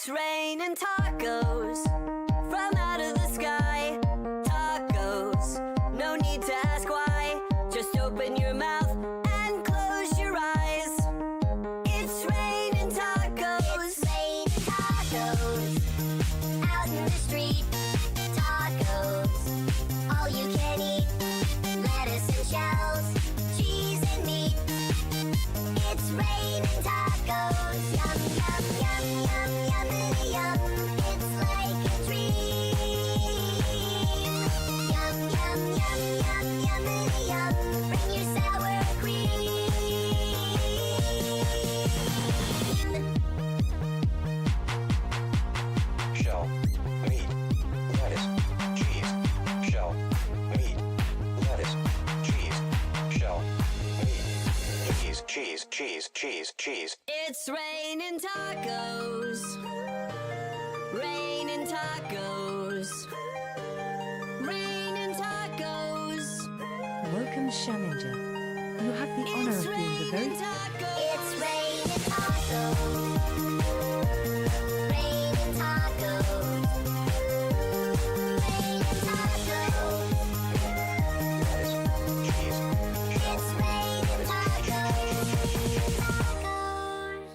It's raining tacos from out of the sky. Tacos, no need to ask why. Just open your mouth and close your eyes. It's raining tacos. It's raining tacos out in the street. Tacos, all you can eat. Lettuce and shells, cheese and meat. It's raining tacos. Yum, yum, yum, yum, yummity yum. It's like a dream. Yum, yum, yum, yum, yummity yum. Bring your sour cream. Shell, meat, lettuce, cheese. Shell, meat, lettuce, cheese. Shell, meat, cheese. It's raining tacos. Raining tacos. Raining tacos. Welcome, XtianNinja. You have the honor It's of being the very raining tacos. It's raining tacos. Raining tacos. Raining tacos. Lettuce, cheese. It's raining tacos. Tacos.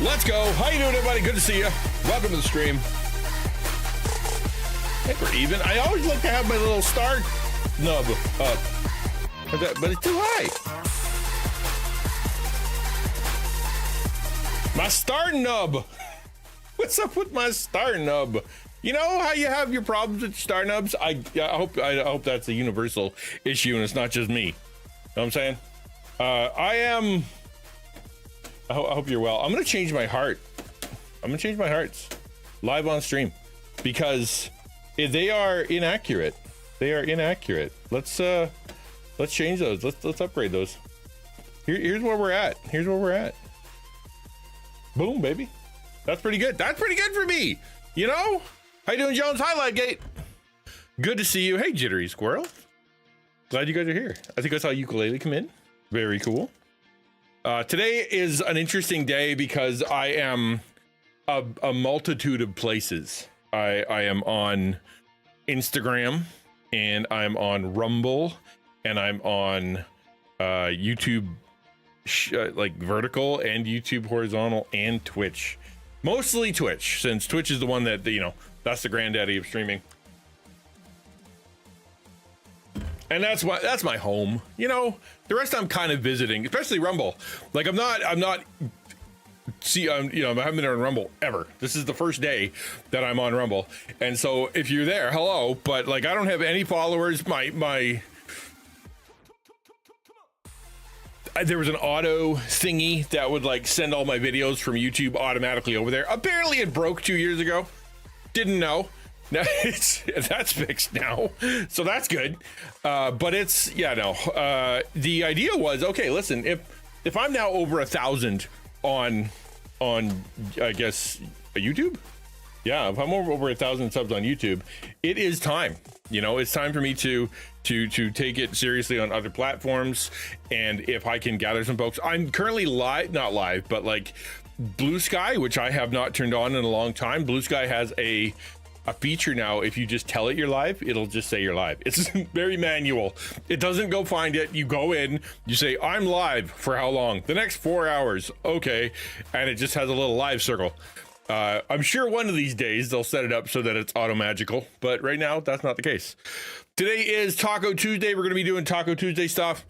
Let's go. How you doing, everybody? Good to see you. Welcome to the stream. I think we're even. I always like to have my little star nub up, but it's too high. My star nub. What's up with my star nub? You know how you have your problems with star nubs? I hope that's a universal issue and it's not just me. You know what I'm saying? I hope you're well. I'm gonna change my heart. I'm gonna change my hearts live on stream because they are inaccurate. They are inaccurate. Let's change those. Let's upgrade those. Here's where we're at. Here's where we're at. Boom, baby. That's pretty good. That's pretty good for me. You know? How you doing, Jones? Hi, Lightgate. Good to see you. Hey, Jittery Squirrel. Glad you guys are here. I think I saw Ukulele come in. Very cool. Today is an interesting day because I am a multitude of places. I am on Instagram, and I'm on Rumble, and I'm on YouTube like vertical and YouTube horizontal and Twitch. Mostly Twitch, since Twitch is the one that, you know, that's the granddaddy of streaming. And that's my home. You know, the rest I'm kind of visiting, especially Rumble. Like I'm not you know, I haven't been on Rumble ever. This is the first day that I'm on Rumble. And so if you're there, hello, but like I don't have any followers. There was an auto thingy that would like send all my videos from YouTube automatically over there. Apparently it broke 2 years ago. Didn't know. Now that's fixed now, so that's good. But it's the idea was, okay, listen, if I'm now over 1,000 on I guess YouTube, yeah, if I'm over 1,000 subs on YouTube, it is time. You know, it's time for me to take it seriously on other platforms. And if I can gather some folks, I'm currently not live, but like Blue Sky, which I have not turned on in a long time. Blue Sky has a feature now. If you just tell it you're live, it'll just say you're live. It's very manual. It doesn't go find it. You go in, you say, I'm live for how long? The next 4 hours. Okay. And it just has a little live circle. I'm sure one of these days they'll set it up so that it's auto magical, but right now that's not the case. Today is Taco Tuesday. We're going to be doing Taco Tuesday stuff.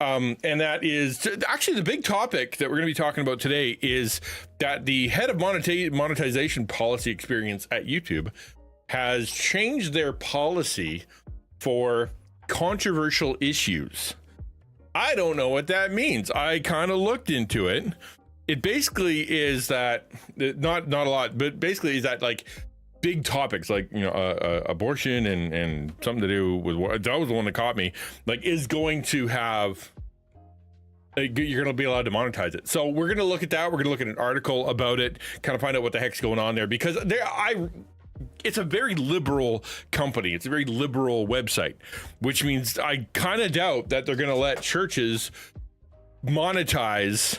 And that is actually the big topic that we're going to be talking about today is that the head of monetization policy experience at YouTube has changed their policy for controversial issues. I don't know what that means. I kind of looked into it. It basically is that not a lot, but basically is that like big topics like, you know, abortion and something to do with, that was the one that caught me, like is going to have, you're going to be allowed to monetize it. So we're going to look at that. We're going to look at an article about it, kind of find out what the heck's going on there, because it's a very liberal company. It's a very liberal website, which means I kind of doubt that they're going to let churches monetize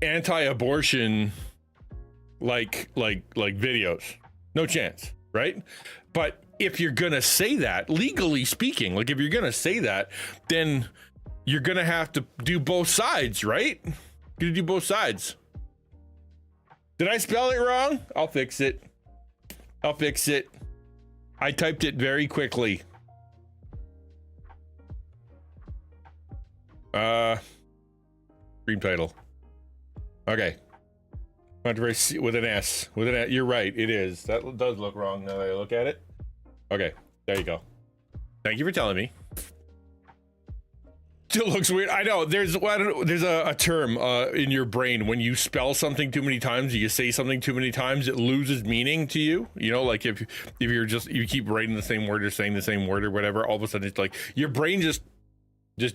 anti-abortion like videos. No chance, right? But if you're gonna say that, legally speaking, like if you're gonna say that, then you're gonna have to do both sides, right? You're gonna do both sides. Did I spell it wrong? I'll fix it. I typed it very quickly. Stream title. Okay. Controversy with an S. With an S. You're right. It is. That does look wrong now that I look at it. Okay. There you go. Thank you for telling me. Still looks weird. I know. There's a term in your brain when you spell something too many times, you say something too many times, it loses meaning to you. You know, like if you keep writing the same word or saying the same word or whatever, all of a sudden it's like your brain just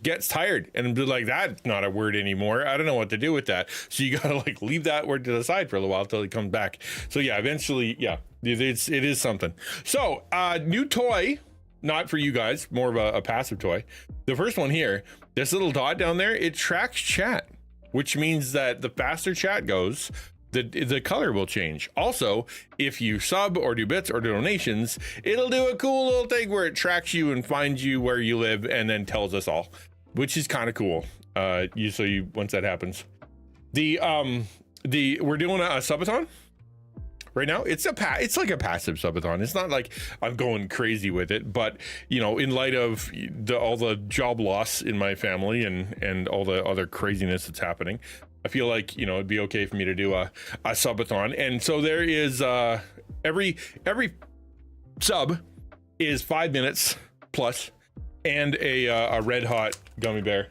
gets tired and be like, that's not a word anymore. I don't know what to do with that. So you gotta like leave that word to the side for a little while until it comes back. So yeah, eventually, yeah, it is something. So new toy, not for you guys, more of a passive toy. The first one here, this little dot down there, it tracks chat, which means that the faster chat goes, the color will change. Also, if you sub or do bits or donations, it'll do a cool little thing where it tracks you and finds you where you live and then tells us all, which is kind of cool. Once that happens, the we're doing a Sub-a-Thon right now. It's like a passive Sub-a-Thon. It's not like I'm going crazy with it, but you know, in light of all the job loss in my family and all the other craziness that's happening, I feel like, you know, it'd be okay for me to do a Sub-a-Thon. And so there is every sub is 5 minutes plus, and a red hot gummy bear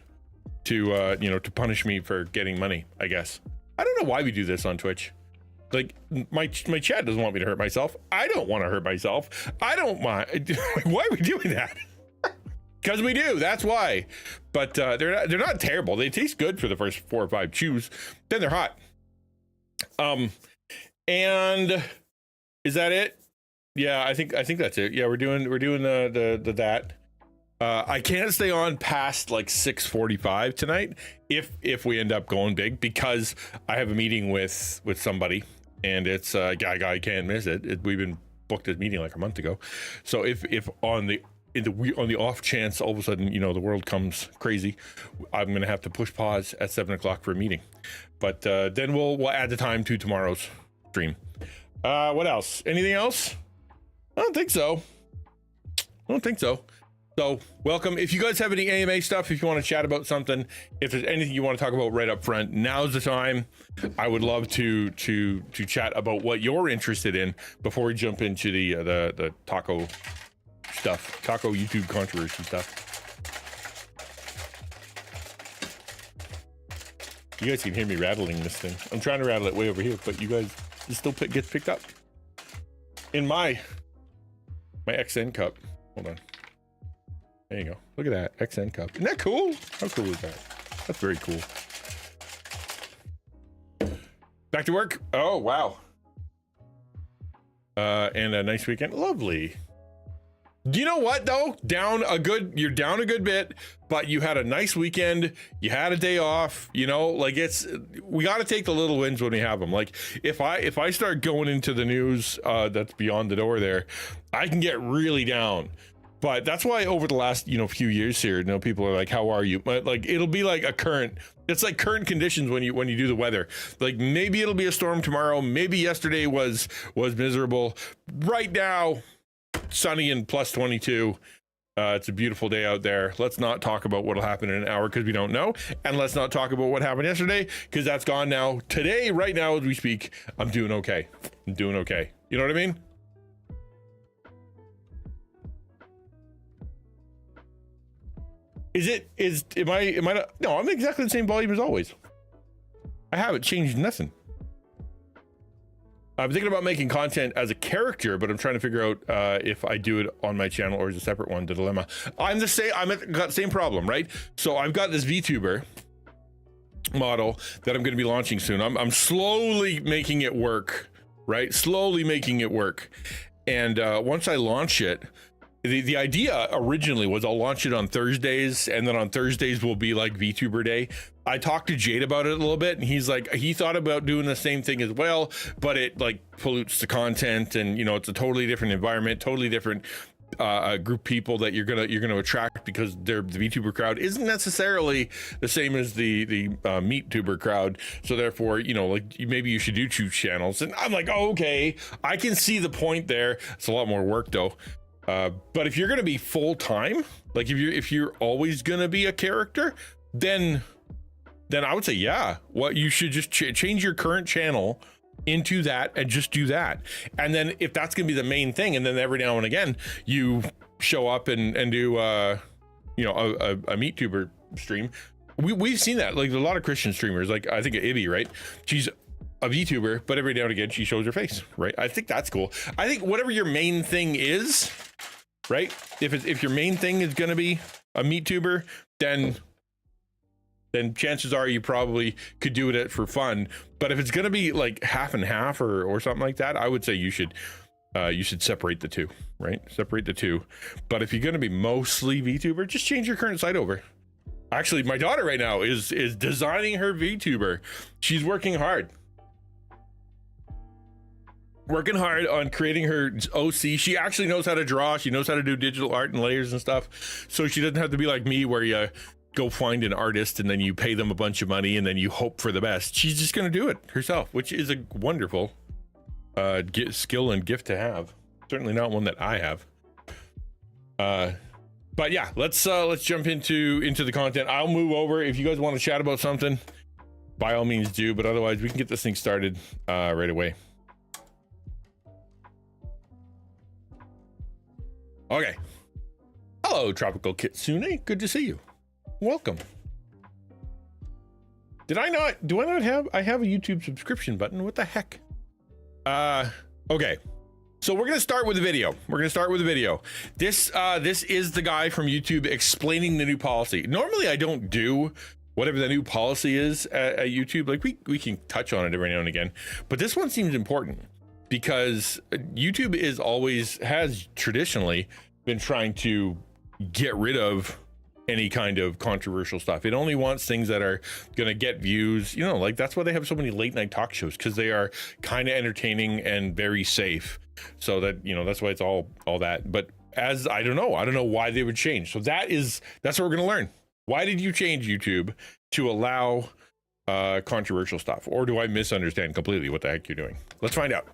to you know, to punish me for getting money, I guess. I don't know why we do this on Twitch. Like, my chat doesn't want me to hurt myself. I don't want to hurt myself. I don't mind. Why are we doing that? Because we do. That's why. But they're not terrible. They taste good for the first 4 or 5 chews. Then they're hot. And is that it? Yeah, I think that's it. Yeah, we're doing the that. I can't stay on past like 6:45 tonight if we end up going big, because I have a meeting with somebody, and it's I can't miss it. We've been booked this meeting like a month ago. So if on the off chance all of a sudden, you know, the world comes crazy, I'm gonna have to push pause at 7 o'clock for a meeting. But then we'll add the time to tomorrow's stream. What else? Anything else? I don't think so. So welcome. If you guys have any AMA stuff, if you want to chat about something, if there's anything you want to talk about right up front, now's the time. I would love to chat about what you're interested in before we jump into the taco stuff, taco YouTube controversy stuff. You guys can hear me rattling this thing. I'm trying to rattle it way over here, but you guys, it still gets picked up in my XN cup. Hold on. There you go. Look at that XN cup. Isn't that cool? How cool is that? That's very cool. Back to work. Oh, wow. And a nice weekend. Lovely. Do you know what though? You're down a good bit, but you had a nice weekend. You had a day off, you know, like we got to take the little wins when we have them. Like if I start going into the news, that's beyond the door there, I can get really down. But that's why over the last, you know, few years here, you know, people are like, how are you? But like, it'll be like it's like current conditions when you do the weather. Like maybe it'll be a storm tomorrow. Maybe yesterday was miserable. Right now, sunny and plus 22. It's a beautiful day out there. Let's not talk about what'll happen in an hour because we don't know. And let's not talk about what happened yesterday because that's gone now. Today, right now, as we speak, I'm doing okay. You know what I mean? Am I not? No, I'm exactly the same volume as always. I haven't changed nothing. I'm thinking about making content as a character, but I'm trying to figure out if I do it on my channel or as a separate one. The dilemma. I've got the same problem, right? So I've got this VTuber model that I'm going to be launching soon. I'm slowly making it work, right? Slowly making it work. And once I launch it, the idea originally was I'll launch it on Thursdays, and then on Thursdays will be like VTuber day. I talked to Jade about it a little bit, and he's like, he thought about doing the same thing as well, but it like pollutes the content, and you know, it's a totally different environment, totally different group of people that you're gonna attract, because the VTuber crowd isn't necessarily the same as the MeatTuber crowd. So therefore, you know, like maybe you should do 2 channels. And I'm like, oh, okay, I can see the point there. It's a lot more work though. But if you're gonna be full-time, like if you're always gonna be a character, then I would say, yeah, what you should just change your current channel into that and just do that. And then if that's gonna be the main thing, and then every now and again you show up and do you know, a MeatTuber stream. We've seen that, like a lot of Christian streamers, like I think Ibby, right? She's a VTuber, but every now and again she shows her face, right? I think that's cool. I think whatever your main thing is, right? If your main thing is gonna be a MeatTuber, then chances are you probably could do it for fun. But if it's gonna be like half and half or something like that, I would say you should separate the two, right? Separate the two. But if you're gonna be mostly VTuber, just change your current site over. Actually, my daughter right now is designing her VTuber. She's working hard on creating her OC. She actually knows how to draw. She knows how to do digital art and layers and stuff. So she doesn't have to be like me, where go find an artist and then you pay them a bunch of money and then you hope for the best. She's just going to do it herself, which is a wonderful skill and gift to have. Certainly not one that I have. But yeah, let's jump into the content. I'll move over. If you guys want to chat about something, by all means do, but otherwise we can get this thing started right away. Okay. Hello, Tropical Kitsune. Good to see you. Welcome. Do I not have a YouTube subscription button? What the heck? Okay. So we're going to start with a video. This is the guy from YouTube explaining the new policy. Normally I don't do whatever the new policy is at YouTube. Like we can touch on it every now and again, but this one seems important because YouTube has traditionally been trying to get rid of any kind of controversial stuff. It only wants things that are going to get views, like that's why they have so many late night talk shows, because they are kind of entertaining and very safe. So that, that's why it's all that. But I don't know why they would change. So that's what we're going to learn. Why did you change YouTube to allow controversial stuff? Or do I misunderstand completely what the heck you're doing? Let's find out.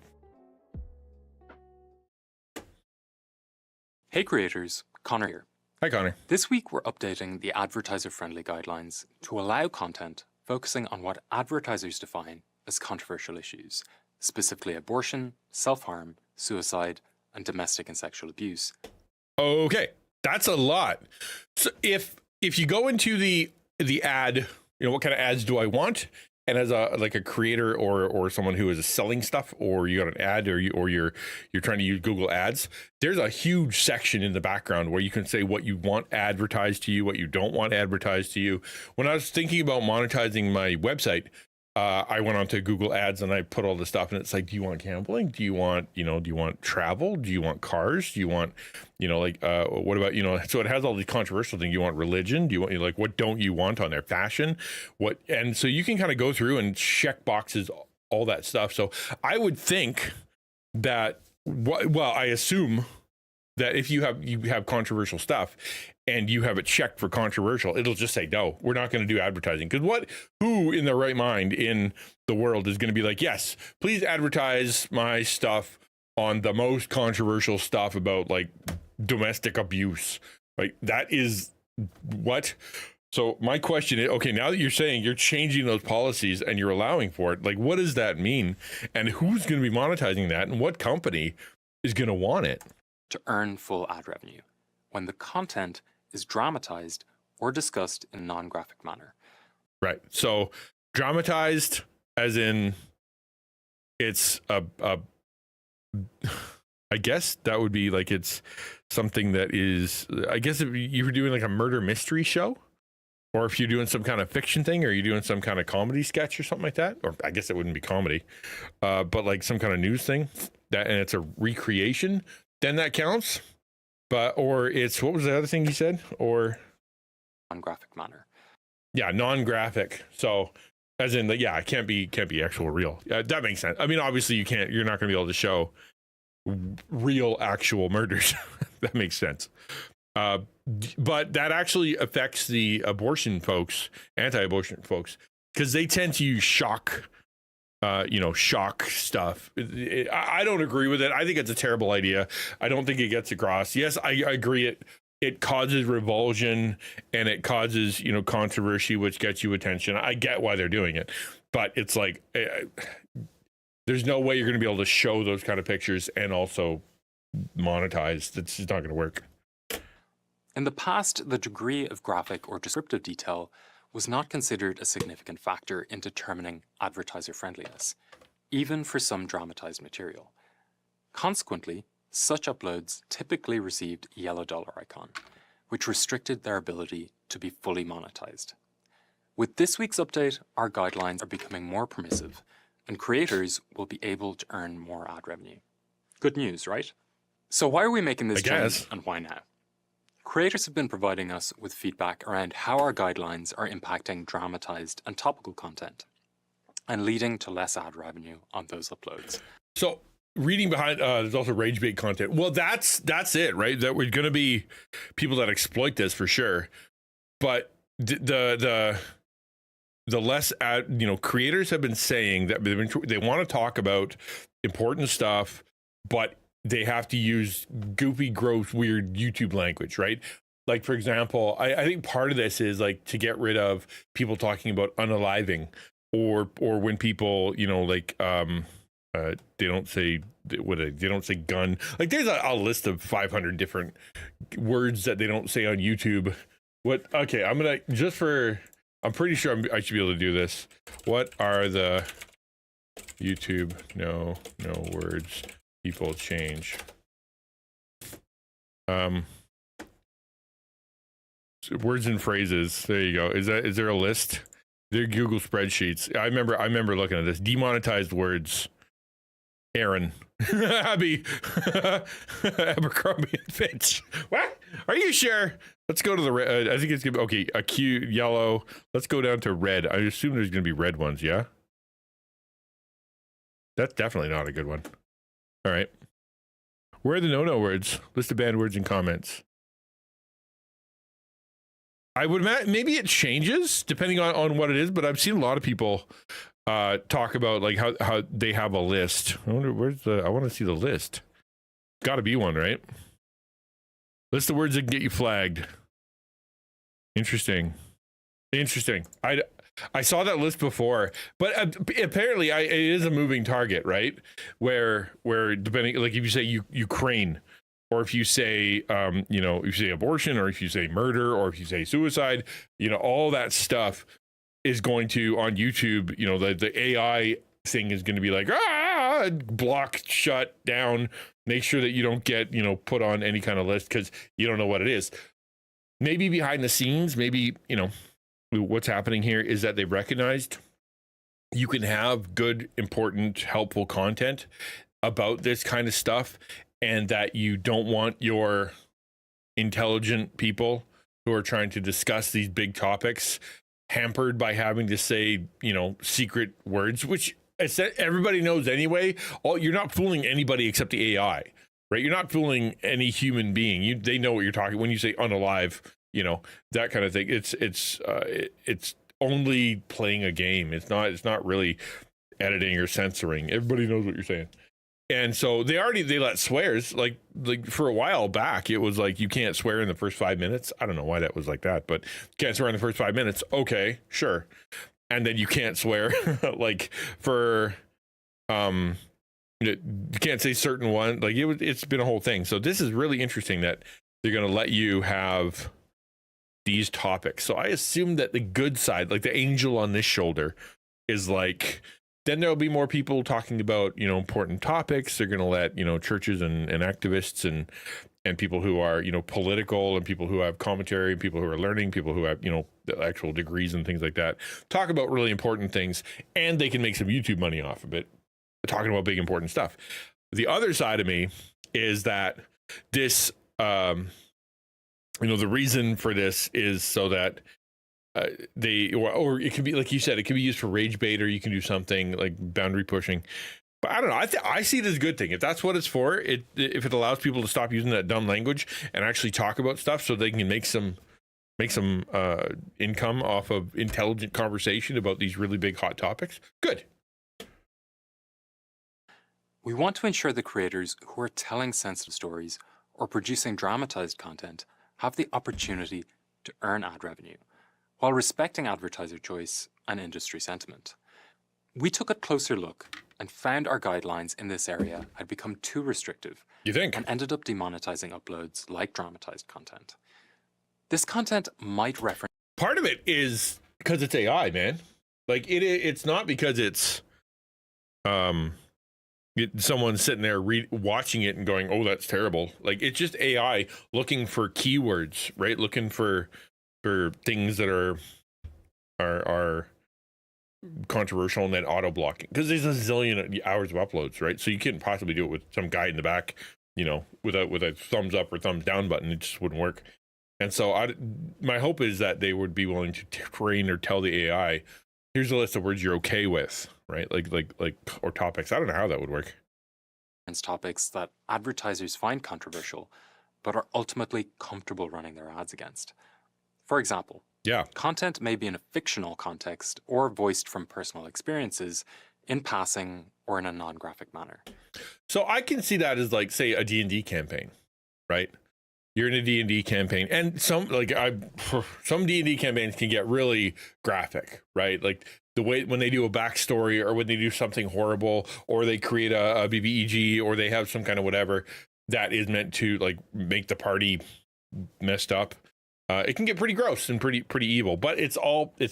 Hey creators, Connor here. Hi, Connor. This week we're updating the advertiser-friendly guidelines to allow content focusing on what advertisers define as controversial issues, specifically abortion, self-harm, suicide, and domestic and sexual abuse. Okay, that's a lot. So if you go into the ad, what kind of ads do I want? And as a creator or someone who is selling stuff, or you got an ad, or you're trying to use Google Ads, there's a huge section in the background where you can say what you want advertised to you, what you don't want advertised to you. When I was thinking about monetizing my website, I went onto Google Ads and I put all this stuff, and it's like, do you want gambling? Do you want, do you want travel? Do you want cars? Do you want, what about, so it has all these controversial things. You want religion? Do you want, what don't you want on there? Fashion? What? And so you can kind of go through and check boxes, all that stuff. So I would think that, I assume that if you have controversial stuff and you have it checked for controversial, it'll just say, no, we're not going to do advertising. Because who in their right mind in the world is going to be like, yes, please advertise my stuff on the most controversial stuff about like domestic abuse? Like that is what? So my question is, okay, now that you're saying you're changing those policies and you're allowing for it, like, what does that mean? And who's going to be monetizing that? And what company is going to want it? To earn full ad revenue when the content is dramatized or discussed in a non-graphic manner. Right. So dramatized as in it's I guess that would be like it's something that is, I guess if you were doing like a murder mystery show, or if you're doing some kind of fiction thing, or you're doing some kind of comedy sketch or something like that, or I guess it wouldn't be comedy, but like some kind of news thing and it's a recreation, then that counts. Or it's, what was the other thing you said? Or non-graphic manner. Yeah, non-graphic. So as in it can't be actual real. That makes sense. I mean, obviously you're not going to be able to show real actual murders. That makes sense. But that actually affects the abortion folks, anti-abortion folks, because they tend to use shock stuff. I don't agree with it. I think it's a terrible idea. I don't think it gets across. Yes, I agree. It causes revulsion and it causes, controversy, which gets you attention. I get why they're doing it, but it's like, there's no way you're going to be able to show those kind of pictures and also monetize. It's just not going to work. In the past, the degree of graphic or descriptive detail was not considered a significant factor in determining advertiser friendliness, even for some dramatized material. Consequently, such uploads typically received a yellow dollar icon, which restricted their ability to be fully monetized. With this week's update, our guidelines are becoming more permissive, and creators will be able to earn more ad revenue. Good news, right? So why are we making this change, and why now? Creators have been providing us with feedback around how our guidelines are impacting dramatized and topical content and leading to less ad revenue on those uploads. So reading behind, there's also rage bait content. Well, that's it, right? That we're going to be people that exploit this for sure. But the less creators have been saying that they want to talk about important stuff, but they have to use goofy, gross, weird YouTube language, right? Like, for example, I think part of this is like to get rid of people talking about unaliving, or when people, they don't say they don't say gun. Like, there's a list of 500 different words that they don't say on YouTube. Okay, I'm pretty sure I should be able to do this. What are the YouTube no words people change? Words and phrases. There you go. Is there a list? They're Google spreadsheets. I remember looking at this. Demonetized words. Aaron. Abby. Abercrombie and Fitch. What? Are you sure? Let's go to the red. I think it's gonna be okay. A Q, yellow. Let's go down to red. I assume there's gonna be red ones. Yeah. That's definitely not a good one. All right. Where are the no words? List of banned words and comments. I would imagine maybe it changes depending on what it is, but I've seen a lot of people talk about like how they have a list. I wonder I want to see the list. Got to be one, right? List of words that can get you flagged. Interesting. I saw that list before, but apparently it is a moving target, right? Where depending, like if you say Ukraine, or if you say, if you say abortion, or if you say murder, or if you say suicide, all that stuff is going to, on YouTube, the AI thing is going to be like, block, shut down, make sure that you don't get, put on any kind of list because you don't know what it is. Maybe behind the scenes, maybe, what's happening here is that they've recognized you can have good, important, helpful content about this kind of stuff, and that you don't want your intelligent people who are trying to discuss these big topics hampered by having to say, secret words, which everybody knows anyway. You're not fooling anybody except the AI, right? You're not fooling any human being. They know what you're talking when you say unalive, that kind of thing. It's only playing a game. It's not really editing or censoring. Everybody knows what you're saying. And so they let swears, like for a while back, it was like, you can't swear in the first 5 minutes. I don't know why that was like that, but you can't swear in the first 5 minutes. Okay, sure. And then you can't swear like for, you can't say certain one, like it's been a whole thing. So this is really interesting that they're going to let you have these topics. So I assume that the good side, like the angel on this shoulder, is like, then there'll be more people talking about, important topics. They're going to let, churches and activists and people who are, political, and people who have commentary, people who are learning, people who have, the actual degrees and things like that, talk about really important things, and they can make some YouTube money off of it, talking about big, important stuff. The other side of me is that this, the reason for this is so that or it could be, like you said, it could be used for rage bait, or you can do something like boundary pushing. But I don't know. I see it as a good thing. If that's what it's for, if it allows people to stop using that dumb language and actually talk about stuff so they can make some income off of intelligent conversation about these really big hot topics, good. We want to ensure the creators who are telling sensitive stories or producing dramatized content have the opportunity to earn ad revenue, while respecting advertiser choice and industry sentiment. We took a closer look and found our guidelines in this area had become too restrictive. You think? And ended up demonetizing uploads like dramatized content. This content might reference... Part of it is because it's AI, man. Like, it's not because it's someone sitting there watching it and going, oh, that's terrible. Like, it's just AI looking for keywords, right? Looking for things that are controversial, and then auto blocking, because there's a zillion hours of uploads, right? So you couldn't possibly do it with some guy in the back, with a thumbs up or thumbs down button. It just wouldn't work. And so my hope is that they would be willing to train or tell the AI, here's a list of words you're okay with, right? Like or topics. I don't know how that would work. Topics that advertisers find controversial, but are ultimately comfortable running their ads against. For example, Yeah. Content may be in a fictional context or voiced from personal experiences in passing or in a non-graphic manner. So I can see that as like, say, a D&D campaign, right? You're in a D&D campaign, and some D&D campaigns can get really graphic, right? Like the way when they do a backstory, or when they do something horrible, or they create a BBEG, or they have some kind of whatever that is meant to like make the party messed up. It can get pretty gross and pretty evil, but it's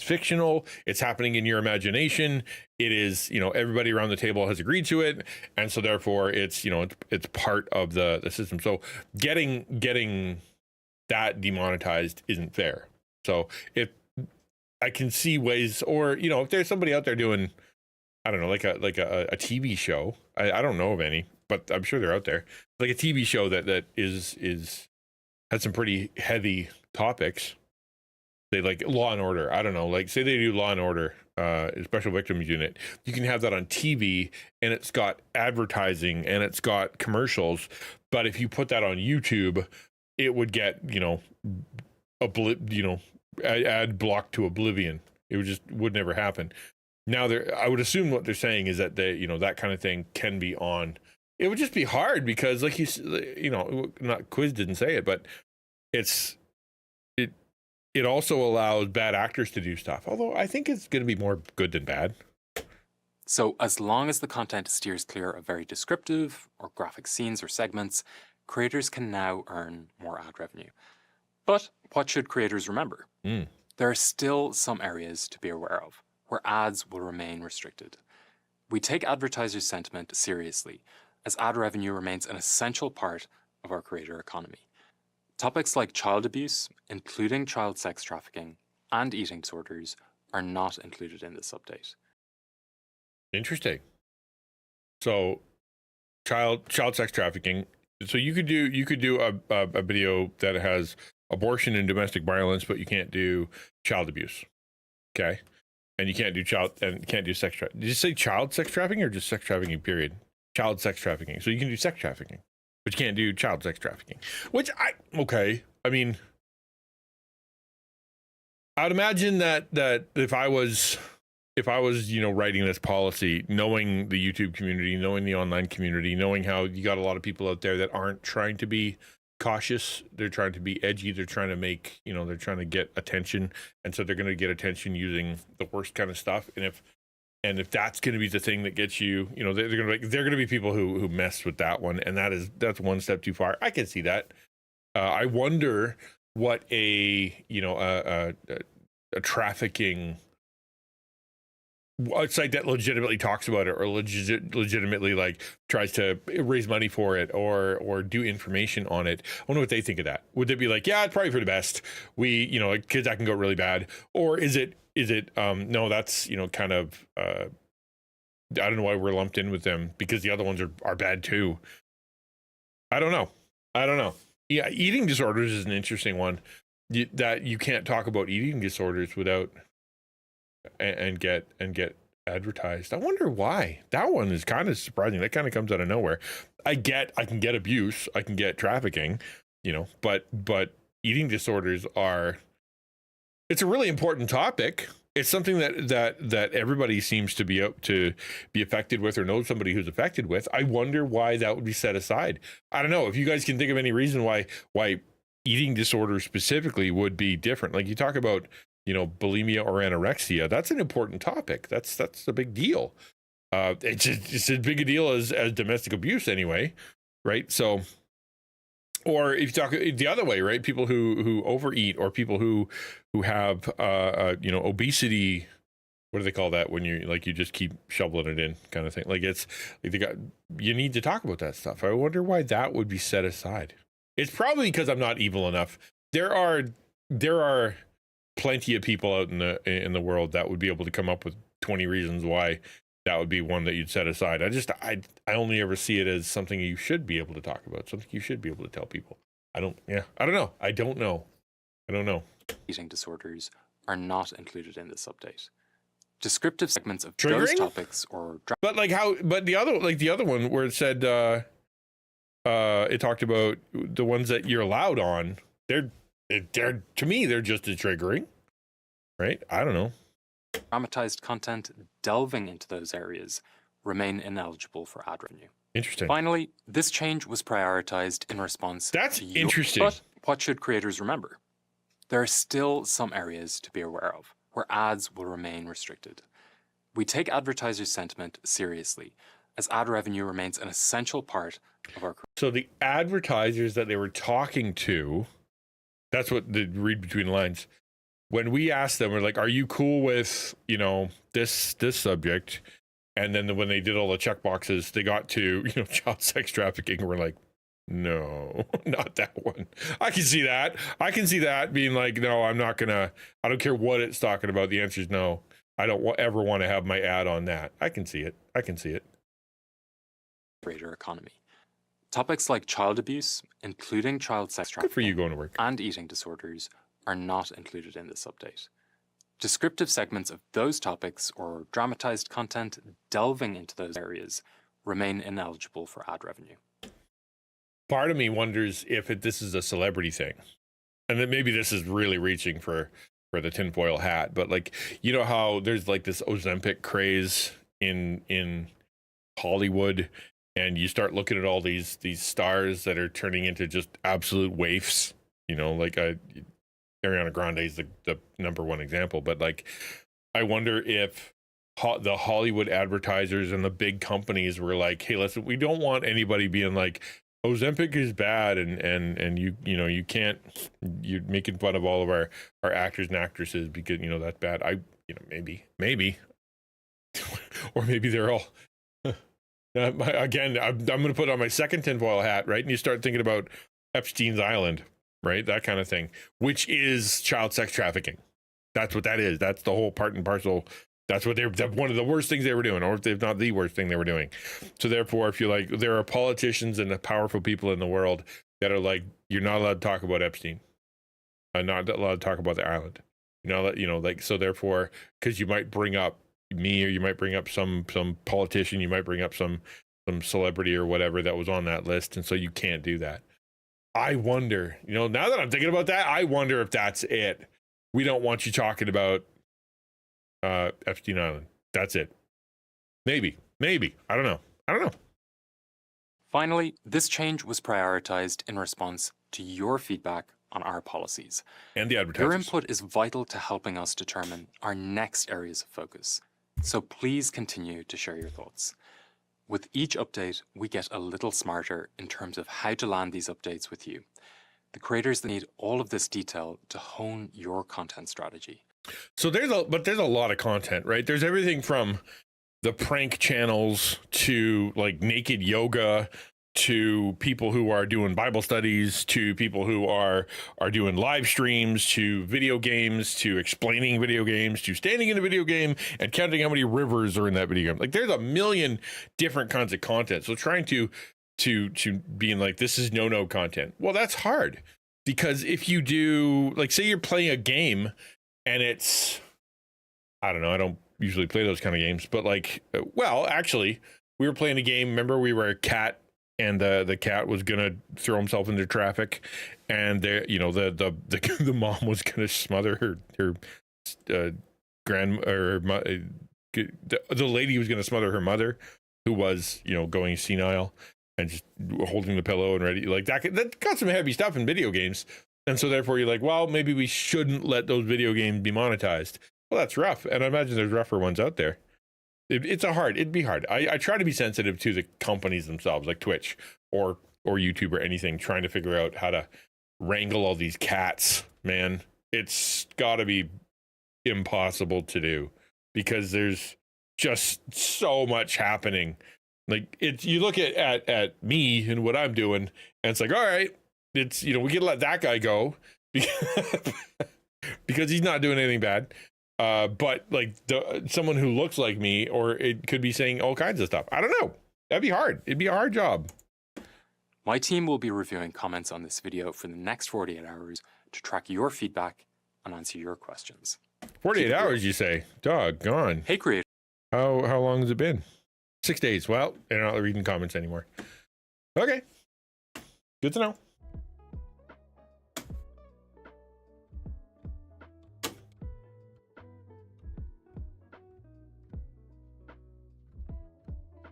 fictional. It's happening in your imagination. It is, everybody around the table has agreed to it. And so therefore it's part of the system. So getting that demonetized isn't fair. So if I can see ways, or, if there's somebody out there doing, I don't know, like a TV show, I don't know of any, but I'm sure they're out there, like a TV show that has some pretty heavy topics. They like Law and Order. I don't know, like say they do Law and Order, Special Victims Unit. You can have that on TV, and it's got advertising and it's got commercials. But if you put that on YouTube, it would get ad blocked to oblivion. It would never happen. Now I would assume what they're saying is that that kind of thing can be on. It would just be hard because, like not Quiz didn't say it, but it also allows bad actors to do stuff. Although I think it's going to be more good than bad. So as long as the content steers clear of very descriptive or graphic scenes or segments, creators can now earn more ad revenue. But what should creators remember? There are still some areas to be aware of where ads will remain restricted. We take advertisers' sentiment seriously, as ad revenue remains an essential part of our creator economy. Topics like child abuse, including child sex trafficking and eating disorders, are not included in this update. Interesting. So, child sex trafficking. So you could do a video that has abortion and domestic violence, but you can't do child abuse. Okay, and you can't do sex trafficking. Did you say child sex trafficking or just sex trafficking? Period. Child sex trafficking. So you can do sex trafficking, but you can't do child sex trafficking. I mean, I'd imagine that if I was writing this policy, knowing the YouTube community, knowing the online community, knowing how you got a lot of people out there that aren't trying to be cautious, they're trying to be edgy, they're trying to make, they're trying to get attention, and so they're going to get attention using the worst kind of stuff. And if that's going to be the thing that gets you, they're going to be people who mess with that one, and that's one step too far. I can see that. I wonder what a trafficking a site that legitimately talks about it, or legitimately like tries to raise money for it, or do information on it. I wonder what they think of that. Would they be like, yeah, it's probably for the best. Kids, that can go really bad. Or is it no, that's, kind of, I don't know why we're lumped in with them, because the other ones are bad too. I don't know. Yeah. Eating disorders is an interesting one, that you can't talk about eating disorders without and get advertised. I wonder why. That one is kind of surprising. That kind of comes out of nowhere. I can get abuse, I can get trafficking, but eating disorders it's a really important topic. It's something that everybody seems to be affected with, or knows somebody who's affected with. I wonder why that would be set aside. I don't know if you guys can think of any reason why eating disorders specifically would be different. Like you talk about, bulimia or anorexia. That's an important topic. That's a big deal. It's as big a deal as domestic abuse anyway, right? So, or if you talk the other way, right? People who overeat, or people who have obesity. What do they call that when you just keep shoveling it in, kind of thing? Like you need to talk about that stuff. I wonder why that would be set aside. It's probably because I'm not evil enough. There are plenty of people out in the world that would be able to come up with 20 reasons why that would be one that you'd set aside. I only ever see it as something you should be able to talk about, something you should be able to tell people. I don't know. Eating disorders are not included in this update. Descriptive segments of Triggering? those topics But the other one where it said it talked about the ones that you're allowed on, they're to me, they're just as triggering. right? I don't know. Dramatized content delving into those areas remain ineligible for ad revenue. Interesting. Finally, this change was prioritized in response That's to interesting. But what should creators remember? There are still some areas to be aware of where ads will remain restricted. We take advertisers' sentiment seriously, as ad revenue remains an essential part of our. So the advertisers that they were talking to, that's what the read between the lines. When we asked them, we're like, "Are you cool with this subject?" And then when they did all the check boxes, they got to child sex trafficking. We're like, "No, not that one." I can see that. I can see that being like, "No, I'm not gonna. I don't care what it's talking about. The answer is no. I don't ever want to have my ad on that." I can see it. I can see it. Greater economy. Topics like child abuse, including child sex Good for you trafficking going to work. and eating disorders, are not included in this update. Descriptive segments of those topics or dramatized content delving into those areas remain ineligible for ad revenue. Part of me wonders if this is a celebrity thing, and then maybe this is really reaching for the tinfoil hat. But like, how there's like this Ozempic craze in Hollywood, and you start looking at all these stars that are turning into just absolute waifs. Like Ariana Grande is the number one example. But like, I wonder if the Hollywood advertisers and the big companies were like, "Hey, listen, we don't want anybody being like, Ozempic is bad, and you can't, you're making fun of all of our actors and actresses because that's bad." Maybe or maybe they're all again, I'm going to put on my second tinfoil hat, right? And you start thinking about Epstein's Island, right? That kind of thing, which is child sex trafficking. That's what that is. That's the whole part and parcel. That's what one of the worst things they were doing, or if not the worst thing they were doing. So therefore, if you like, there are politicians and the powerful people in the world that are like, you're not allowed to talk about Epstein. Not allowed to talk about the island. So therefore, because you might bring up me, or you might bring up some politician, you might bring up some celebrity or whatever that was on that list, and so you can't do that. I wonder, now that I'm thinking about that, I wonder if that's it. We don't want you talking about Epstein Island. That's it. Maybe. I don't know. Finally, this change was prioritized in response to your feedback on our policies. And the advertisers. Your input is vital to helping us determine our next areas of focus. So please continue to share your thoughts. With each update, we get a little smarter in terms of how to land these updates with you. The creators need all of this detail to hone your content strategy. So there's a lot of content, right? There's everything from the prank channels to like naked yoga, to people who are doing Bible studies, to people who are doing live streams, to video games, to explaining video games, to standing in a video game and counting how many rivers are in that video game. Like there's a million different kinds of content. So trying to being like, this is no content. Well, that's hard, because if you do, like, say you're playing a game and it's, I don't know, I don't usually play those kind of games, but like, well, actually we were playing a game. Remember, we were a cat, and the cat was gonna throw himself into traffic, and there, the mom was gonna smother her the lady was gonna smother her mother, who was going senile and just holding the pillow and ready, like that got some heavy stuff in video games. And so therefore you're like, well, maybe we shouldn't let those video games be monetized. Well, that's rough, and I imagine there's rougher ones out there. It'd be hard. I try to be sensitive to the companies themselves, like Twitch or YouTube or anything, trying to figure out how to wrangle all these cats, man. It's got to be impossible to do, because there's just so much happening. Like, you look at me and what I'm doing, and it's like, all right, it's, we can let that guy go because he's not doing anything bad. But like someone who looks like me, or it could be saying all kinds of stuff. I don't know. That'd be hard. It'd be a hard job. My team will be reviewing comments on this video for the next 48 hours to track your feedback and answer your questions. 48 hours, you say? Doggone. Hey, creator. How long has it been? 6 days. Well, they're not reading comments anymore. Okay. Good to know.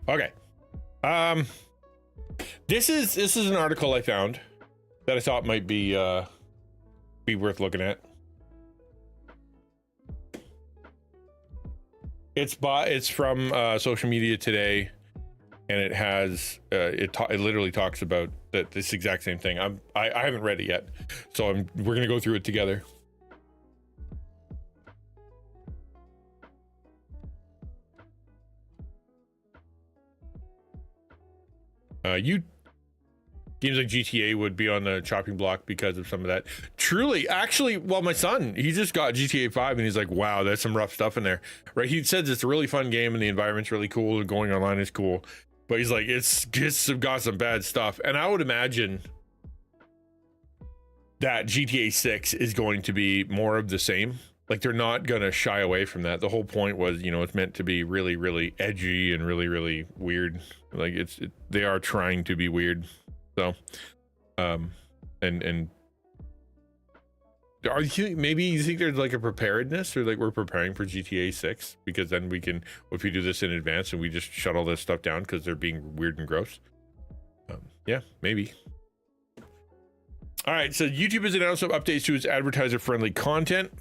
Okay. This is an article I found that I thought might be worth looking at. It's from Social Media Today, and it has it literally talks about this exact same thing. I haven't read it yet, so we're gonna go through it together. Games like GTA would be on the chopping block because of some of that. Truly, actually, well, my son, he just got GTA 5 and he's like, wow, there's some rough stuff in there, right? He says it's a really fun game and the environment's really cool and going online is cool, but he's like, it's just got some bad stuff. And I would imagine that GTA 6 is going to be more of the same. Like, they're not going to shy away from that. The whole point was, you know, it's meant to be really, really edgy and really, really weird. Like, they are trying to be weird. So, and maybe you think there's like a preparedness, or like we're preparing for GTA 6 because then we can, if we do this in advance and we just shut all this stuff down because they're being weird and gross. Yeah, maybe. All right, so YouTube has announced some updates to its advertiser-friendly content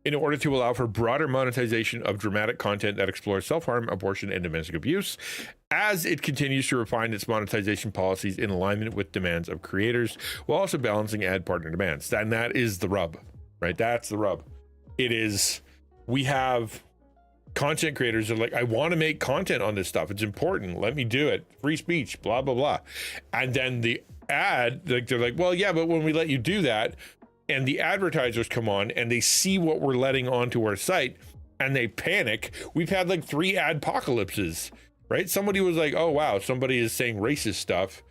in order to allow for broader monetization of dramatic content that explores self-harm, abortion, and domestic abuse, as it continues to refine its monetization policies in alignment with demands of creators, while also balancing ad partner demands. And that is the rub, right? That's the rub. It is, we have content creators that are like, I want to make content on this stuff. It's important. Let me do it. Free speech, blah, blah, blah. And then the ad, like, they're like, well, yeah, but when we let you do that, and the advertisers come on and they see what we're letting onto our site and they panic. We've had like 3 adpocalypses, right? Somebody was like, oh wow, somebody is saying racist stuff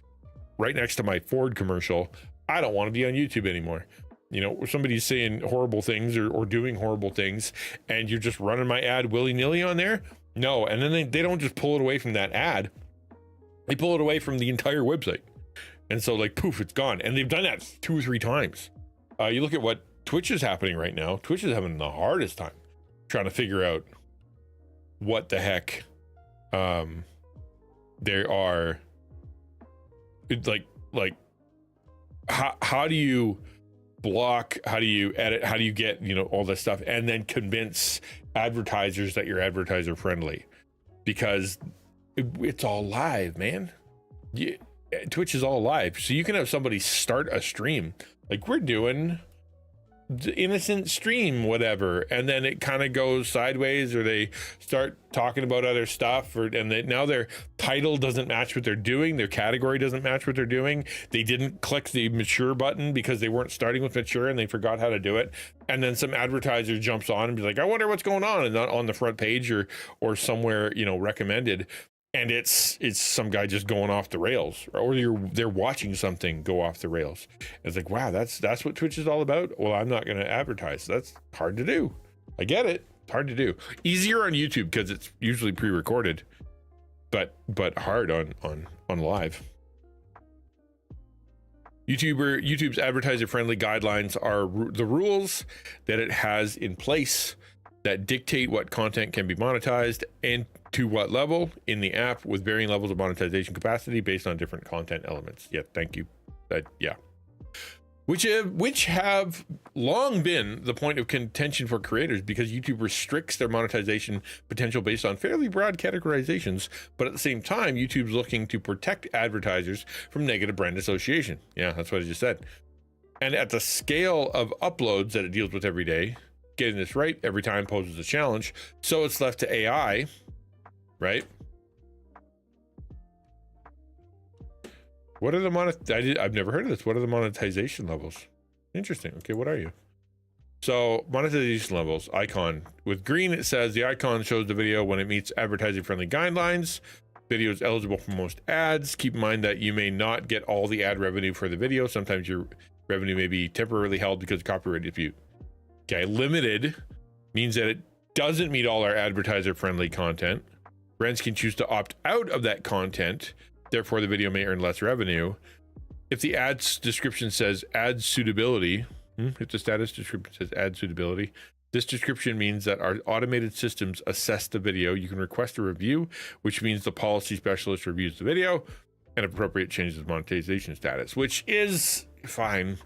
right next to my Ford commercial. I don't want to be on YouTube anymore. You know, somebody's saying horrible things or doing horrible things, and you're just running my ad willy-nilly on there. No. And then they don't just pull it away from that ad. They pull it away from the entire website. And so like, poof, it's gone. And they've done that 2 or 3 times. You look at what Twitch is happening right now. Twitch is having the hardest time trying to figure out what the heck there are. It's like how do you block, how do you edit, how do you get, you know, all this stuff, and then convince advertisers that you're advertiser friendly, because it's all live, man. Twitch is all live, so you can have somebody start a stream like we're doing, the innocent stream, whatever, and then it kind of goes sideways, or they start talking about other stuff, now their title doesn't match what they're doing, their category doesn't match what they're doing, they didn't click the mature button because they weren't starting with mature and they forgot how to do it, and then some advertiser jumps on and be like, I wonder what's going on, and not on the front page or somewhere, you know, recommended. And it's some guy just going off the rails, or they're watching something go off the rails. It's like, wow, that's what Twitch is all about. Well, I'm not going to advertise. That's hard to do. I get it. It's hard to do. Easier on YouTube because it's usually pre-recorded, but hard on live. YouTube's advertiser-friendly guidelines are the rules that it has in place that dictate what content can be monetized and to what level in the app, with varying levels of monetization capacity based on different content elements. Yeah, thank you. Yeah. Which have long been the point of contention for creators, because YouTube restricts their monetization potential based on fairly broad categorizations, but at the same time, YouTube's looking to protect advertisers from negative brand association. Yeah, that's what I just said. And at the scale of uploads that it deals with every day, getting this right every time poses a challenge, so it's left to AI, right? What are the I've never heard of this. What are the monetization levels? Interesting. Okay, what are you? So monetization levels, icon. With green, it says the icon shows the video when it meets advertising friendly guidelines. Video is eligible for most ads. Keep in mind that you may not get all the ad revenue for the video. Sometimes your revenue may be temporarily held because of copyright dispute. Okay, limited means that it doesn't meet all our advertiser friendly content. Brands can choose to opt out of that content. Therefore, the video may earn less revenue. If the ad's description says ad suitability, if the status description says ad suitability, This description means that our automated systems assess the video. You can request a review, which means the policy specialist reviews the video and if appropriate changes monetization status, which is fine.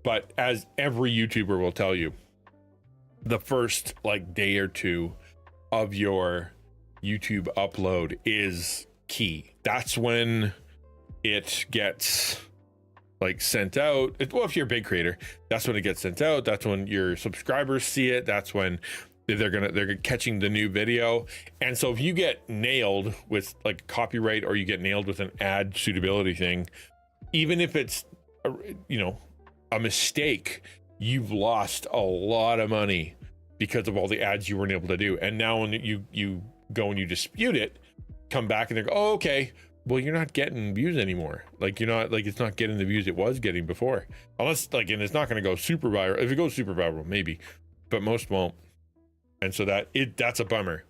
But as every YouTuber will tell you, the first like day or two of your YouTube upload is key. That's when it gets like sent out. Well, if you're a big creator, that's when it gets sent out. That's when your subscribers see it. That's when they're catching the new video. And so if you get nailed with like copyright, or you get nailed with an ad suitability thing, even if it's a mistake, you've lost a lot of money because of all the ads you weren't able to do. And now when you go and you dispute it, come back and they go, oh, okay, well, you're not getting views anymore. Like, you're not, like, it's not getting the views it was getting before. Unless, like, and it's not going to go super viral. If it goes super viral, maybe, but most won't. And so that's a bummer.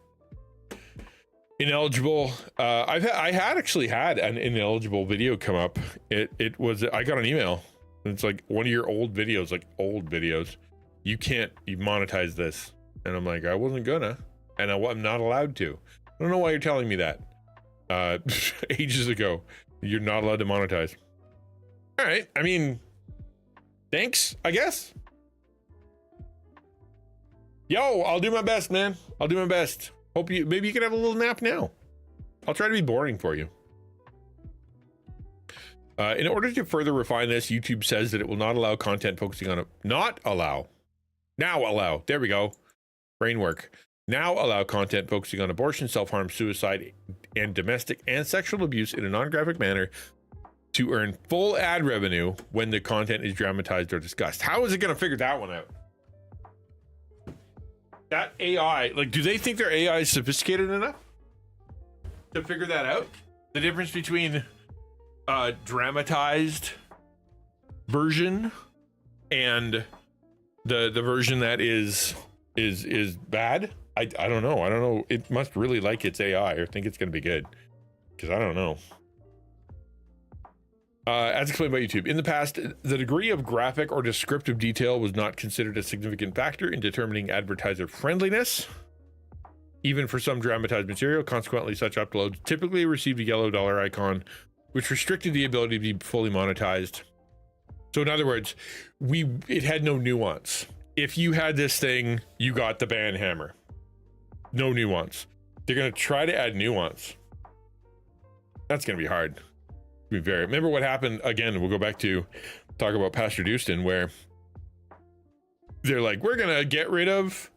Ineligible. I had an ineligible video come up. It was, I got an email. It's like, one of your old videos, like old videos, you monetize this. And I'm like, I wasn't gonna, and I'm not allowed to. I don't know why you're telling me that. Ages ago, you're not allowed to monetize. All right, I mean, thanks, I guess. Yo, I'll do my best, man. I'll do my best. Maybe you can have a little nap now. I'll try to be boring for you. In order to further refine this, YouTube says that it will not allow content focusing on now allow. There we go. Brain work. Now allow content focusing on abortion, self-harm, suicide, and domestic and sexual abuse in a non-graphic manner to earn full ad revenue when the content is dramatized or discussed. How is it going to figure that one out? That AI, like, do they think their AI is sophisticated enough to figure that out? The difference between dramatized version and the version that is bad. I don't know. It must really like its AI or think it's going to be good, because I don't know. As explained by YouTube, in the past, the degree of graphic or descriptive detail was not considered a significant factor in determining advertiser friendliness, even for some dramatized material. Consequently, such uploads typically received a yellow dollar icon, which restricted the ability to be fully monetized. So in other words, it had no nuance. If you had this thing, you got the ban hammer. No nuance. They're going to try to add nuance. That's going to be hard. Remember what happened again? We'll go back to talk about Pastor Dustin, where they're like, we're going to get rid of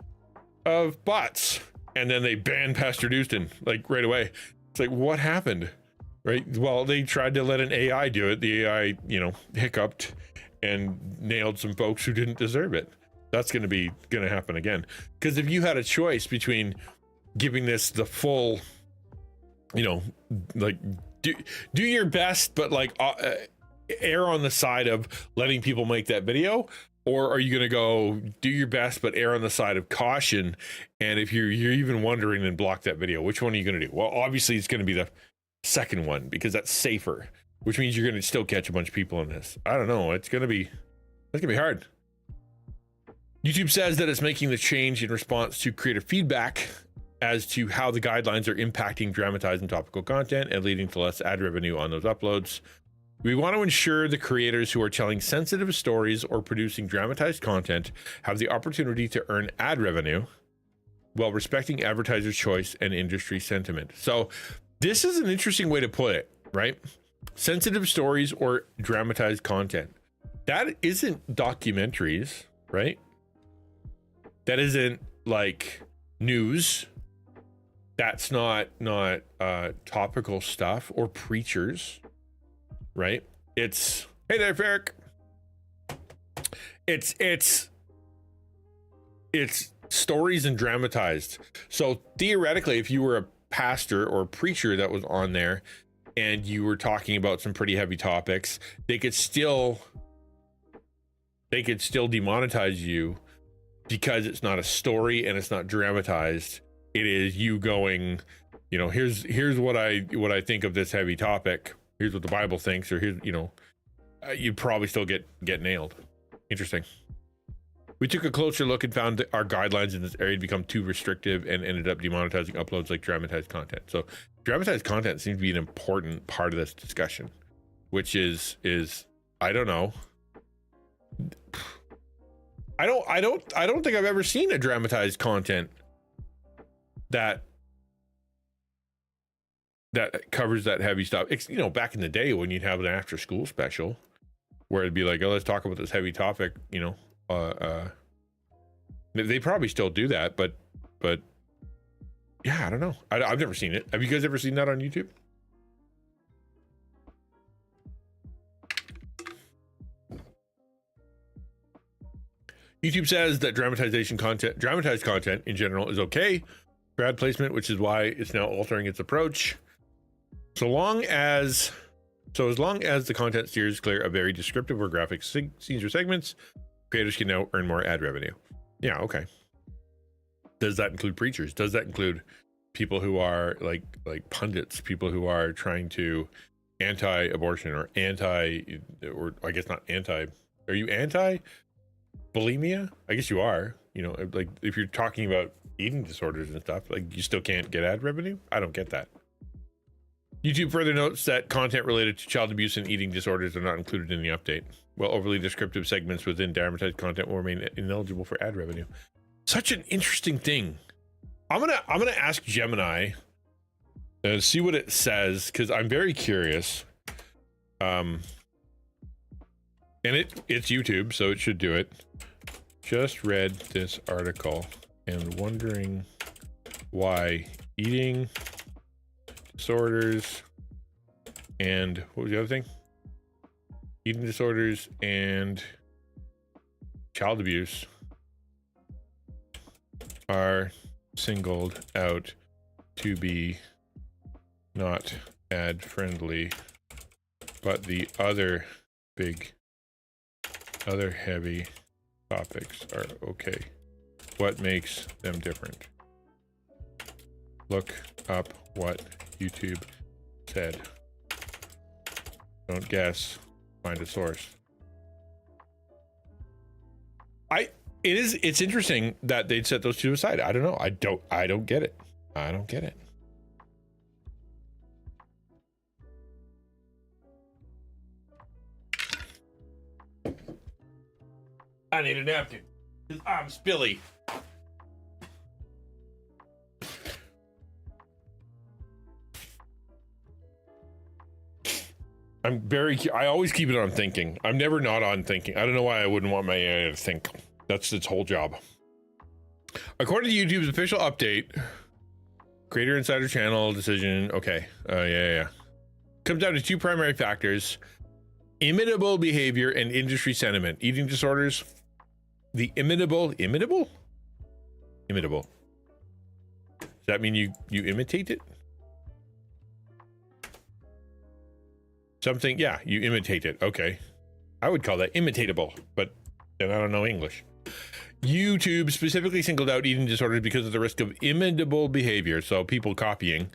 bots. And then they banned Pastor Dustin like right away. It's like, what happened? Right? Well, they tried to let an AI do it. The AI, hiccuped and nailed some folks who didn't deserve it. That's going to happen again. Because if you had a choice between giving this the full, like do your best, but like err on the side of letting people make that video, or are you going to go do your best but err on the side of caution? And if you're even wondering, then block that video. Which one are you going to do? Well, obviously it's going to be the second one, because that's safer, which means you're going to still catch a bunch of people in this. I don't know. That's going to be hard. YouTube says that it's making the change in response to creator feedback as to how the guidelines are impacting dramatized and topical content and leading to less ad revenue on those uploads. We want to ensure the creators who are telling sensitive stories or producing dramatized content have the opportunity to earn ad revenue while respecting advertisers' choice and industry sentiment. So this is an interesting way to put it, right? Sensitive stories or dramatized content. That isn't documentaries, right? That isn't like news. That's not topical stuff or preachers, right? It's, hey there, Ferrick. It's stories and dramatized. So theoretically, if you were a pastor or a preacher that was on there and you were talking about some pretty heavy topics, they could still demonetize you, because it's not a story and it's not dramatized. It is you going, here's what I think of this heavy topic. Here's what the Bible thinks, or here's, you'd probably still get nailed. Interesting. We took a closer look and found that our guidelines in this area had become too restrictive and ended up demonetizing uploads like dramatized content. So dramatized content seems to be an important part of this discussion, which is I don't know. I don't think I've ever seen a dramatized content that covers that heavy stuff. It's, you know, back in the day when you'd have an after school special where it'd be like, oh, let's talk about this heavy topic, you know. They probably still do that, but yeah, I don't know. I've never seen it. Have you guys ever seen that on YouTube? YouTube says that dramatized content in general is okay for ad placement, which is why it's now altering its approach. As long as the content steers clear of very descriptive or graphic scenes or segments, creators can now earn more ad revenue. Yeah, okay. Does that include preachers? Does that include people who are like pundits, people who are trying to anti-abortion or I guess not anti, are you anti bulimia? I guess you are. You know, like if you're talking about eating disorders and stuff, like you still can't get ad revenue? I don't get that. YouTube further notes that content related to child abuse and eating disorders are not included in the update, while overly descriptive segments within dramatized content will remain ineligible for ad revenue. Such an interesting thing. I'm gonna ask Gemini and see what it says, because I'm very curious. And it's YouTube, so it should do it. Just read this article and wondering why eating disorders and what was the other thing? Eating disorders and child abuse are singled out to be not ad friendly, but the other heavy topics are okay. What makes them different? Look up what YouTube said. Don't guess, find a source. It's interesting that they'd set those two aside. I don't know. I don't get it. I don't get it. I need a napkin. I'm spilly. I always keep it on thinking. I'm never not on thinking. I don't know why I wouldn't want my AI to think. That's its whole job. According to YouTube's official update, Creator Insider Channel decision. Okay. Yeah. Comes down to two primary factors: imitable behavior and industry sentiment. Eating disorders. The imitable. Does that mean you imitate it? Something, yeah, you imitate it. Okay. I would call that imitatable, but then I don't know English. YouTube specifically singled out eating disorders because of the risk of imitable behavior, so people copying,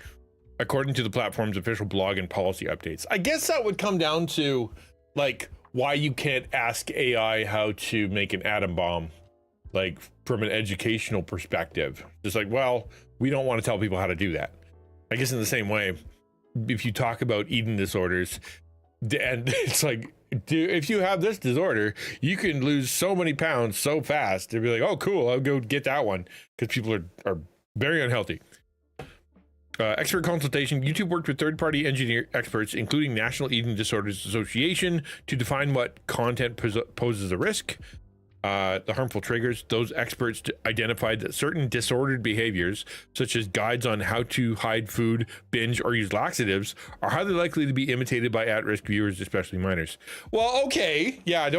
according to the platform's official blog and policy updates. I guess that would come down to, like, why you can't ask AI how to make an atom bomb, like, from an educational perspective. Just like, well, we don't want to tell people how to do that. I guess in the same way, if you talk about eating disorders, and it's like, if you have this disorder, you can lose so many pounds so fast. They'd be like, oh, cool, I'll go get that one, because people are very unhealthy. Expert consultation. YouTube worked with third-party engineer experts, including National Eating Disorders Association, to define what content poses a risk. The harmful triggers. Those experts identified that certain disordered behaviors, such as guides on how to hide food, binge, or use laxatives, are highly likely to be imitated by at-risk viewers, especially minors. Well, okay, yeah,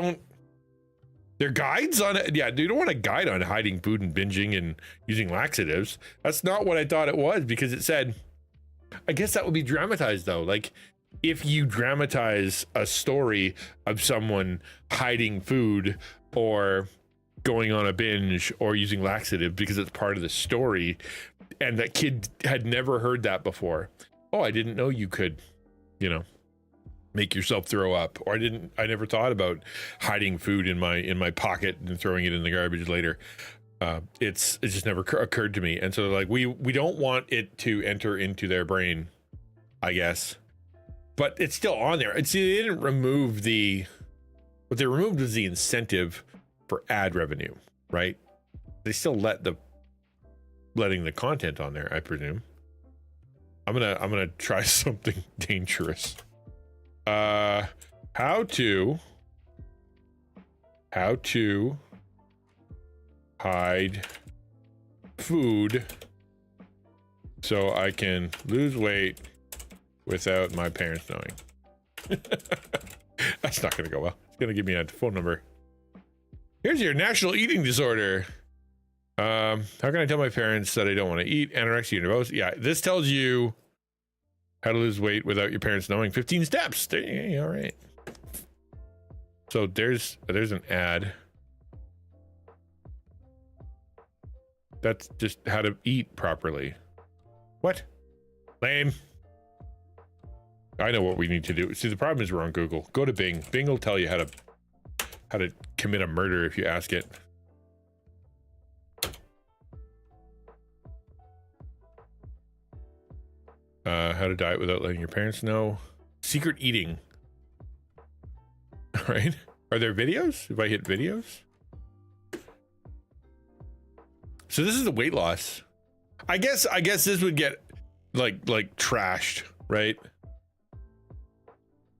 they're guides on it. Yeah, you don't want a guide on hiding food and binging and using laxatives. That's not what I thought it was, because it said, I guess that would be dramatized though. Like, if you dramatize a story of someone hiding food or going on a binge or using laxative because it's part of the story, and that kid had never heard that before. Oh, I didn't know you could, you know, make yourself throw up. Or I never thought about hiding food in my pocket and throwing it in the garbage later. It's just never occurred to me. And so like we don't want it to enter into their brain, I guess, but it's still on there. And see, they didn't remove what they removed was the incentive for ad revenue, right? They still letting the content on there, I presume. I'm gonna try something dangerous. How to hide food so I can lose weight without my parents knowing. That's not gonna go well. It's gonna give me a phone number. Here's your national eating disorder. How can I tell my parents that I don't want to eat? Anorexia nervosa. Yeah, this tells you how to lose weight without your parents knowing. 15 steps. All right. So there's an ad. That's just how to eat properly. What? Lame. I know what we need to do. See, the problem is we're on Google. Go to Bing. Bing will tell you how to commit a murder if you ask it. How to diet without letting your parents know. Secret eating. All right. Are there videos? If I hit videos? So this is the weight loss. I guess this would get like trashed, right?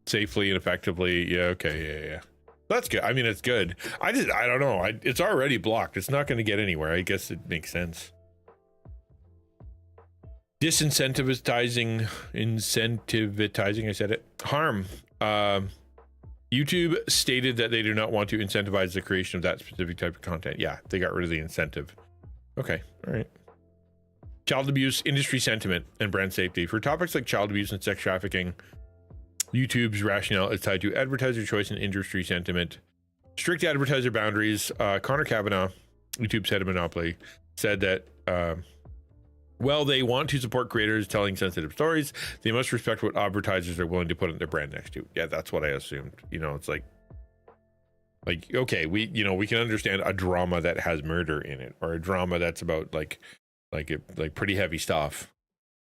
Safely and effectively. Yeah. Okay. Yeah. That's good. I mean, it's good. I don't know. It's already blocked. It's not going to get anywhere. I guess it makes sense. Incentivizing, I said it. Harm. YouTube stated that they do not want to incentivize the creation of that specific type of content. Yeah, they got rid of the incentive. Okay, all right. Child abuse, industry sentiment, and brand safety. For topics like child abuse and sex trafficking, YouTube's rationale is tied to advertiser choice and industry sentiment. Strict advertiser boundaries. Connor Kavanaugh, YouTube's head of Monopoly, said that well, they want to support creators telling sensitive stories. They must respect what advertisers are willing to put in their brand next to. Yeah, that's what I assumed. You know, it's like okay, we can understand a drama that has murder in it, or a drama that's about like pretty heavy stuff.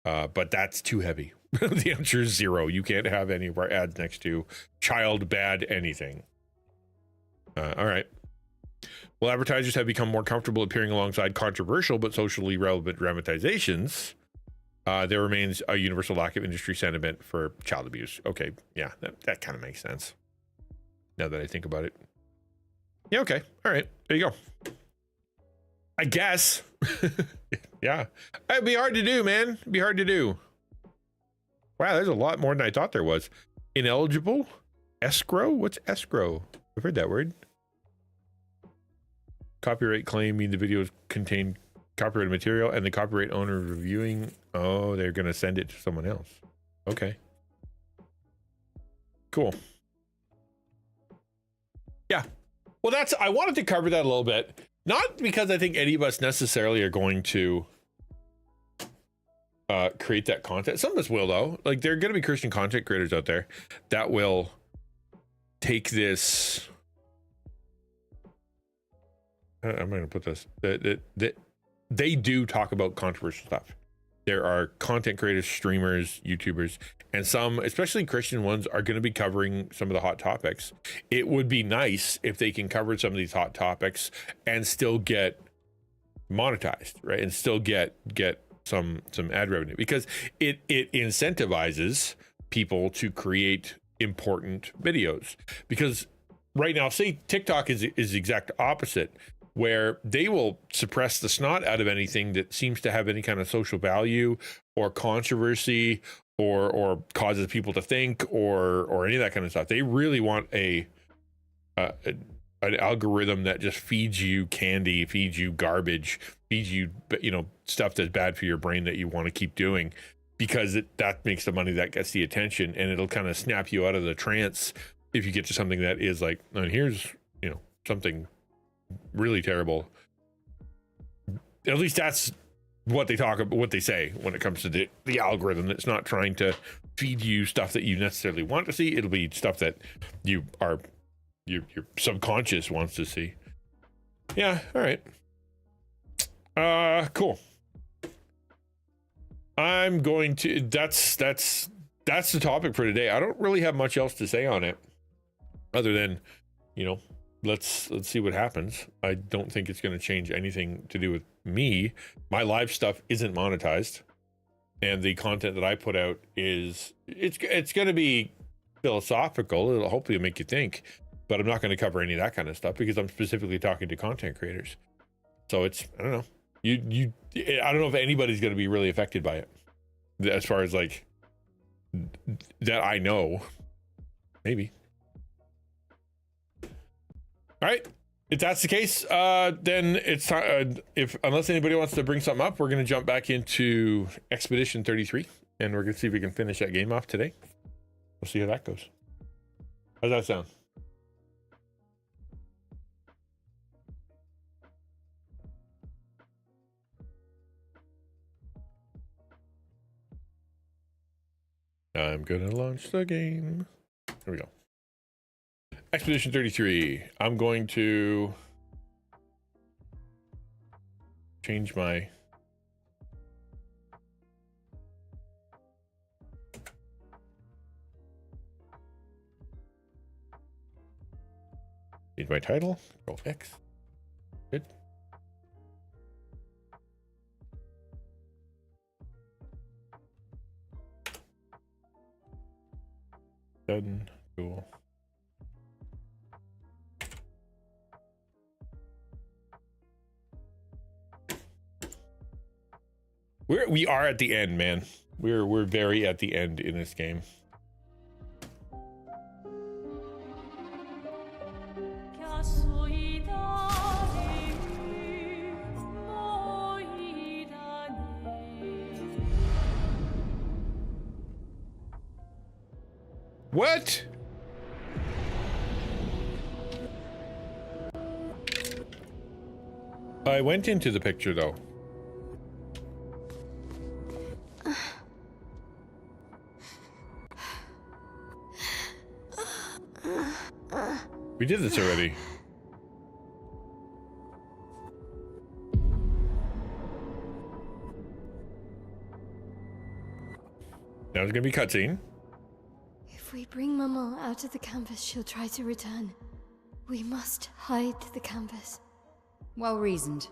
But that's too heavy. The answer is 0. You can't have any of our ads next to child bad anything. All right. Well, advertisers have become more comfortable appearing alongside controversial but socially relevant dramatizations. There remains a universal lack of industry sentiment for child abuse. Okay, yeah, that kind of makes sense. Now that I think about it. Yeah, okay. All right, there you go. I guess. Yeah. It'd be hard to do, man. It'd be hard to do. Wow, there's a lot more than I thought there was. Ineligible? Escrow? What's escrow? I've heard that word. Copyright claim mean the videos contain copyrighted material and the copyright owner reviewing. Oh, they're going to send it to someone else. Okay. Cool. Yeah. Well, I wanted to cover that a little bit. Not because I think any of us necessarily are going to create that content. Some of us will, though. Like, there are going to be Christian content creators out there that will take this. I'm going to put this. They do talk about controversial stuff. There are content creators, streamers, YouTubers, and some, especially Christian ones, are going to be covering some of the hot topics. It would be nice if they can cover some of these hot topics and still get monetized, right? And still get some ad revenue, because it incentivizes people to create important videos. Because right now, say TikTok is the exact opposite, where they will suppress the snot out of anything that seems to have any kind of social value or controversy or causes people to think or any of that kind of stuff. They really want an algorithm that just feeds you candy, feeds you garbage, feeds you stuff that's bad for your brain that you want to keep doing, because that makes the money, that gets the attention, and it'll kind of snap you out of the trance if you get to something that is like, and here's something really terrible. At least that's what they talk about, what they say when it comes to the algorithm. It's not trying to feed you stuff that you necessarily want to see. It'll be stuff that your subconscious wants to see. Yeah, all right. Cool. I'm going to that's the topic for today. I don't really have much else to say on it other than, let's see what happens. I don't think it's going to change anything to do with me. My live stuff isn't monetized, and the content that I put out it's going to be philosophical. It'll hopefully make you think, but I'm not going to cover any of that kind of stuff because I'm specifically talking to content creators. So it's, I don't know. I don't know if anybody's going to be really affected by it, as far as like that I know. Maybe. All right. If that's the case, then it's time. Unless anybody wants to bring something up, we're going to jump back into Expedition 33, and we're going to see if we can finish that game off today. We'll see how that goes. How's that sound? I'm gonna launch the game. Here we go. Expedition 33. I'm going to change my title. Control X. Good. Done. Cool. We are at the end, man. We're very at the end in this game. What? I went into the picture though. We did this already. Now it's gonna be cutscene. If we bring Maman out of the canvas, she'll try to return. We must hide the canvas. Well reasoned.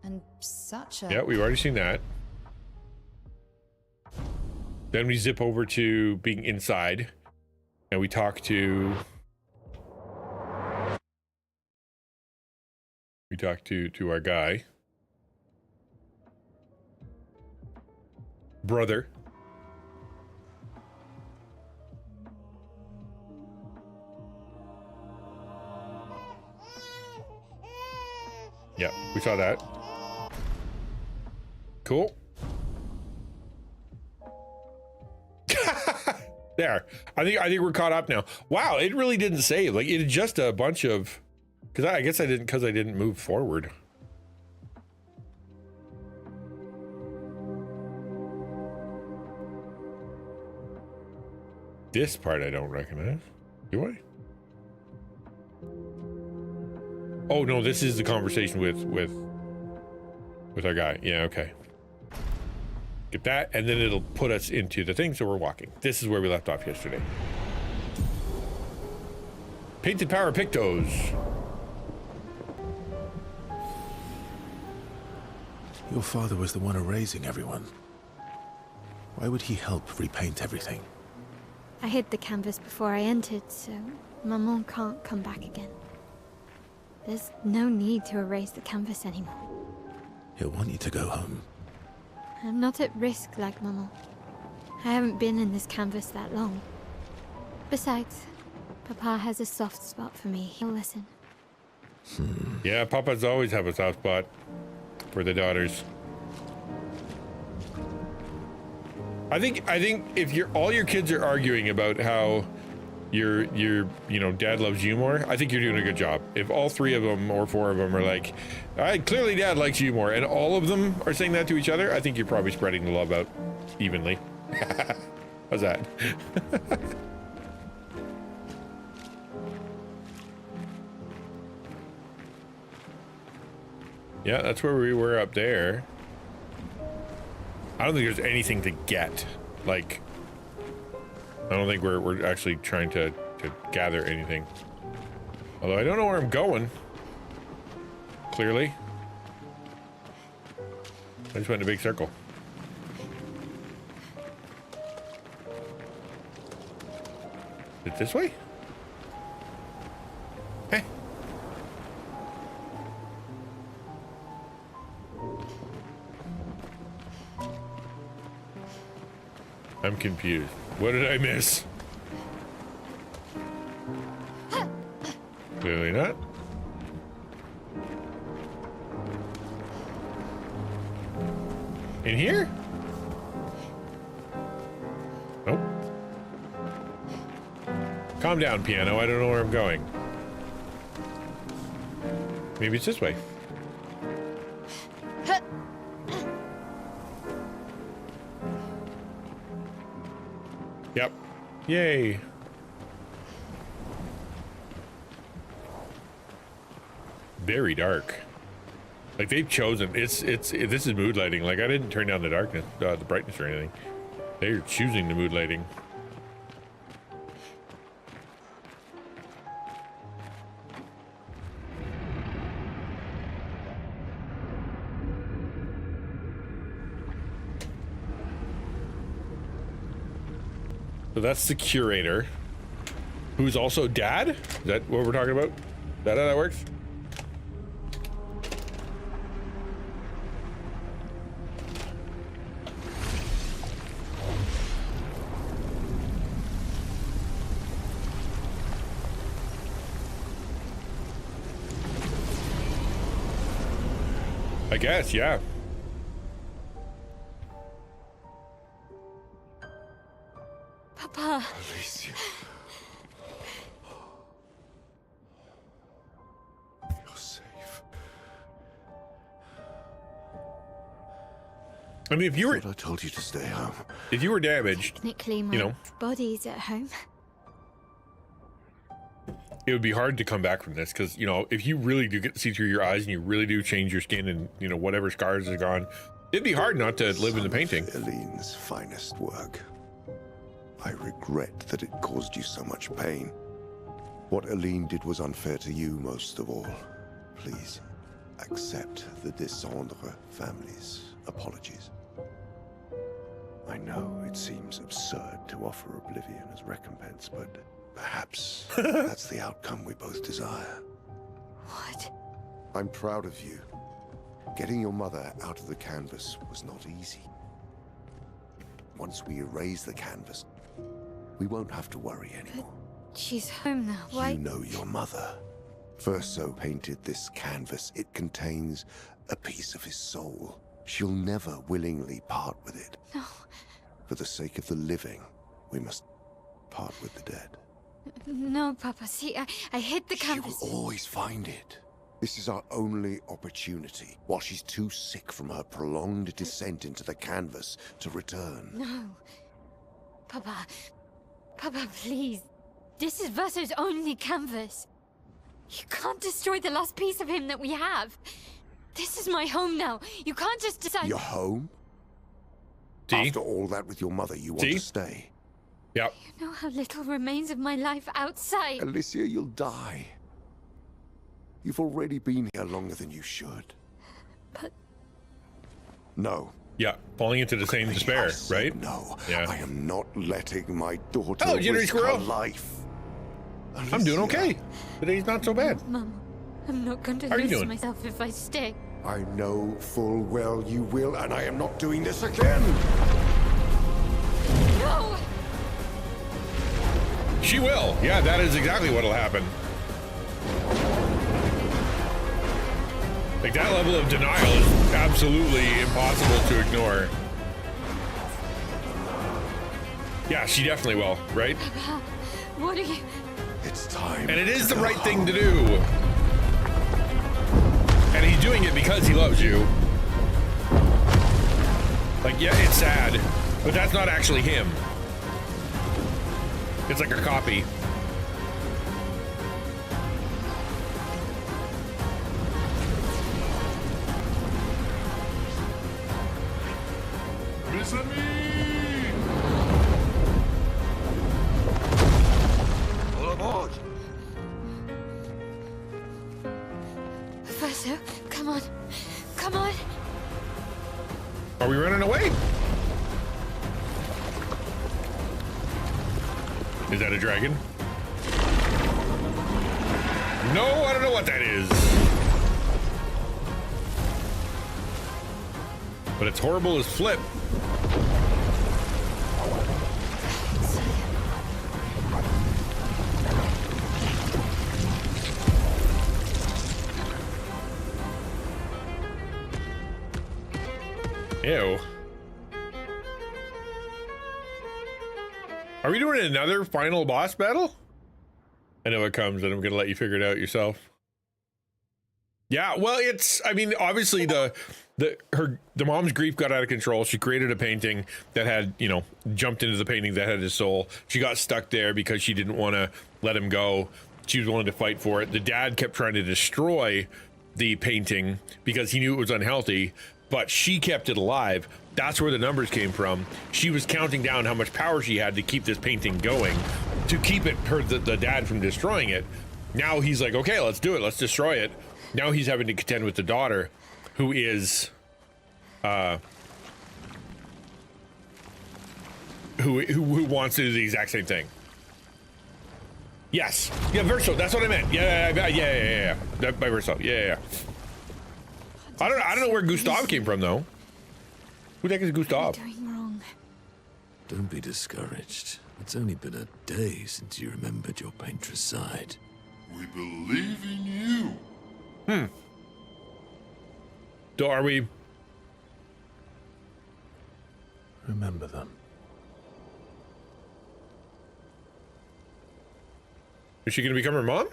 And such a... Yeah, we've already seen that. Then we zip over to being inside, and we talk to... to our guy. Brother. Yeah, we saw that. Cool. There. I think we're caught up now. Wow, it really didn't save. Like, it's just a bunch of... I guess I didn't move forward. This part I don't recognize. Do I? Oh no, this is the conversation with our guy. Yeah, okay. Get that, and then it'll put us into the thing, so we're walking. This is where we left off yesterday. Painted Power Pictos. Your father was the one erasing everyone. Why would he help repaint everything? I hid the canvas before I entered, so Maman can't come back again. There's no need to erase the canvas anymore. He'll want you to go home. I'm not at risk like Maman. I haven't been in this canvas that long. Besides, Papa has a soft spot for me. He'll listen. Yeah, Papas always have a soft spot for the daughters. I think if all your kids are arguing about how your dad loves you more, I think you're doing a good job. If all 3 of them or 4 of them are like, clearly dad likes you more, and all of them are saying that to each other, I think you're probably spreading the love out evenly. How's How's that? Yeah, that's where we were up there. I don't think there's anything to get. Like, I don't think we're actually trying to gather anything. Although I don't know where I'm going. Clearly. I just went in a big circle. Is it this way? Hey. I'm confused. What did I miss? Clearly not. In here? Nope. Calm down, piano. I don't know where I'm going. Maybe it's this way. Yep. Yay. Very dark. Like they've chosen this is mood lighting. Like I didn't turn down the darkness, the brightness or anything. They're choosing the mood lighting. So that's the curator, who's also dad? Is that what we're talking about? Is that how that works? I guess, yeah. Papa. Alicia. You're safe. I mean, if you were, I told you to stay home. if you were damaged, Technically, my you know, body's at home. it would be hard to come back from this because, you know, if you really do get to see through your eyes and you really do change your skin and, you know, whatever scars are gone, it'd be hard not to live in the painting. Eileen's finest work. I regret that it caused you so much pain. What Eileen did was unfair to you most of all. Please, accept the Descendre family's apologies. I know it seems absurd to offer oblivion as recompense, but perhaps that's the outcome we both desire. What? I'm proud of you. Getting your mother out of the canvas was not easy. Once we erase the canvas, we won't have to worry anymore. She's home now. Why? You know your mother. Verso painted this canvas. It contains a piece of his soul. She'll never willingly part with it. No. For the sake of the living, we must part with the dead. No, Papa. See, I hid the canvas. She will always find it. This is our only opportunity, while she's too sick from her prolonged descent into the canvas to return. No. Papa. Papa, please. This is Verso's only canvas. You can't destroy the last piece of him that we have. This is my home now. You can't just decide... Your home? See? After all that with your mother, you want See? to stay? Yep. You know how little remains of my life outside. Alicia, you'll die. You've already been here longer than you should. But... No. Yeah, falling into the same despair, I said right? No. Yeah. I am not letting my daughter Oh, Jittery risk her Squirrel. life. I'm doing okay. Today's not so bad. Mom, I'm not going to How are you lose doing? myself if I stay. I know full well you will, and I am not doing this again. No! She will. Yeah, that is exactly what'll happen. Like, that level of denial is absolutely impossible to ignore. Yeah, she definitely will, right? Papa, what are you... It's time. And it is to the go right thing to home. do. And he's doing it because he loves you. Like, yeah, it's sad, but that's not actually him. It's like a copy. All aboard! Professor, come on. Come on. Are we running away? Is that a dragon? No, I don't know what that is. But it's horrible as flip. Ew. Are we doing another final boss battle? I know it comes, and I'm gonna let you figure it out yourself. Yeah, well, I mean, obviously the mom's grief got out of control. She created a painting that had, you know, jumped into the painting that had his soul. She got stuck there because she didn't want to let him go. She was willing to fight for it. The dad kept trying to destroy the painting because he knew it was unhealthy, but she kept it alive. That's where the numbers came from. She was counting down how much power she had to keep this painting going, to keep the dad from destroying it. Now he's like, okay, let's do it. Let's destroy it. Now he's having to contend with the daughter, who is, who wants to do the exact same thing. Yes. Yeah, Verso. That's what I meant. Yeah. By Verso. Yeah. I don't know where Gustav came from though. Who the heck is Gustav? Doing wrong. Don't be discouraged. It's only been a day since you remembered your painter's side. We believe in you. So are we? Remember them. Is she going to become her mom?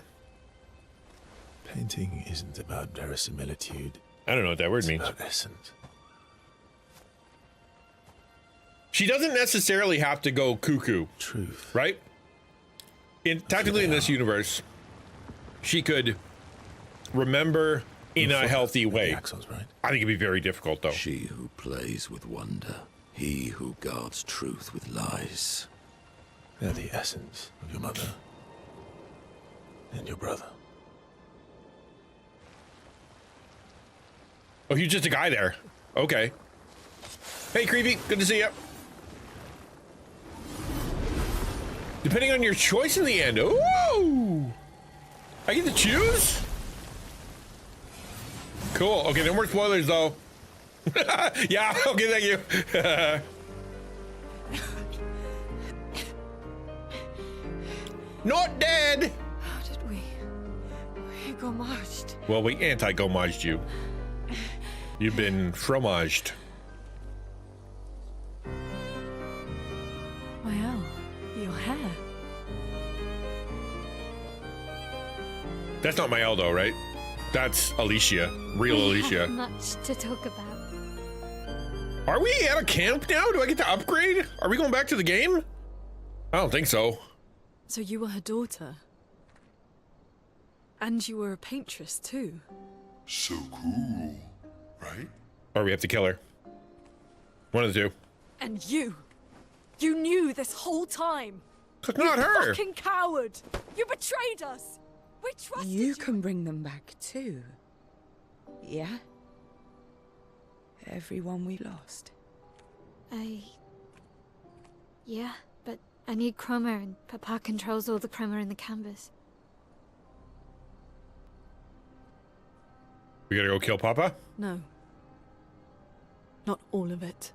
Painting isn't about verisimilitude. I don't know what that word It's means. about essence. She doesn't necessarily have to go cuckoo, Truth. right? Technically in this universe, she could remember in a healthy way. The axles, right? I think it'd be very difficult though. She who plays with wonder. He who guards truth with lies. They're the essence of your mother. And your brother. Oh, you're just a guy there. Okay. Hey, Creepy. Good to see you. Depending on your choice in the end. Ooh! I get to choose? Cool. Okay, no more spoilers, though. Yeah, okay, thank you. Not dead! How did we? We gomaged. Well, we anti-gomaged you. You've been fromaged. Well, your hair. That's not my Eldo, right? That's Alicia. Real We Alicia. have much to talk about. Are we at a camp now? Do I get to upgrade? Are we going back to the game? I don't think so. So you were her daughter. And you were a paintress too. So cool, right? Or we have to kill her. One of the two. And you knew this whole time. It's not her. Fucking coward! You betrayed us. We trusted you. You can bring them back too. Yeah? Everyone we lost. Yeah, but I need chroma, and Papa controls all the chroma in the canvas. We gotta go kill Papa? No. Not all of it.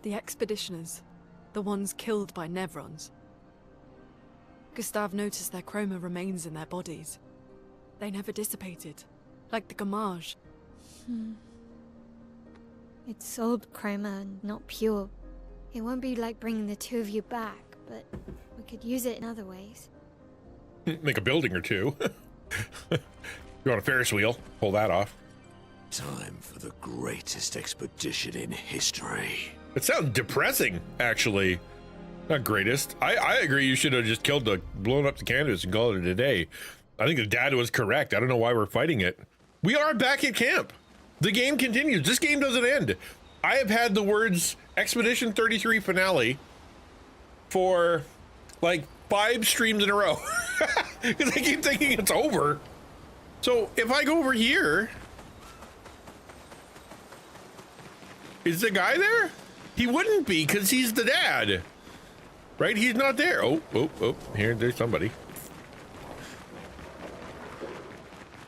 The expeditioners. The ones killed by Nevrons. Gustav noticed their chroma remains in their bodies. They never dissipated. Like the gamage. It's old chroma and not pure. It won't be like bringing the two of you back, but we could use it in other ways. Make a building or two. You want a Ferris wheel? Pull that off. Time for the greatest expedition in history. It sounds depressing, actually. Not greatest. I agree. You should have just blown up the canvas and called it a day. I think the dad was correct. I don't know why we're fighting it. We are back at camp. The game continues. This game doesn't end. I have had the words Expedition 33 finale for like 5 streams in a row because I keep thinking it's over. So if I go over here, is the guy there? He wouldn't be because he's the dad, right? He's not there. Oh, there's somebody.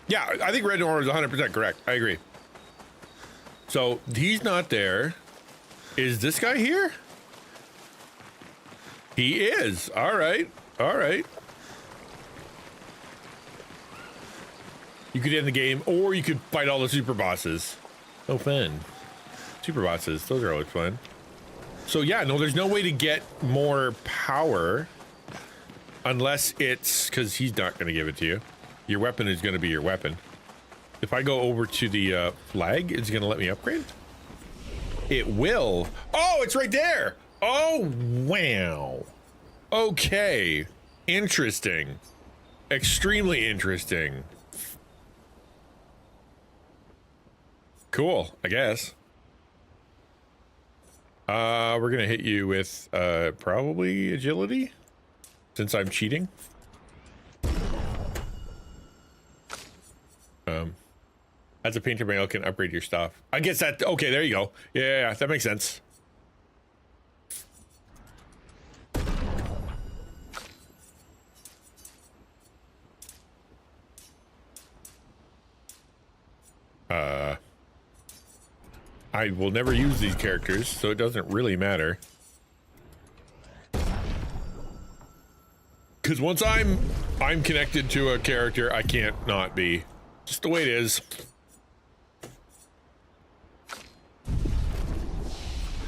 Yeah, I think Red Noir is 100% correct. I agree. So he's not there. Is this guy here? He is. All right. All right. You could end the game, or you could fight all the super bosses. Oh, fun. Super bosses. Those are always fun. So yeah, no, there's no way to get more power unless it's because he's not going to give it to you. Your weapon is going to be your weapon. If I go over to the flag, it's going to let me upgrade? It will. Oh, it's right there. Oh, wow. Okay. Interesting. Extremely interesting. Cool, I guess. We're going to hit you with probably agility since I'm cheating. As a painter, mail can upgrade your stuff. I guess that, okay, there you go. Yeah, that makes sense. I will never use these characters, so it doesn't really matter. Because once I'm connected to a character, I can't not be. Just the way it is.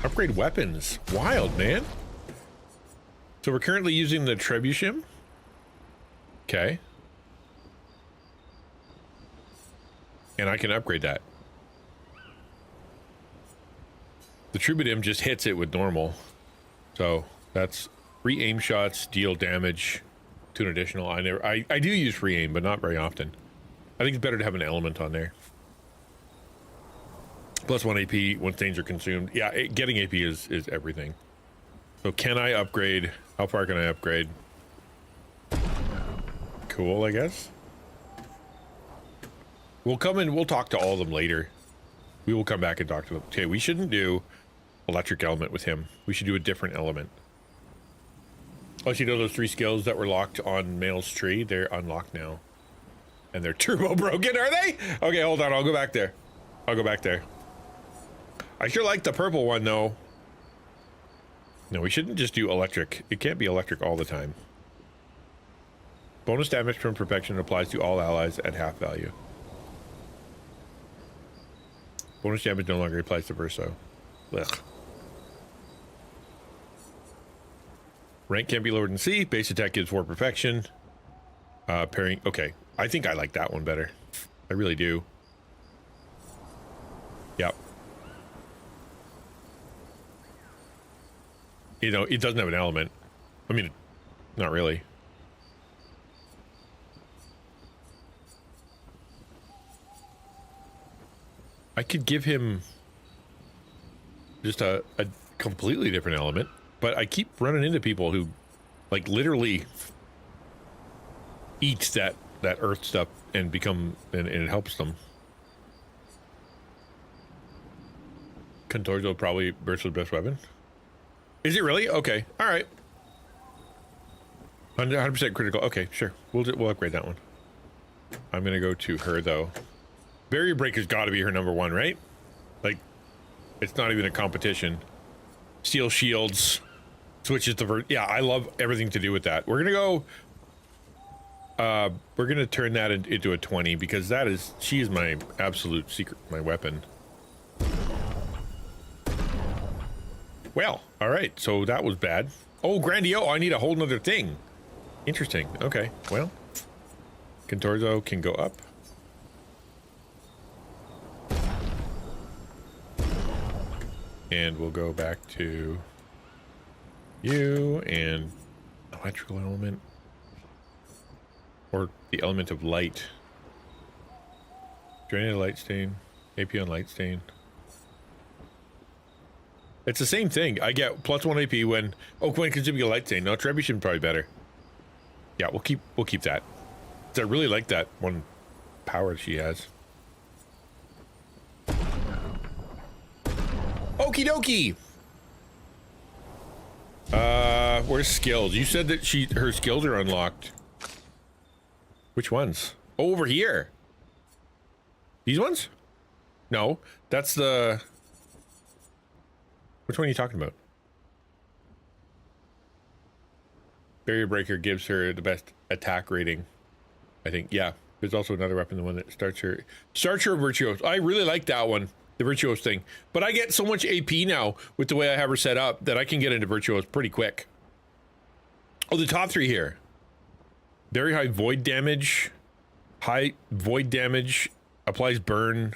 Upgrade weapons. Wild, man. So we're currently using the Trebuchet. Okay. And I can upgrade that. The Trebuchet just hits it with normal. So that's free aim shots, deal damage to an additional. I do use free aim, but not very often. I think it's better to have an element on there. Plus 1 AP when things are consumed. Yeah, getting AP is everything. So can I upgrade? How far can I upgrade? Cool, I guess. We'll come and we'll talk to all of them later. We will come back and talk to them. Okay, we shouldn't do electric element with him. We should do a different element. Unless you know those 3 skills that were locked on Mail's tree, they're unlocked now. And they're turbo broken, are they? Okay, hold on, I'll go back there. I'll go back there. I sure like the purple one, though. No, we shouldn't just do electric. It can't be electric all the time. Bonus damage from perfection applies to all allies at half value. Bonus damage no longer applies to Verso. Ugh. Rank can't be lowered in C. Base attack gives 4 perfection. Pairing. Okay. I think I like that one better. I really do. Yep. You know, it doesn't have an element. I mean, not really. I could give him just a completely different element, but I keep running into people who like literally eat that earth stuff and become, and it helps them. Contorzo probably Bert's best weapon. Is it really? Okay. All right. 100% critical. Okay, sure. We'll upgrade that one. I'm gonna go to her though. Barrier Breaker's got to be her number 1, right? Like, it's not even a competition. Steel shields, switches to yeah. I love everything to do with that. We're gonna go. We're gonna turn that into a 20 because she is my absolute secret, my weapon. Well, all right. So that was bad. Oh, Grandio! I need a whole nother thing. Interesting. Okay. Well, Contorzo can go up. And we'll go back to You and electrical element. Or the element of light. Drained light stain. AP on light stain. It's the same thing. I get +1 AP when consuming a light stain. No, Trebuchet probably better. Yeah, we'll keep that. I really like that one power she has. Okie dokie. Where's skills? You said that her skills are unlocked. Which ones? Oh, over here. These ones? No, that's the... Which one are you talking about? Barrier Breaker gives her the best attack rating, I think. Yeah, there's also another weapon, the one that starts her Virtuos. I really like that one, the Virtuos thing. But I get so much AP now with the way I have her set up that I can get into Virtuos pretty quick. Oh, the top three here. Very high void damage. High void damage. Applies burn.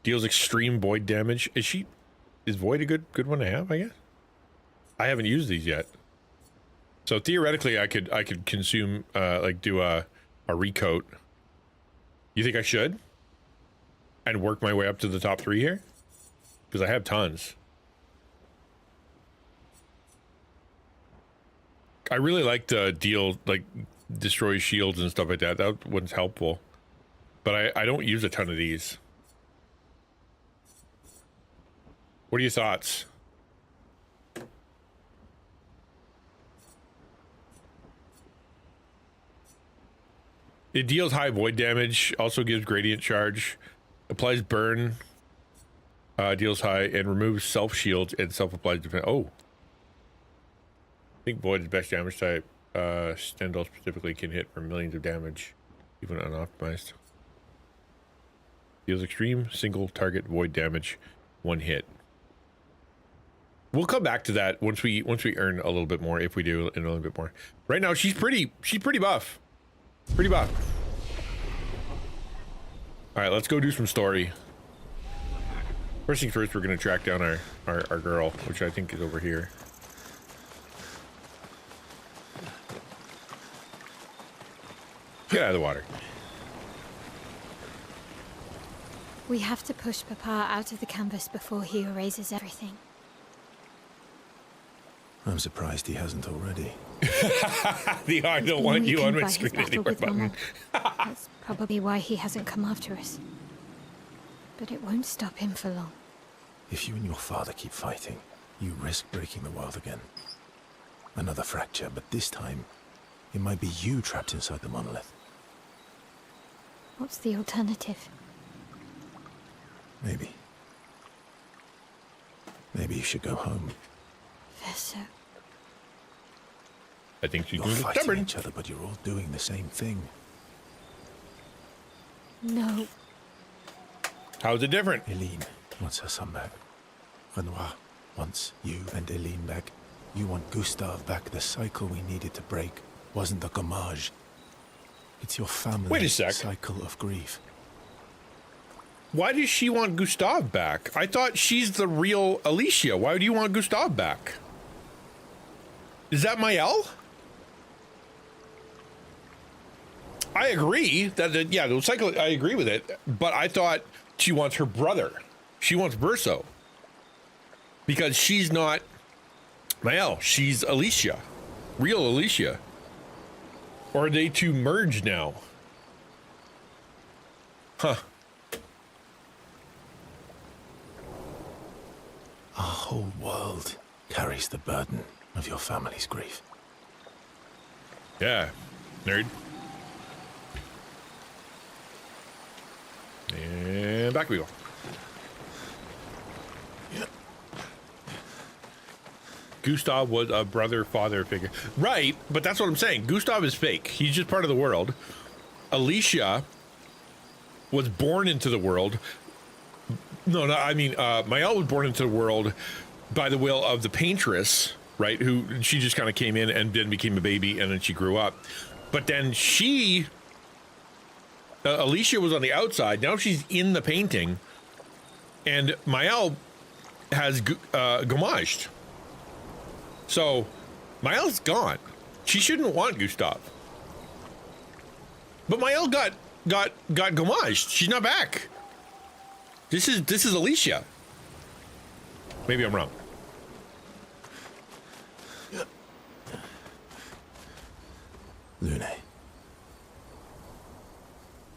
Deals extreme void damage. Is void a good one to have, I guess? I haven't used these yet. So theoretically I could consume like do a recoat. You think I should? And work my way up to the top three here? Because I have tons. I really like the deal, like destroy shields and stuff like that. That one's helpful. But I don't use a ton of these. What are your thoughts? It deals high void damage, also gives gradient charge, applies burn, deals high, and removes self shields and self-applied defense. Oh. I think void is best damage type. Stendhal specifically can hit for millions of damage, even unoptimized. Deals extreme single target void damage, one hit. We'll come back to that once we earn a little bit more, if we do, and a little bit more. Right now, she's pretty buff. Pretty buff. All right, let's go do some story. First things first, we're gonna track down our girl, which I think is over here. Get out of the water. We have to push Papa out of the canvas before he erases everything. I'm surprised he hasn't already. The I don't want you on my screen anymore button. That's probably why he hasn't come after us. But it won't stop him for long. If you and your father keep fighting, you risk breaking the world again. Another fracture, but this time, it might be you trapped inside the monolith. What's the alternative? Maybe you should go home. Vessel. I think she's You're doing fighting stubborn. each other, but you're all doing the same thing. No. How's it different? Eileen wants her son back. Renoir wants you and Eileen back. You want Gustave back. The cycle we needed to break wasn't the gommage. It's your family. Wait a sec. Cycle of grief. Why does she want Gustave back? I thought she's the real Alicia. Why do you want Gustave back? Is that Maëlle? I agree that the cycle. I agree with it, but I thought she wants her brother. She wants Verso because she's not Maëlle. She's Alicia, real Alicia. Or are they two merged now? Huh. Our whole world carries the burden of your family's grief. Yeah, nerd. And back we go. Yeah. Gustave was a brother-father figure. Right, but that's what I'm saying. Gustave is fake. He's just part of the world. Alicia was born into the world. No, I mean, Maëlle was born into the world by the will of the paintress, right? Who she just kind of came in and then became a baby, and then she grew up. But then Alicia was on the outside. Now she's in the painting, and Maëlle has gommaged. So Mael's gone. She shouldn't want Gustav. But Mael got gommaged. She's not back. This is Alicia. Maybe I'm wrong. Lune.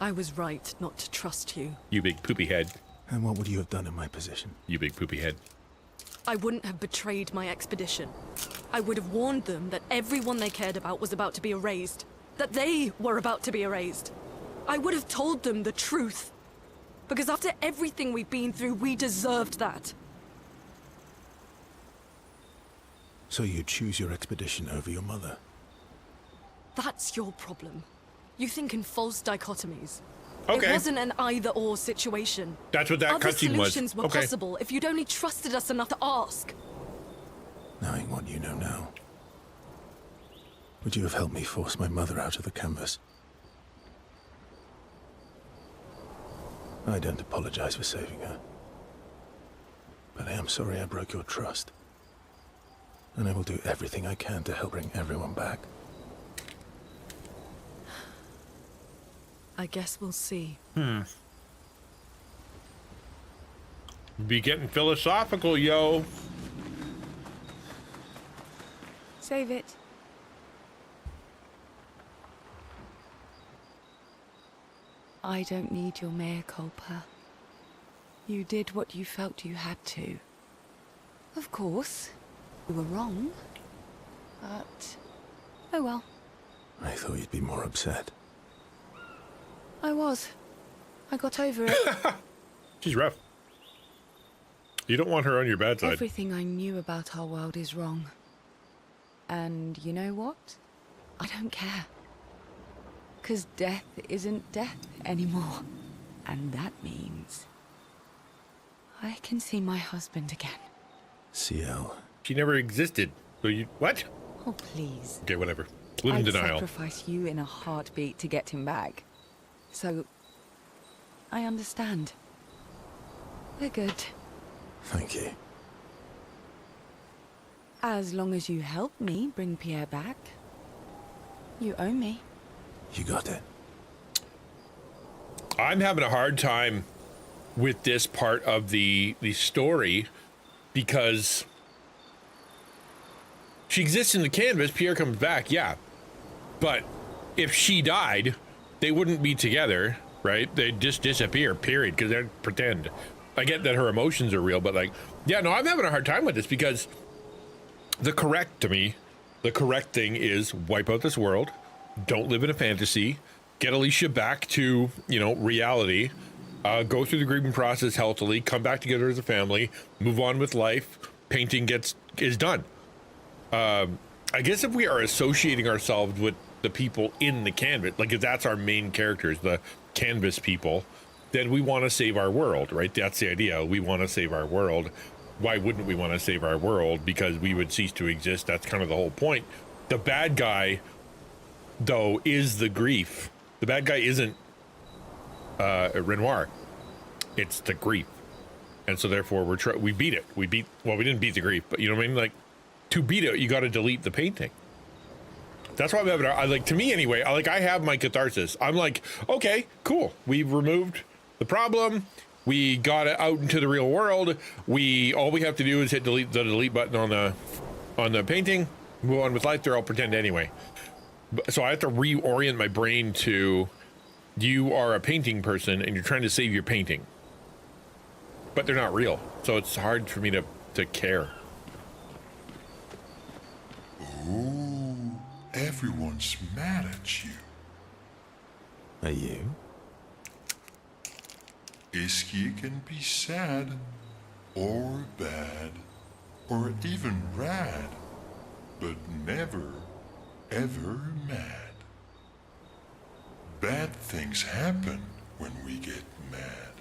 I was right not to trust you. You big poopy head. And what would you have done in my position? You big poopy head. I wouldn't have betrayed my expedition. I would have warned them that everyone they cared about was about to be erased. That they were about to be erased. I would have told them the truth. Because after everything we've been through, we deserved that. So you choose your expedition over your mother? That's your problem. You think in false dichotomies. Okay. It wasn't an either-or situation. That's what that Other cutscene was. solutions were Okay. possible if you'd only trusted us enough to ask. Knowing what you know now, would you have helped me force my mother out of the canvas? I don't apologize for saving her. But I am sorry I broke your trust. And I will do everything I can to help bring everyone back. I guess we'll see. Be getting philosophical, yo. Save it. I don't need your mea culpa. You did what you felt you had to. Of course, you were wrong. But, oh well. I thought you'd be more upset. I was. I got over it. She's rough. You don't want her on your bad side. Everything I knew about our world is wrong. And you know what? I don't care. 'Cause death isn't death anymore. And that means I can see my husband again. CL. She never existed. So you what? Oh, please. Okay, whatever. Live in I'd denial. sacrifice you in a heartbeat to get him back. So, I understand. We're good. Thank you. As long as you help me bring Pierre back. You owe me. You got it. I'm having a hard time with this part of the story because she exists in the canvas. Pierre comes back, yeah, but if she died, they wouldn't be together, right? They'd just disappear, period, because they'd pretend. I get that her emotions are real, but like, yeah, no, I'm having a hard time with this because the correct thing is wipe out this world, don't live in a fantasy, get Alicia back to, reality, go through the grieving process healthily, come back together as a family, move on with life, painting is done. I guess if we are associating ourselves with the people in the canvas, like if that's our main characters, the canvas people, then we want to save our world, right? That's the idea. We want to save our world. Why wouldn't we want to save our world? Because we would cease to exist. That's kind of the whole point. The bad guy, though, is the grief. The bad guy isn't Renoir. It's the grief. And so therefore we beat it. We didn't beat the grief, but you know what I mean? Like, to beat it, you got to delete the painting. That's why I'm having, to me anyway, I have my catharsis. I'm like, okay, cool. We've removed the problem. We got it out into the real world. All we have to do is hit the delete button on the painting, move on with life. They're all pretend anyway. So I have to reorient my brain to, you are a painting person and you're trying to save your painting. But they're not real. So it's hard for me to care. Oh, everyone's mad at you. Are you? Iskia can be sad, or bad, or even rad, but never, ever mad. Bad things happen when we get mad.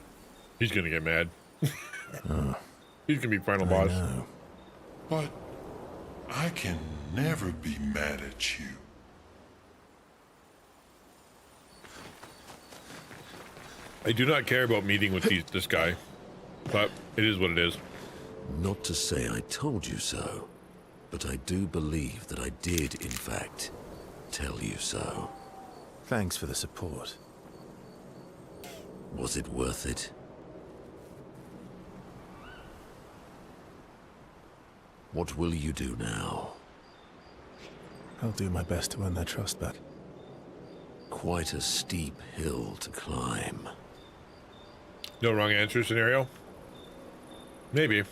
He's gonna get mad. He's gonna be final boss. No. But I can never be mad at you. I do not care about meeting with this guy, but it is what it is. Not to say I told you so, but I do believe that I did, in fact, tell you so. Thanks for the support. Was it worth it? What will you do now? I'll do my best to earn their trust back. Quite a steep hill to climb. No wrong answer scenario? Maybe.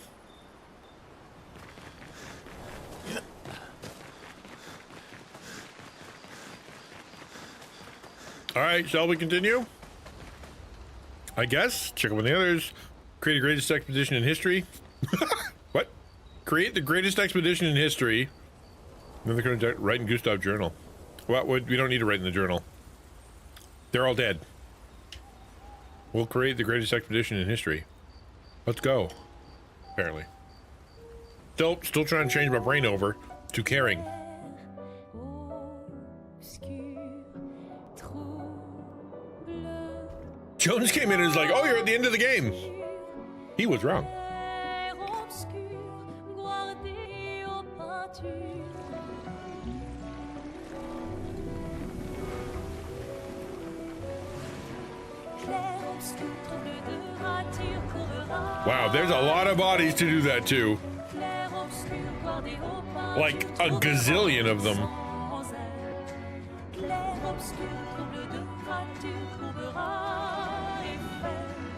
All right, shall we continue? I guess. Check out one of the others. Create the greatest expedition in history. What? Create the greatest expedition in history. Then they're going to write in Gustav's journal. What? We don't need to write in the journal. They're all dead. We'll create the greatest expedition in history. Let's go. Apparently. Still trying to change my brain over to caring. Jones came in and was like, oh, you're at the end of the game. He was wrong. Wow, there's a lot of bodies to do that too. Like a gazillion of them.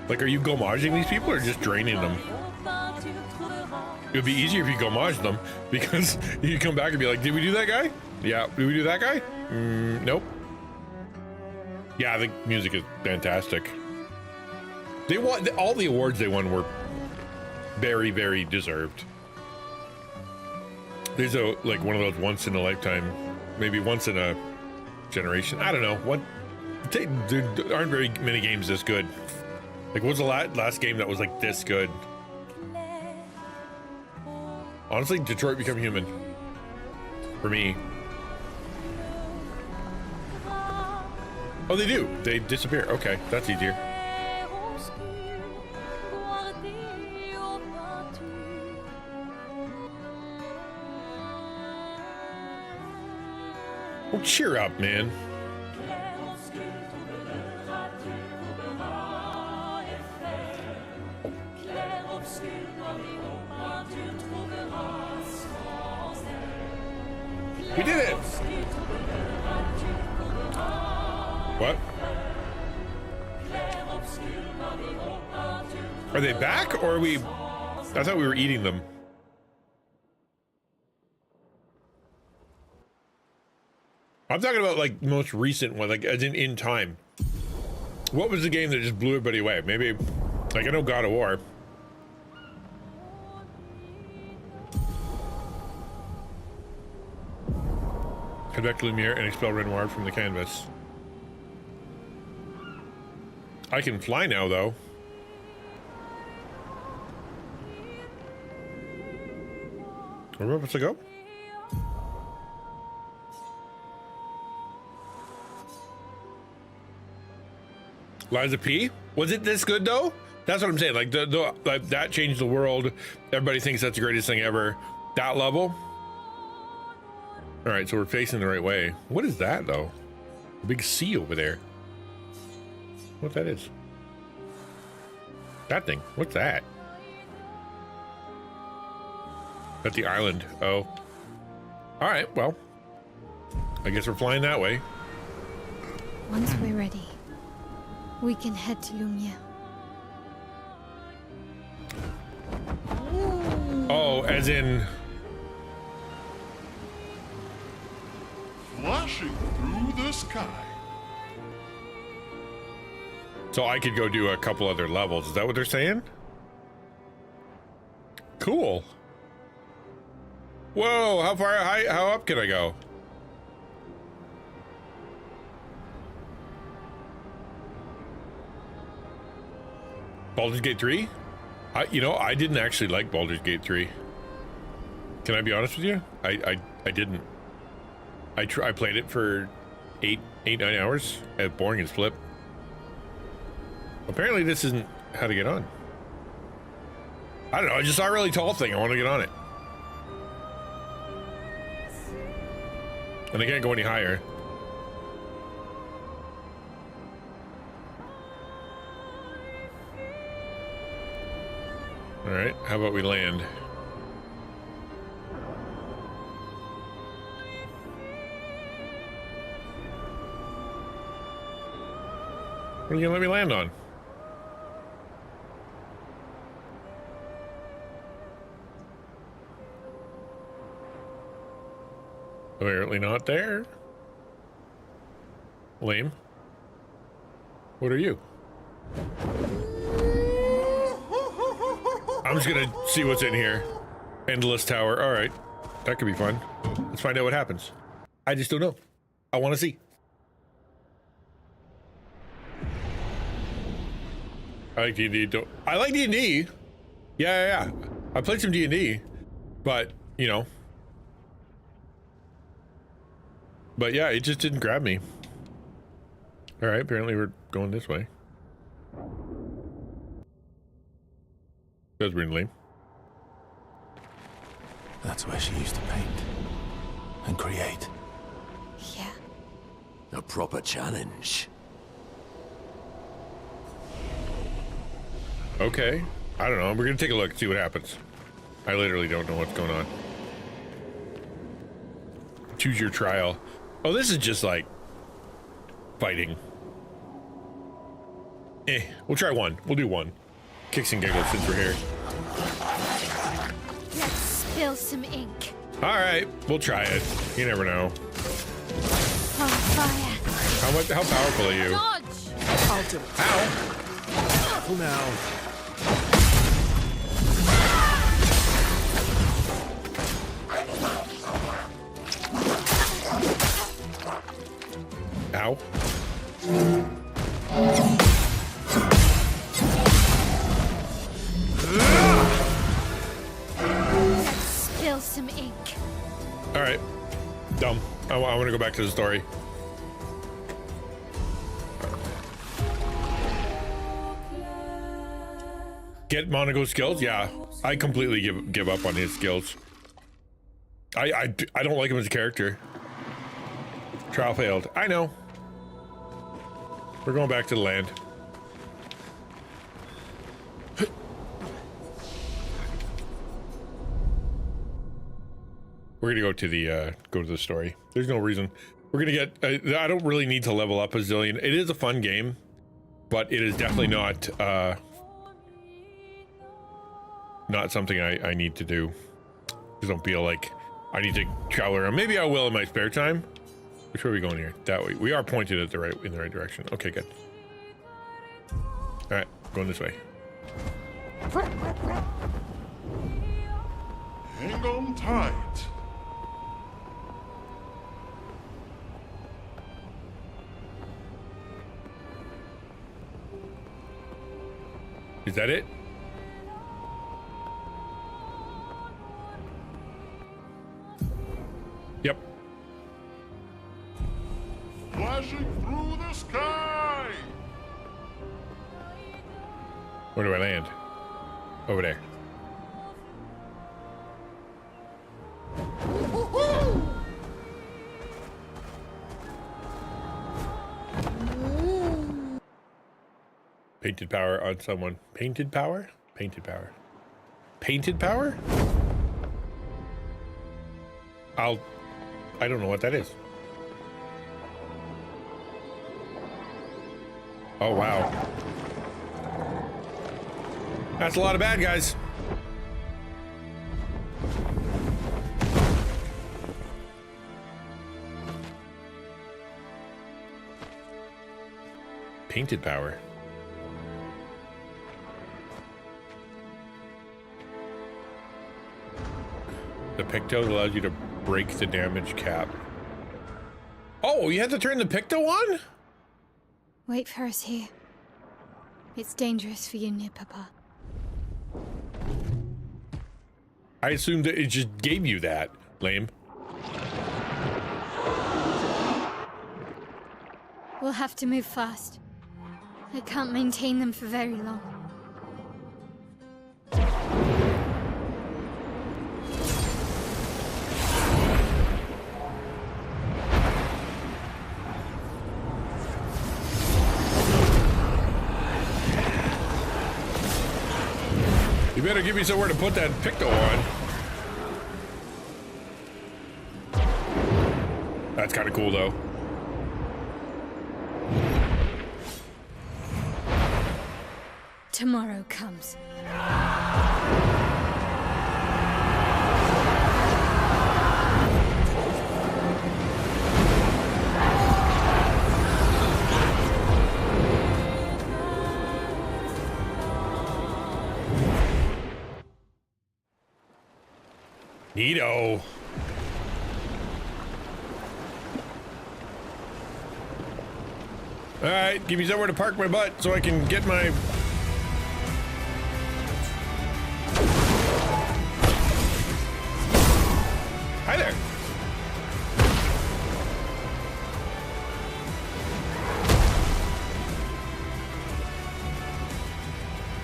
Like, are you gommaging these people or just draining them? It would be easier if you gommage them, because you come back and be like, did we do that guy? Yeah, did we do that guy? Nope. Yeah, the music is fantastic. They won, all the awards they won were very, very deserved. There's like one of those once in a lifetime, maybe once in a generation. I don't know what. There aren't very many games this good. Like, what was the last game that was like this good? Honestly, Detroit Become Human. For me. Oh, they do. They disappear. Okay, that's easier. Oh, cheer up, man. We did it! What? Are they back, or are we... I thought we were eating them. I'm talking about, like, most recent one, like, as in time. What was the game that just blew everybody away? Maybe, like, I know God of War. Head back to Lumiere and expel Renoir from the canvas. I can fly now, though. Where am I supposed to go? Liza P? Was it this good, though? That's what I'm saying. Like, like, that changed the world. Everybody thinks that's the greatest thing ever. That level? All right, so we're facing the right way. What is that, though? A big C over there. What that is? That thing. What's that? At the island. Oh. All right, well. I guess we're flying that way. Once we're ready, we can head to Lumiere. Oh, as in... Flashing through the sky. So I could go do a couple other levels. Is that what they're saying? Cool. Whoa, how far high, how up can I go? Baldur's Gate 3? You know, I didn't actually like Baldur's Gate 3. Can I be honest with you? I didn't. I played it for 9 hours. As boring as flip. Apparently this isn't how to get on. I don't know, I just saw a really tall thing. I want to get on it. And they can't go any higher. All right, how about we land? What are you gonna let me land on? Apparently not there. Lame. What are you? I'm just gonna see what's in here. Endless tower. All right, that could be fun. Let's find out what happens. I just don't know. I want to see. I like D&D. I like D&D. Yeah. I played some D&D, but you know. But yeah, it just didn't grab me. All right, apparently we're going this way. That's really lame. That's where she used to paint and create. Yeah. A proper challenge. Okay, I don't know. We're gonna take a look and see what happens. I literally don't know what's going on. Choose your trial. Oh, this is just like fighting. We'll try one. We'll do one. Kicks and giggles since we're here. Let's spill some ink. All right, we'll try it. You never know. On fire. How powerful are you? Dodge! I'll do it. Ow! Careful now. Ow. Let's spill some ink. All right. Dumb. I want to go back to the story. Get Monaco's skills? Yeah. I completely give up on his skills. I don't like him as a character. Trial failed. I know. We're going back to the land. We're gonna go to the story. There's no reason. We're gonna get. I don't really need to level up a zillion. It is a fun game, but it is definitely not something I need to do. Just don't feel like I need to travel around. Maybe I will in my spare time. Which way are we going here? That way. We are pointed in the right direction. Okay, good. All right, going this way. Hang on tight. Is that it? Yep. Flashing through the sky. Where do I land? Over there. Painted power on someone. Painted power? Painted power. Painted power? I don't know what that is. Oh, wow. That's a lot of bad guys. Painted power. The Picto allows you to break the damage cap. Oh, you have to turn the Picto on? Wait for us here. It's dangerous for you near Papa. I assumed that it just gave you that. Lame. We'll have to move fast. I can't maintain them for very long. better give me somewhere to put that picto on. That's kind of cool, though. Tomorrow comes. Neato. All right, give me somewhere to park my butt so I can get my... Hi there.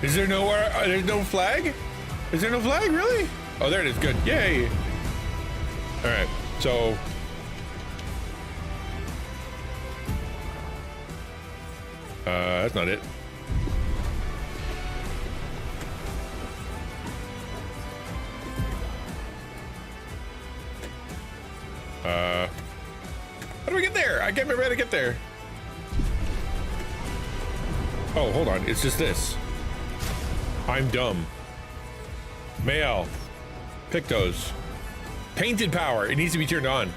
Is there nowhere? There's no flag? Is there no flag, really? Oh, there it is. Good. Yay. All right. So. That's not it. How do we get there? I can't remember how to get there. Oh, hold on. It's just this. I'm dumb. Mail. Pictos. Painted power. It needs to be turned on.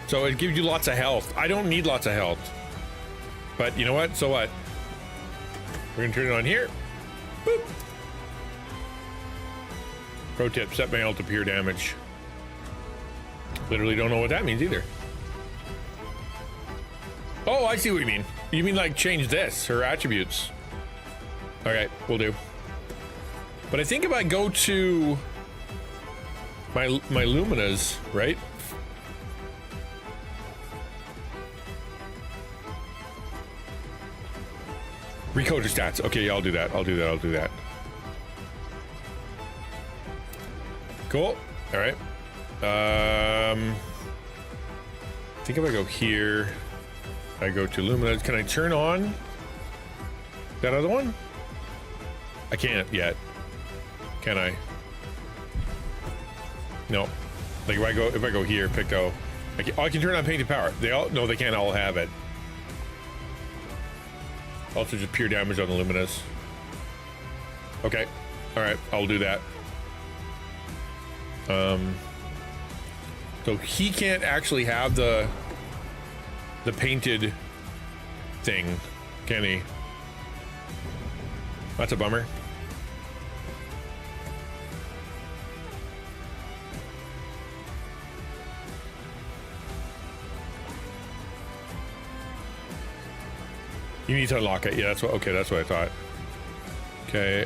So it gives you lots of health. I don't need lots of health. But you know what? So what? We're gonna turn it on here. Boop. Pro tip, set mail to pure damage. Literally don't know what that means either. Oh, I see what you mean. You mean like change this, her attributes. Okay, we'll do. But I think if I go to my Luminas, right? Recode your stats. Okay, yeah, I'll do that. I'll do that. Cool. All right. I think if I go here, I go to Luminas. Can I turn on that other one? I can't yet. Can I? No. Like if I go here, Picto, I can turn on painted power. They can't all have it. Also just pure damage on the Luminous. Okay. All right, I'll do that. So he can't actually have the painted thing, can he? That's a bummer. You need to unlock it. Yeah, that's what. Okay, that's what I thought. Okay.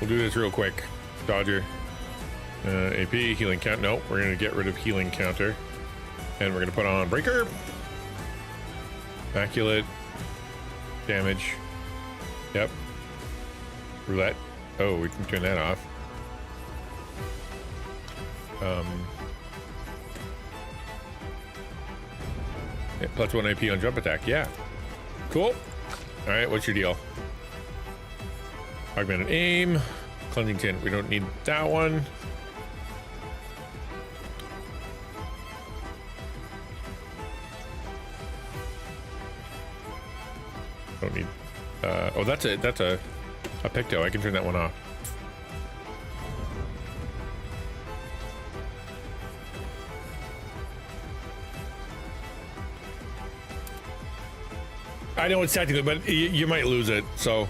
We'll do this real quick. Dodger. AP, healing count. No, we're going to get rid of healing counter. And we're going to put on breaker. Immaculate. Damage. Yep. Roulette. Oh, we can turn that off. Yeah, +1 AP on jump attack. Yeah. Cool. All right, what's your deal? Augmented aim. Cleansing tint. We don't need that one. Don't need. Oh, that's a Picto. I can turn that one off. I know it's technical, but you might lose it. So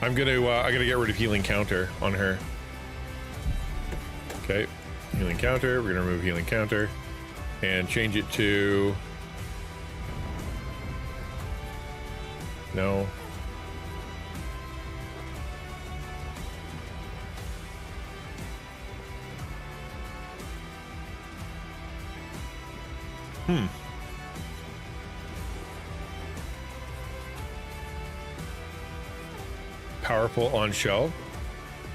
I'm gonna get rid of healing counter on her. Okay, healing counter. We're gonna remove healing counter and change it to no. Powerful on shell.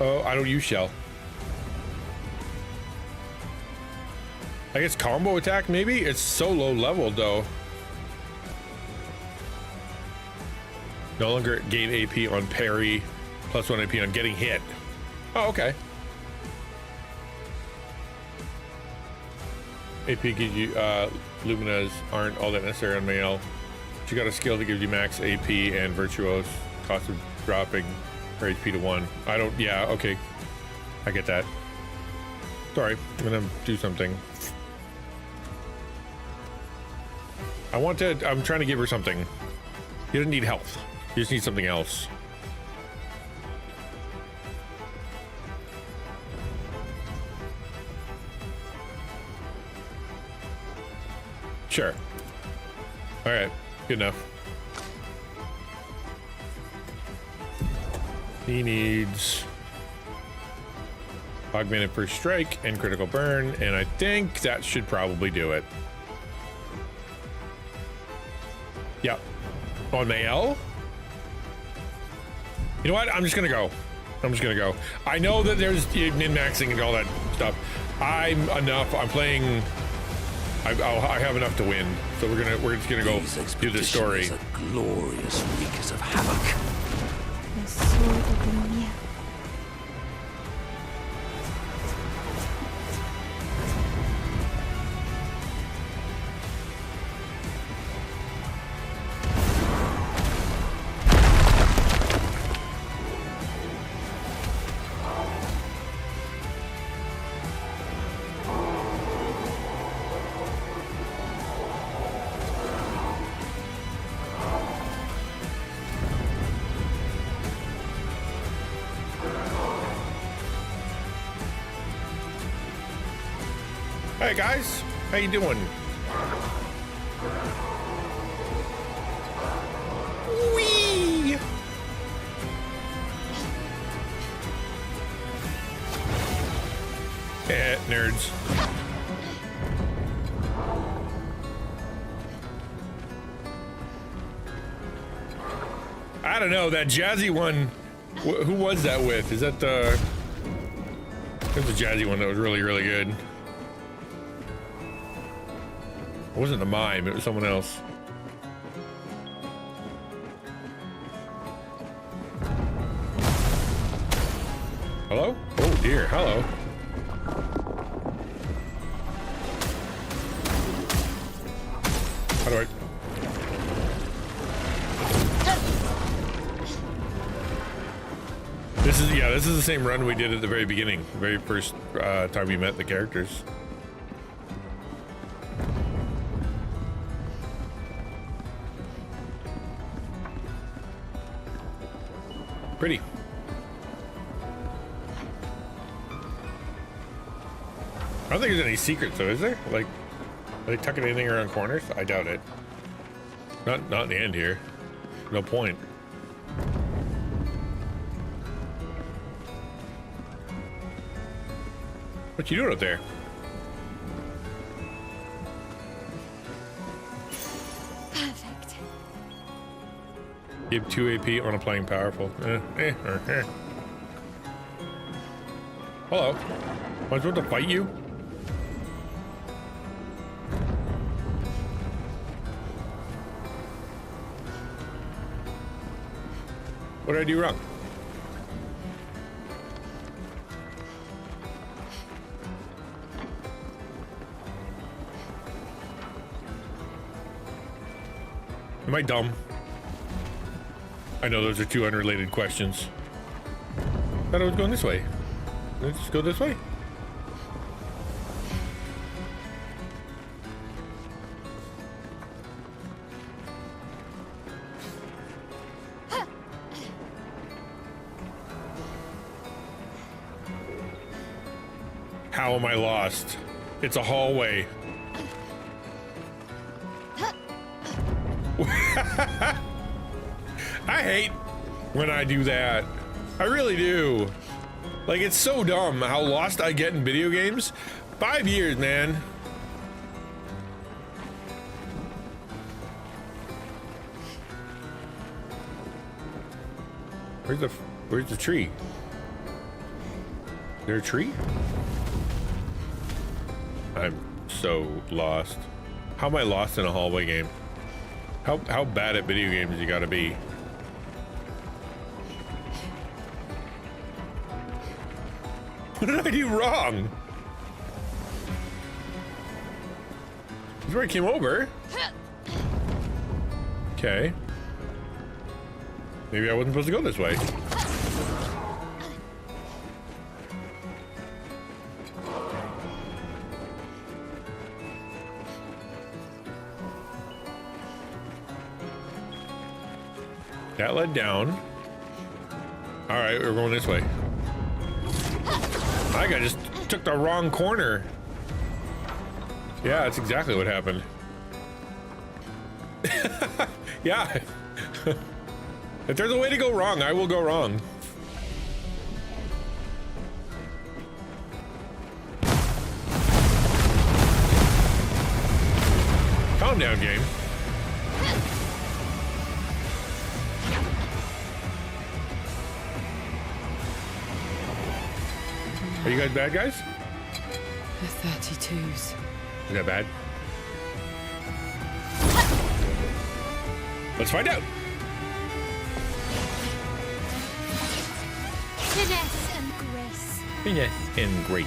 Oh, I don't use shell. I guess combo attack, maybe? It's so low level, though. No longer gain AP on parry, +1 AP on getting hit. Oh, okay. AP gives you, Luminas aren't all that necessary on Mael. But you got a skill that gives you max AP and Virtuose, cost of dropping her HP to 1. I don't, yeah, okay. I get that. Sorry, I'm gonna do something. I'm trying to give her something. You don't need health. You just need something else. Sure. All right, good enough. He needs augmented first strike and critical burn, and I think that should probably do it. Yep. On Mael? You know what? I'm just gonna go. I know that there's min-maxing and all that stuff. I'm playing. I have enough to win, so we're just gonna go do the story. A glorious wreakers of havoc. The sword of Lumia. Hey guys, how you doing? Whee! Nerds. I don't know, that jazzy one, who was that with? Is that the... There's a jazzy one that was really, really good. It wasn't the mime, it was someone else. Hello? Oh dear, hello. How do I... This is the same run we did at the very beginning, the very first time we met the characters. Pretty. I don't think there's any secrets though, is there? Like, are they tucking anything around corners? I doubt it. Not in the end here. No point. What you doing up there? Perfect. Give 2 AP on applying powerful. Hello. Am I supposed to fight you? What did I do wrong? Am I dumb? I know those are two unrelated questions. Thought I was going this way. Let's just go this way. How am I lost? It's a hallway. I hate when I do that. I really do. Like, it's so dumb how lost I get in video games. 5 years, man. Where's the tree? Is there a tree? I'm so lost. How am I lost in a hallway game? How bad at video games you gotta be? What did I do wrong? This is where I came over. Okay. Maybe I wasn't supposed to go this way. That led down. All right, we're going this way. I just took the wrong corner. Yeah, that's exactly what happened. Yeah. If there's a way to go wrong, I will go wrong. Calm down, game. Are you guys bad guys? The 32s. Is that bad? Let's find out. Finesse and grace. Finesse and grace.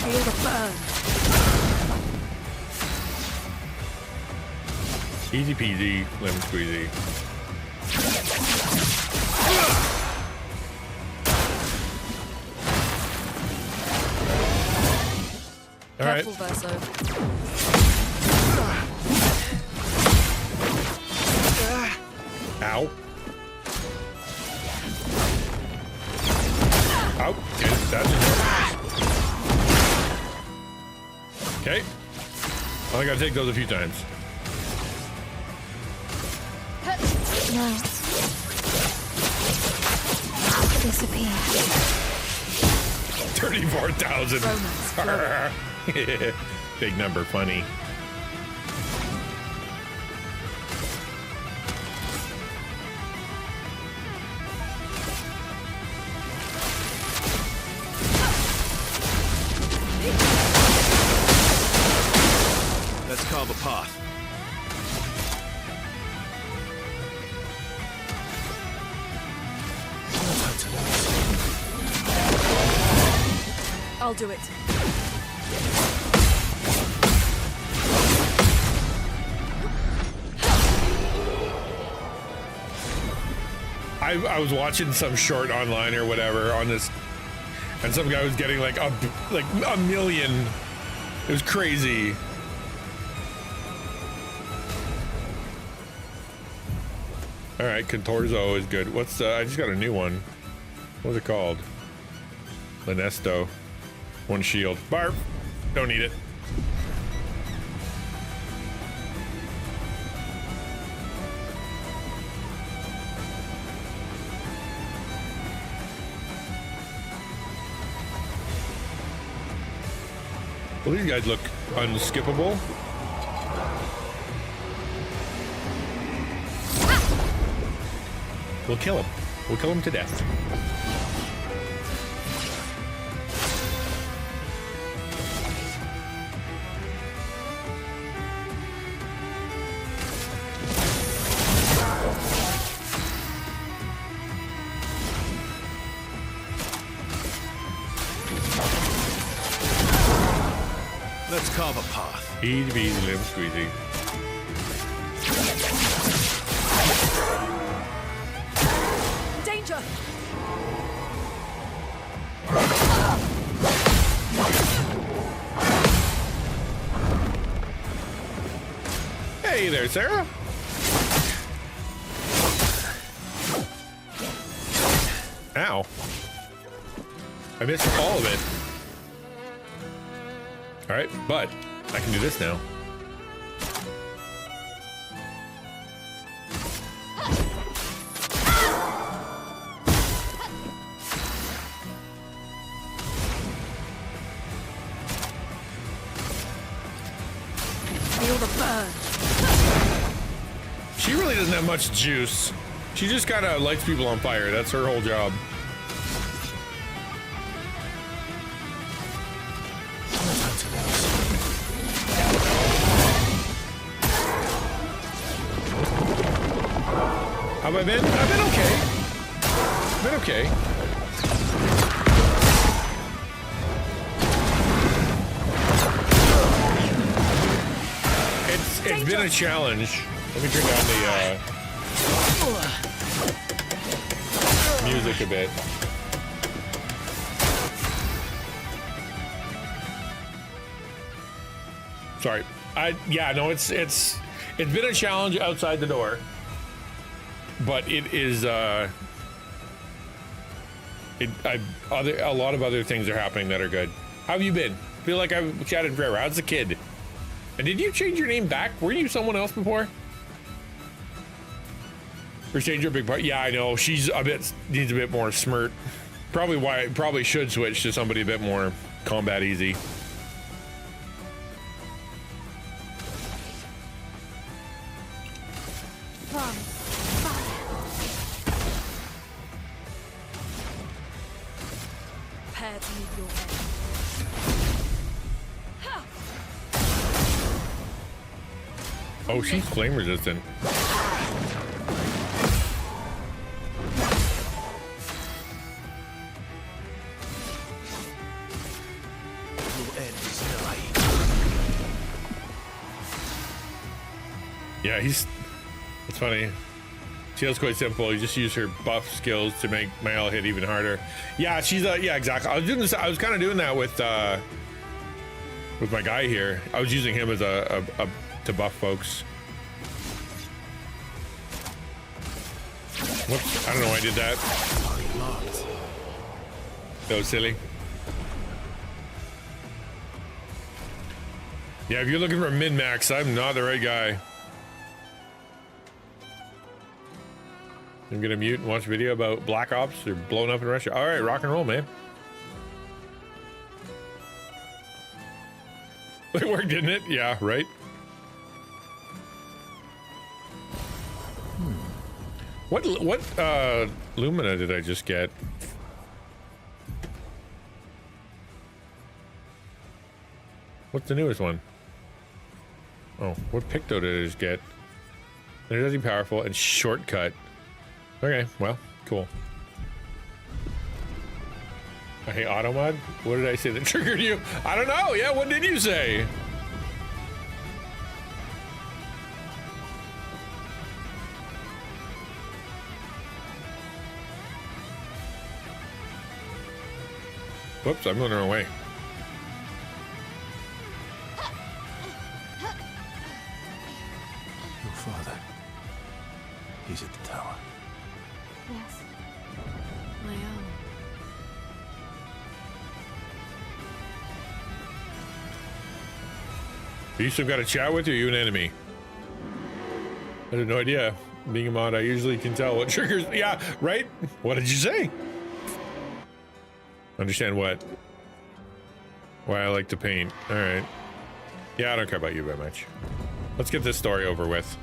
Feel the burn. Easy peasy, lemon squeezy. All right. Careful, Verso. Ow. Ow. Okay, that's okay. Only gotta take those a few times. No. Disappear. 34,000. Big number, funny. Let's carve a path. I'll do it. I was watching some short online or whatever on this, and some guy was getting like a million. It was crazy. All right, Contorzo is good. What's I just got a new one. What's it called? Linesto. One shield. Barb. Don't need it. Well, these guys look unskippable. We'll kill him. We'll kill him to death. Let's carve a path. Easy peasy, lemon squeezy. Danger! Hey there, Sarah. Ow. I missed all of it. All right, but I can do this now. Feel the doesn't have much juice. She just kind of lights people on fire. That's her whole job. How have I been? I've been okay. Been okay. It's been a challenge. Let me turn down the music a bit. Sorry. Yeah, no, it's been a challenge outside the door. But it is a lot of other things are happening that are good. How have you been? Feel like I've chatted forever. How's the kid? And did you change your name back? Were you someone else before? Or change your big part? Yeah, I know. She's needs a bit more smirt. Probably should switch to somebody a bit more combat easy. Prepare to meet your end. Oh, she's flame resistant. Yeah, it's funny. She's quite simple. You just use her buff skills to make Mael hit even harder. Yeah, yeah, exactly. I was doing this. I was kind of doing that with my guy here. I was using him as to buff folks. Whoops, I don't know why I did that. That was silly. Yeah, if you're looking for a min-max, I'm not the right guy. I'm gonna mute and watch a video about Black Ops or blowing up in Russia. All right, rock and roll, man. It worked, didn't it? Yeah, right. What Lumina did I just get? What's the newest one? Oh, what Picto did I just get? Energizing powerful and shortcut. Okay, well, cool. I hate auto mod. What did I say that triggered you? I don't know. Yeah, what did you say? Whoops, I'm going the wrong way. Your father. He's at the tower. Yes. I am. Are you still got a chat with, or are you an enemy? I have no idea. Being a mod, I usually can tell what triggers. Yeah, right? What did you say? Understand what? Why I like to paint. All right. Yeah, I don't care about you very much. Let's get this story over with.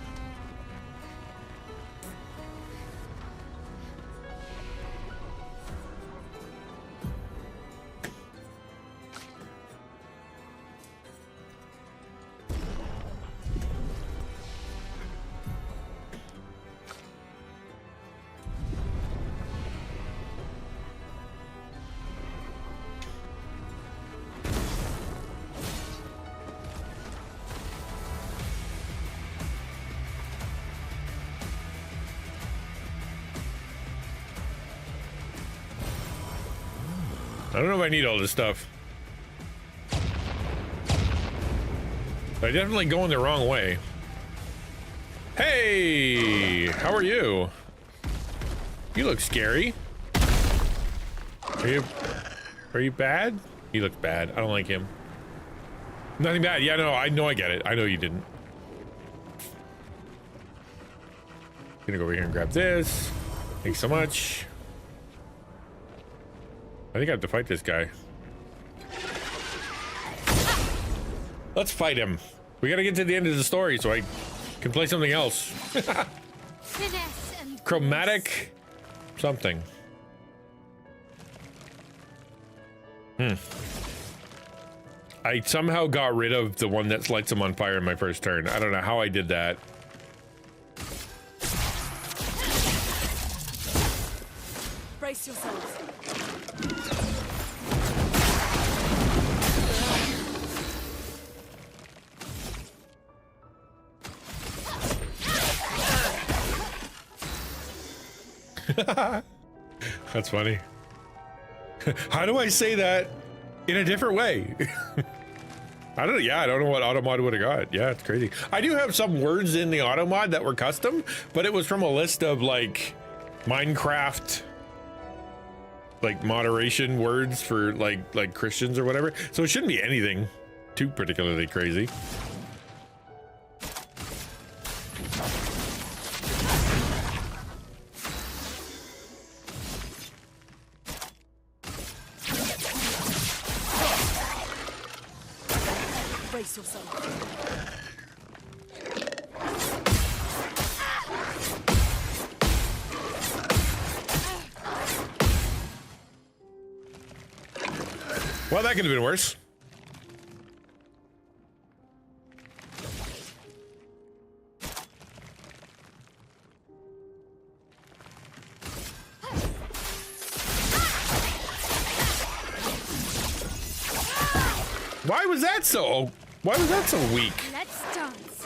I don't know if I need all this stuff. I definitely going the wrong way. Hey, how are you? You look scary. Are you bad? He looks bad. I don't like him. Nothing bad. Yeah, no, I know I get it. I know you didn't. Gonna go over here and grab this. Thanks so much. I think I have to fight this guy. Let's fight him. We gotta get to the end of the story so I can play something else. finesse and Chromatic something. I somehow got rid of the one that lights them on fire in my first turn. I don't know how I did that. Brace yourselves. That's funny. How do I say that in a different way? I don't know. Yeah, I don't know what automod would have got. Yeah, it's crazy. I do have some words in the automod that were custom, but it was from a list of like Minecraft, like moderation words for like Christians or whatever. So it shouldn't be anything too particularly crazy. Brace yourself. Well, that could have been worse. Why was that so? Why was that so weak? Let's dance.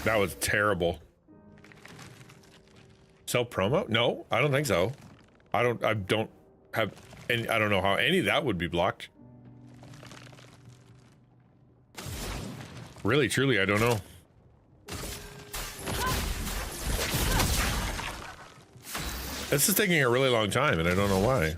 That was terrible. Self promo? No, I don't think so. I don't have any, I don't know how any of that would be blocked. Really, truly, I don't know. This is taking a really long time and I don't know why.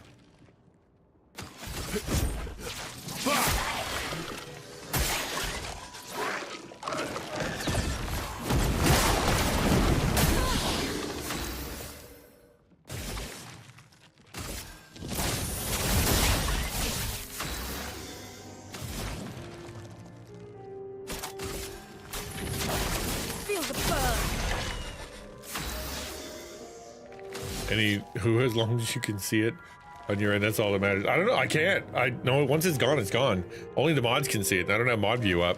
Who, as long as you can see it on your end, that's all that matters. I don't know. I can't. I know once it's gone, it's gone. Only the mods can see it. I don't have mod view up.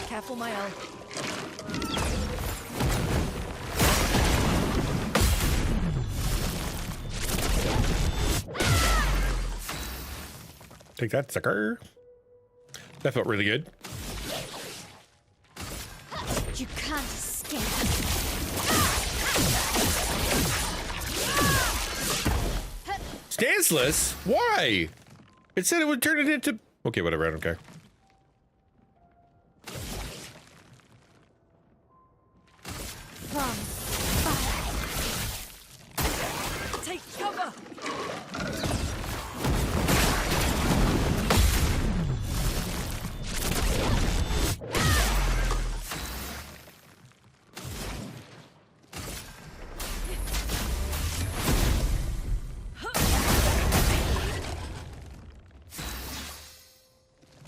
Careful, my L. Take that, sucker. That felt really good. You can't escape. Stanceless? Why? It said it would turn it into... Okay, whatever, I don't care. From fire. Take cover!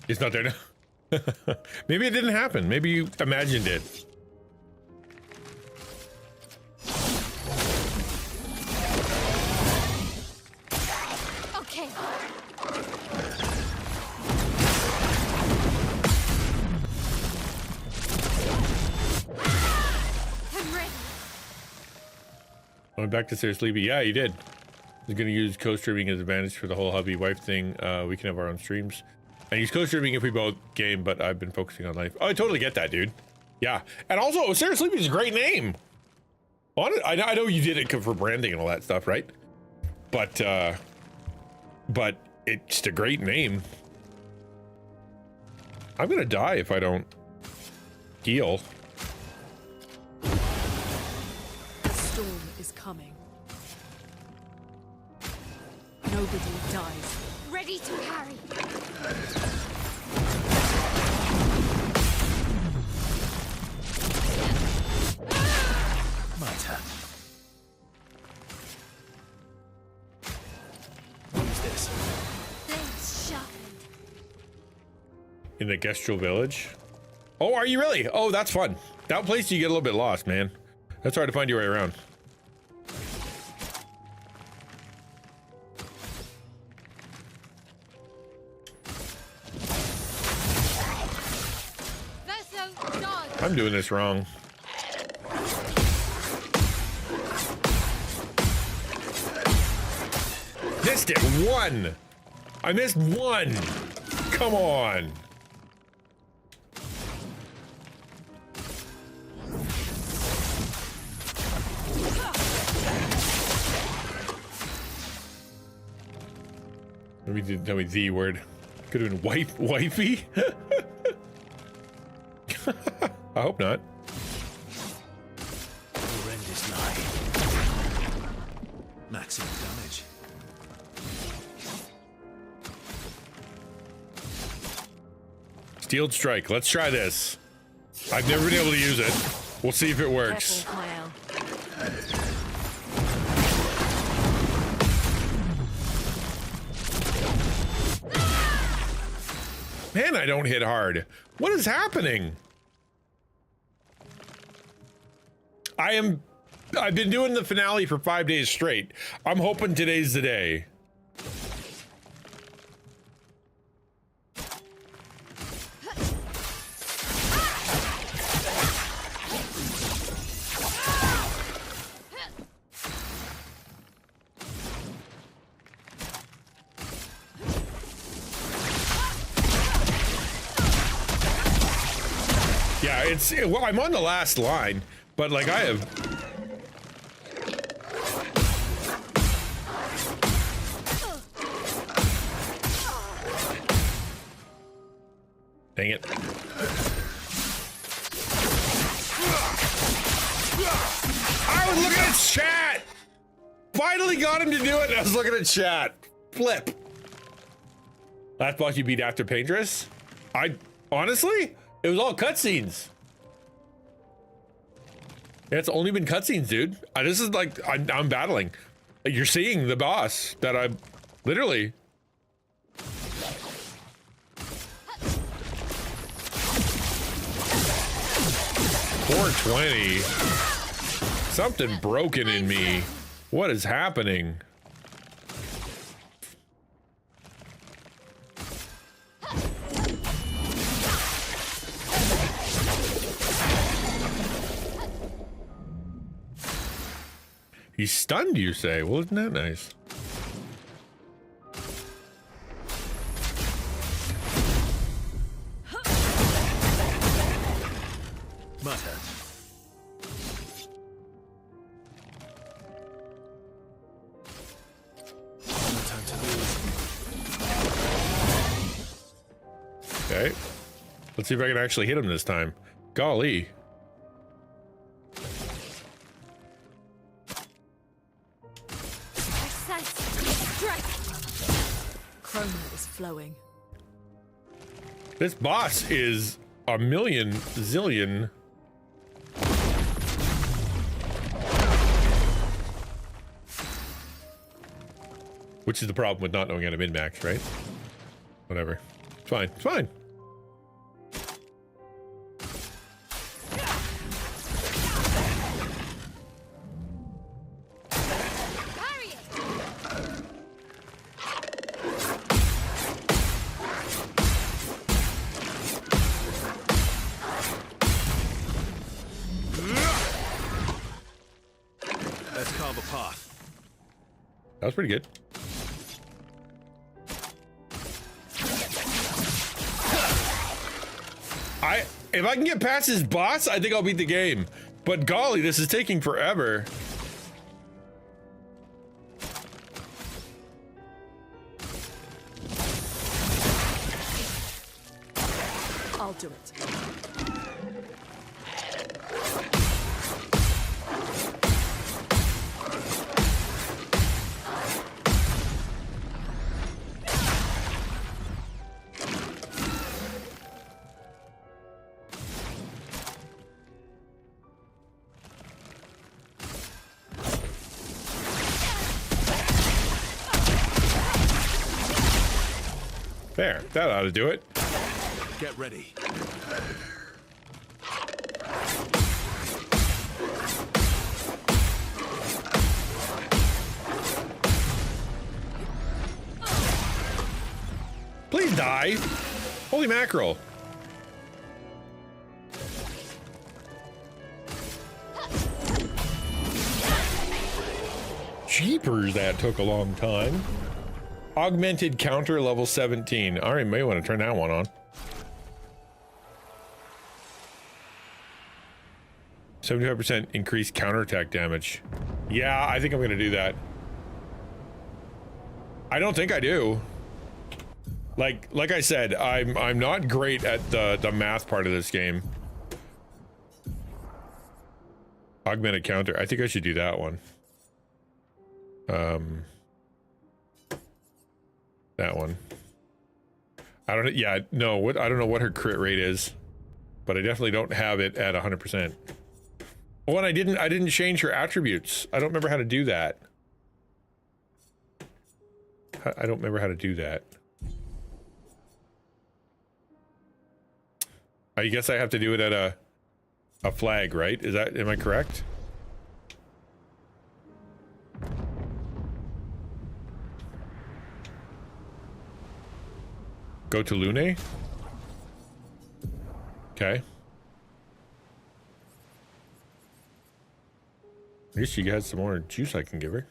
It's not there now. Maybe it didn't happen. Maybe you imagined it. Okay. I'm ready. Went back to stay sleepy. Yeah, you did. I was gonna use co-streaming as advantage for the whole hubby wife thing. We can have our own streams. And use co-streaming if we both game, but I've been focusing on life. Oh, I totally get that, dude. Yeah. And also, Sarah Sleepy is a great name. I know you did it for branding and all that stuff, right? But it's just a great name. I'm gonna die if I don't heal. The storm is coming. Nobody dies. Ready to carry. My turn. What is this? In the Gestural Village. Oh, are you really? Oh, that's fun. That place you get a little bit lost, man. That's hard to find your way around. I'm doing this wrong. Missed it. One. I missed one. Come on. Tell me the word. Could have been wifey. I hope not. Horrendous lie. Maximum damage. Steeled Strike. Let's try this. I've never been able to use it. We'll see if it works. Careful, Mael. Man, I don't hit hard. What is happening? I've been doing the finale for 5 days straight. I'm hoping today's the day. Yeah, well, I'm on the last line, but like I have. Dang it. I was looking at chat! Finally got him to do it, and I was looking at chat. Flip. Last boss you beat after Paintress? Honestly, it was all cutscenes. Yeah, it's only been cutscenes, dude. This is like, I'm battling. Like, you're seeing the boss that I literally. $420. Something broken in me. What is happening? He's stunned, you say? Well, isn't that nice? Mutter. No time to lose. Okay. Let's see if I can actually hit him this time. Golly. Chroma is flowing. This boss is a million zillion. Which is the problem with not knowing how to min-max, right? Whatever. It's fine. It's fine. Let's carve a path. That was pretty good. If I can get past his boss, I think I'll beat the game. But golly, this is taking forever. I'll do it. There, that ought to do it. Get ready. Please die. Holy mackerel. Jeepers, that took a long time. Augmented counter level 17. I may want to turn that one on. 75% increased counterattack damage. Yeah, I think I'm gonna do that. I don't think I do. Like I said, I'm not great at the math part of this game. Augmented counter. I think I should do that one. That one. I don't. Yeah, no. What? I don't know what her crit rate is, but I definitely don't have it at 100%. Oh, and I didn't change her attributes. I don't remember how to do that. I don't remember how to do that. I guess I have to do it at a flag, right? Is that, am I correct? Go to Lune? Okay. I guess she has some more juice I can give her.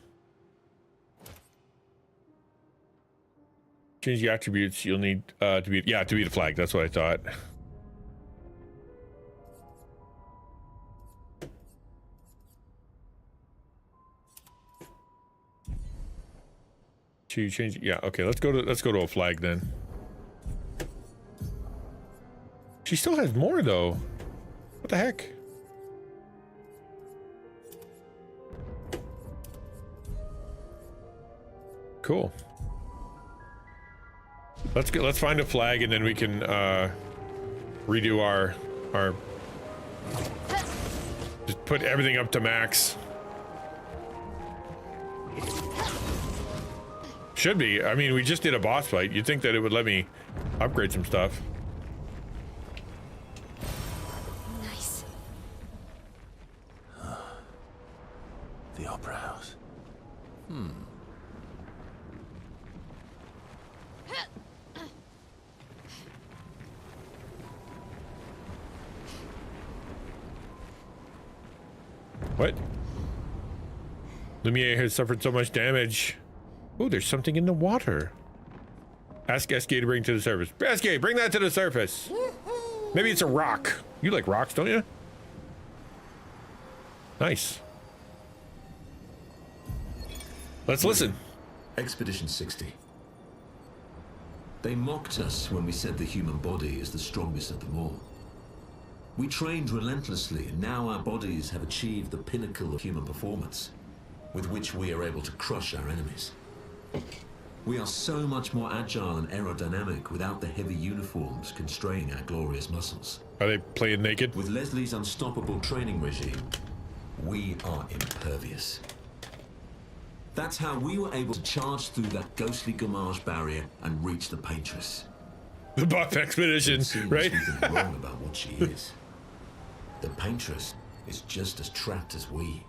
Change the attributes you'll need to be the flag. That's what I thought. To change, yeah, okay, let's go to a flag then. She still has more though. What the heck? Cool. Let's find a flag and then we can redo our just put everything up to max. Should be. I mean, we just did a boss fight. You'd think that it would let me upgrade some stuff. Nice. The Opera House. What? Lumiere has suffered so much damage. Oh, there's something in the water. Ask SK to bring to the surface. SK, bring that to the surface. Maybe it's a rock. You like rocks, don't you? Nice. Let's listen. Expedition 60. They mocked us when we said the human body is the strongest of them all. We trained relentlessly, and now our bodies have achieved the pinnacle of human performance, with which we are able to crush our enemies. We are so much more agile and aerodynamic without the heavy uniforms constraining our glorious muscles. Are they playing naked? With Leslie's unstoppable training regime, we are impervious. That's how we were able to charge through that ghostly Gamage barrier and reach the Paintress. The Buff Expedition, right? We've been wrong about what she is. The Paintress is just as trapped as we.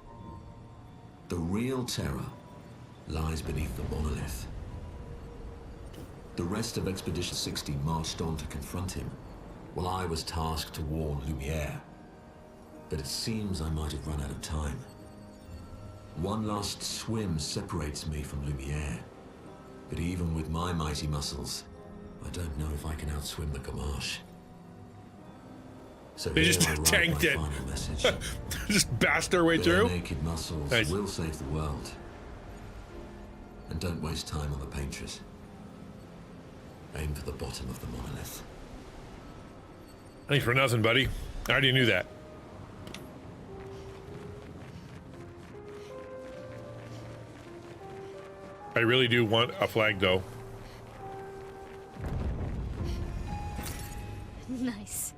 The real terror lies beneath the monolith. The rest of Expedition 60 marched on to confront him, while I was tasked to warn Lumiere. But it seems I might have run out of time. One last swim separates me from Lumiere, but even with my mighty muscles, I don't know if I can outswim the Gamache. So They just here I write tanked my it. final message. Just bashed their way Bare through. naked muscles Nice. will save the world. And don't waste time on the Paintress. Aim for the bottom of the monolith. Thanks for nothing, buddy. I already knew that. I really do want a flag, though. Nice.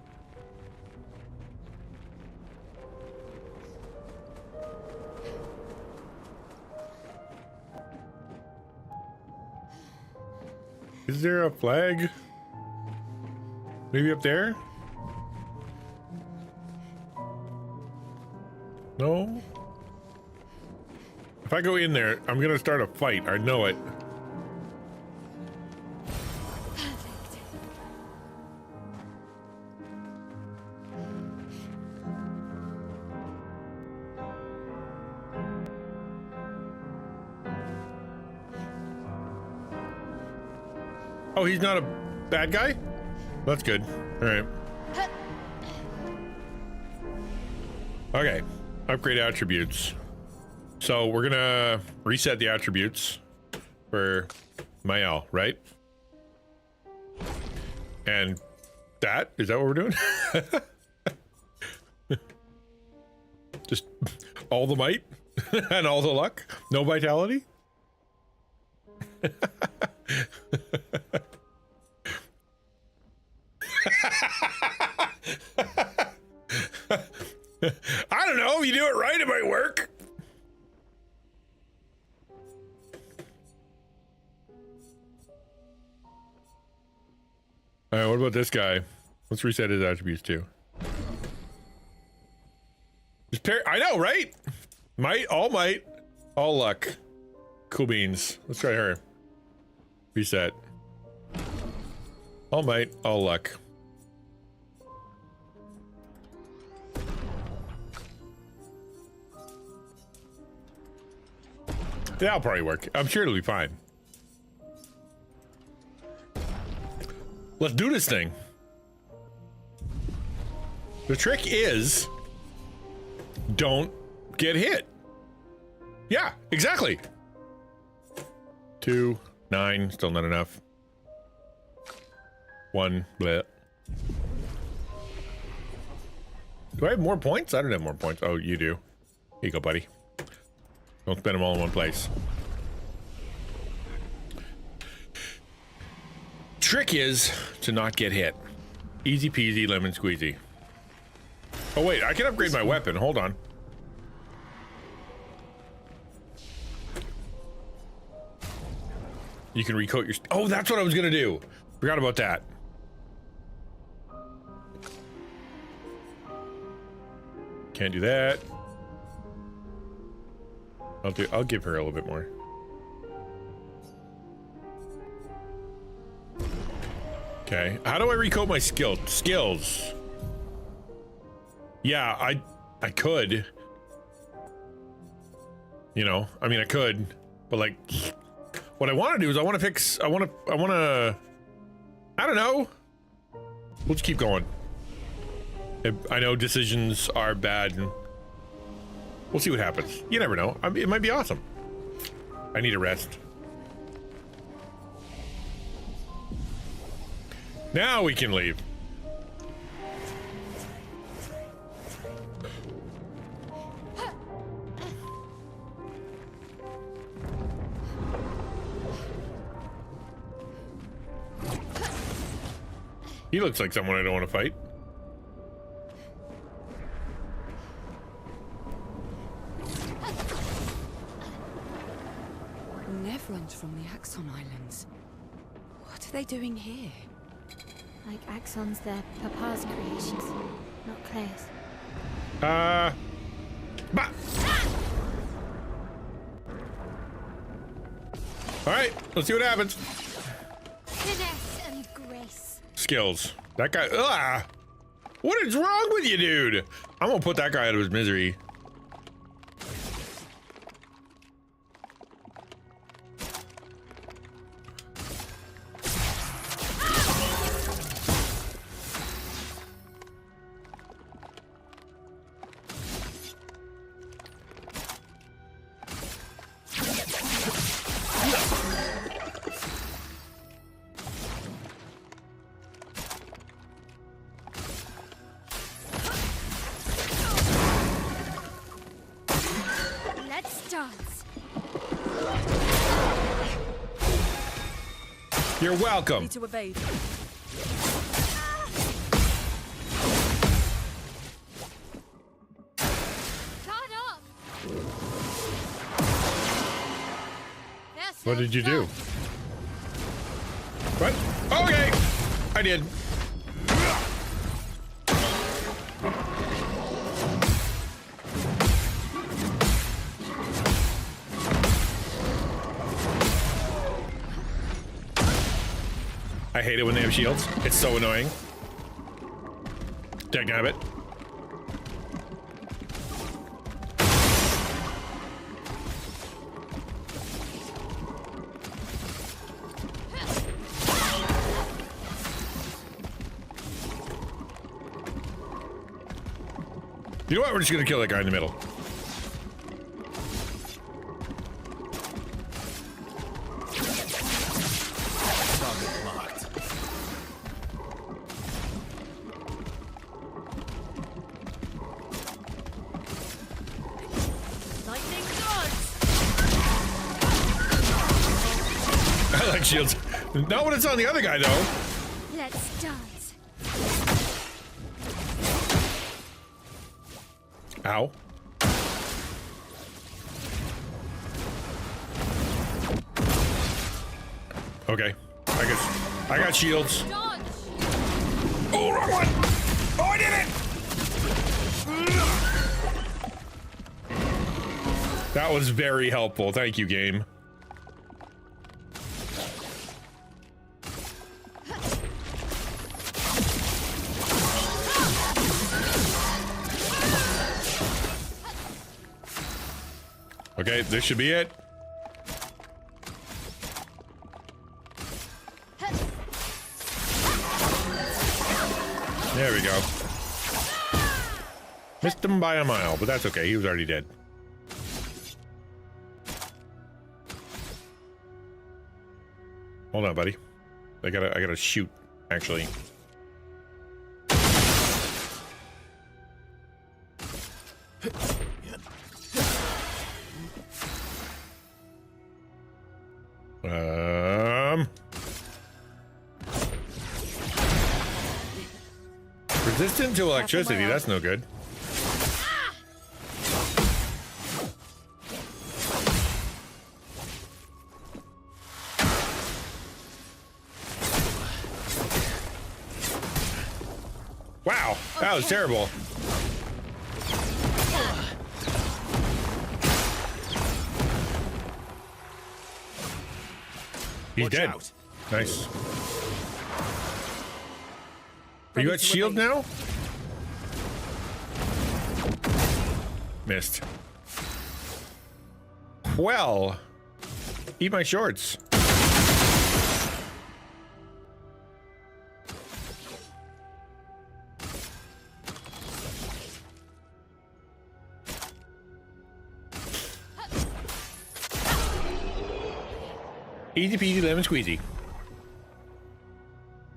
Is there a flag? Maybe up there? No? If I go in there, I'm gonna start a fight. I know it. Oh, he's not a bad guy? That's good. All right. Okay. Upgrade attributes. So we're gonna reset the attributes for Mael, right? And that, is that what we're doing? Just all the might and all the luck? No vitality? I don't know. If you do it right, it might work. All right, what about this guy? Let's reset his attributes too. Just pair. I know, right? Might, all luck. Cool beans. Let's try her. Reset. All might, all luck. That'll probably work. I'm sure it'll be fine. Let's do this thing. The trick is, don't get hit. Yeah, exactly. 2, 9, still not enough. 1, bleh. Do I have more points? I don't have more points. Oh, you do. Here you go, buddy. Don't spend them all in one place. Trick is to not get hit. Easy peasy lemon squeezy. Oh wait, I can upgrade my weapon. Hold on. You can recoat your... Oh, that's what I was gonna do. Forgot about that. Can't do that. I'll give her a little bit more. Okay. How do I recoat my skills? Yeah, I could. You know, I mean I could, but like what I want to do is I want to I don't know. We'll just keep going. I know decisions are bad and we'll see what happens. You never know. I mean, it might be awesome. I need a rest. Now we can leave. He looks like someone I don't want to fight. Neverons from the Axon Islands. What are they doing here? Like Axon's their Papa's creations, not Claire's. Alright, let's see what happens. Finesse and grace. Skills. That guy. Ugh. What is wrong with you, dude? I'm gonna put that guy out of his misery. You're welcome. Ready to evade. What did you do? What? Okay, I did. I hate it when they have shields. It's so annoying. Dagnabbit. You know what? We're just gonna kill that guy in the middle. Target marked. Lightning dodge! I like shields. Not when it's on the other guy, though. Let's dance. Ow. Okay. I got shields. Dodge! Oh, wrong one! Oh, I did it! That was very helpful. Thank you, game. Okay, this should be it. There we go. Missed him by a mile, but that's okay. He was already dead. Hold on, buddy. I gotta shoot, actually. Resistant to electricity, that's no good. Wow, that was terrible. He's dead. Nice. You got shield now? Missed. Well, eat my shorts. Easy peasy lemon squeezy.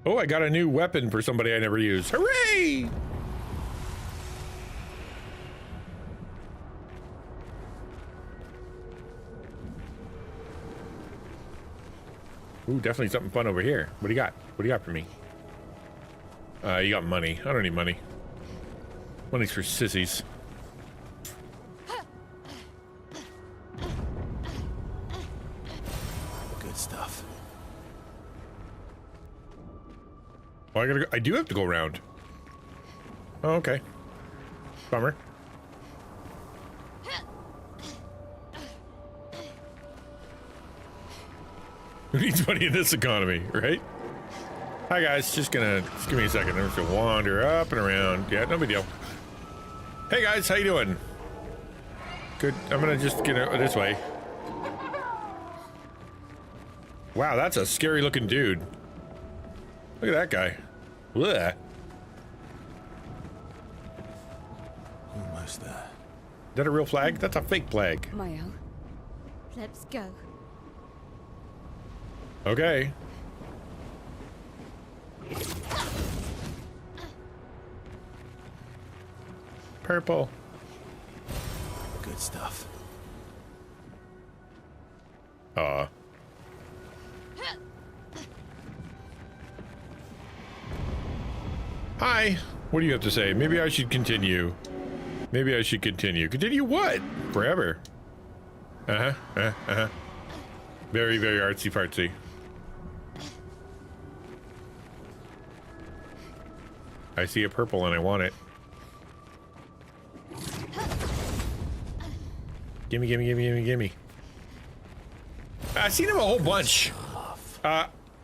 Oh, I got a new weapon for somebody I never used. Hooray! Ooh, definitely something fun over here. What do you got? What do you got for me? You got money. I don't need money. Money's for sissies. Good stuff. Oh, I gotta go. I do have to go around. Oh, okay. Bummer. Who needs money in this economy, right? Hi guys, just give me a second. I'm just gonna wander up and around. Yeah, no big deal. Hey guys, how you doing? Good. I'm gonna just get this way. Wow, that's a scary looking dude. Look at that guy. Blech. Almost there. Is that a real flag? That's a fake flag. Mayo, let's go. Okay. Purple. Good stuff. Hi. What do you have to say? Maybe I should continue. Maybe I should continue. Continue what? Forever. Very, very artsy fartsy. I see a purple and I want it. Gimme, gimme, gimme, gimme, gimme. I've seen him a whole bunch.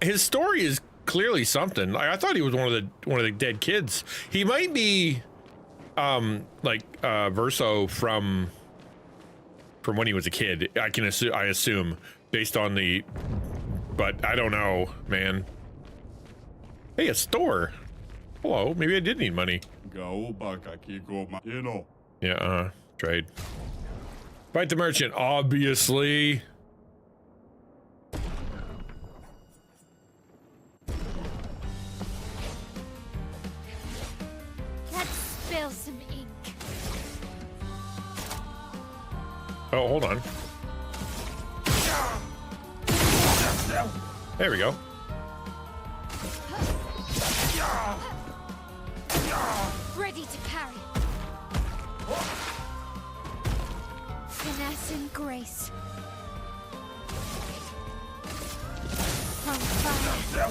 His story is clearly something. I thought he was one of the dead kids. He might be Verso from when he was a kid. I assume based on the, but I don't know, man. Hey, a store. Hello, maybe I did need money. Yeah, trade. Fight the merchant, obviously. Let's spill some ink. Oh, hold on. There we go. Ready to carry. Finesse and grace. On fire.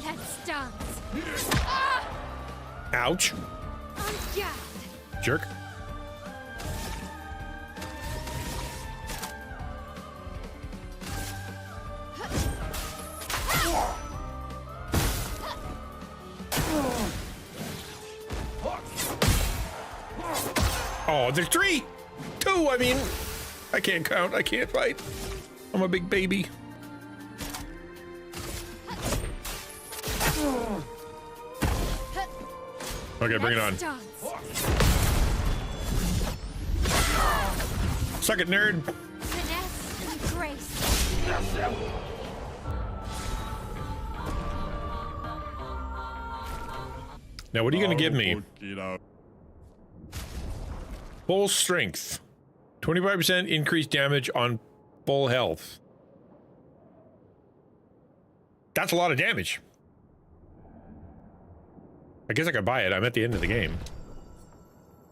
Let's dance. Ouch. On guard. Jerk. Oh, there's 3! 2, I mean. I can't count. I can't fight. I'm a big baby. Okay, bring it on. Suck it, nerd. Finesse and grace. Now, what are you going to give me? Full strength. 25% increased damage on full health. That's a lot of damage. I guess I could buy it. I'm at the end of the game.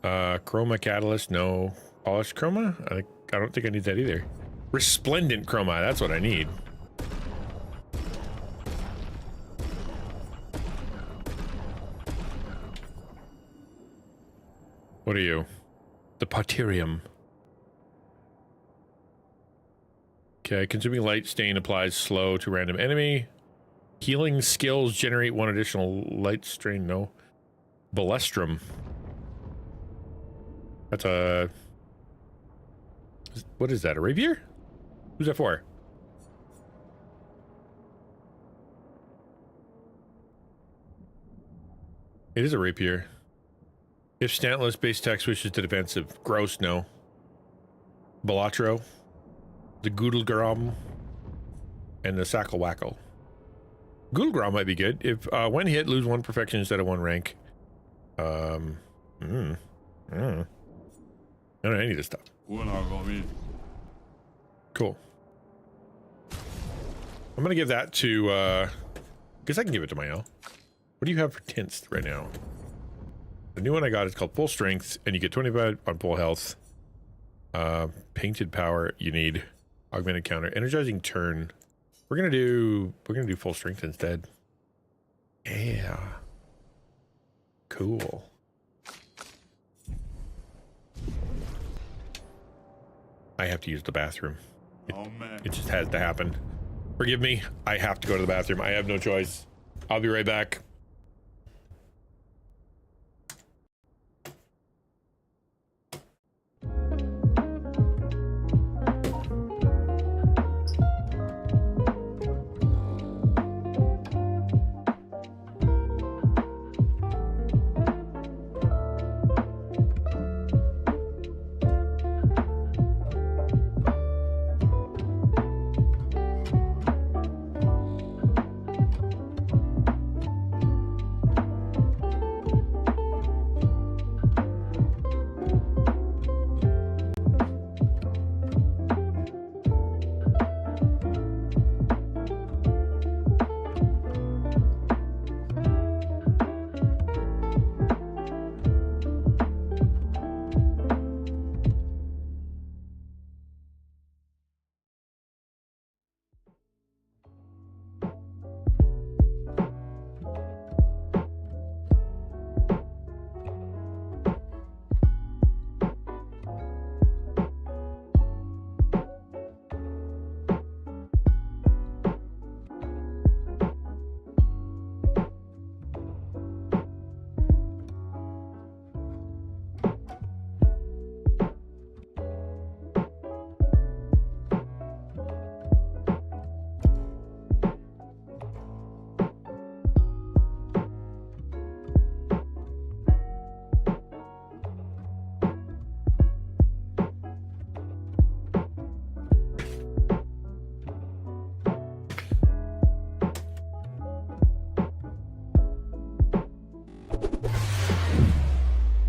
Chroma catalyst, no. Polished chroma? I don't think I need that either. Resplendent chroma, that's what I need. What are you? The Potterium. Okay, consuming light stain applies slow to random enemy. Healing skills generate 1 additional light strain. No. Ballestrum. That's a... What is that? A rapier? Who's that for? It is a rapier. If Stantless base attack switches to defensive. Gross, no. Balatro. The Goodlegrom. And the Sacklewackle. Goodlegrom might be good. If when hit, lose 1 perfection instead of 1 rank. I don't know any of this stuff. Cool. I'm gonna give that to guess I can give it to my L. What do you have for tints right now? The new one I got is called Full Strength, and you get 25 on full health. Painted power, you need augmented counter, energizing turn. We're gonna do Full Strength instead. Yeah. Cool. I have to use the bathroom. It just has to happen. Forgive me. I have to go to the bathroom. I have no choice. I'll be right back.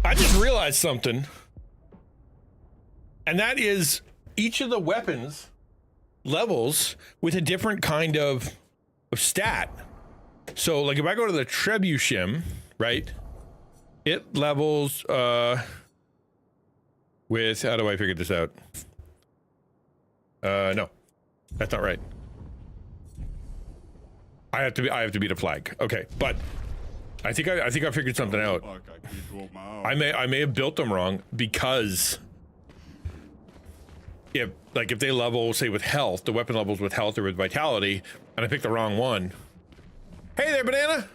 I just realized something. And that is each of the weapons levels with a different kind of stat. So like if I go to the trebuchet, right? It levels with, how do I figure this out? No, that's not right. I have to beat a flag. Okay, but I think I figured something out. I may have built them wrong because if they level, say with health, the weapon levels with health or with vitality, and I picked the wrong one. Hey there, Banana!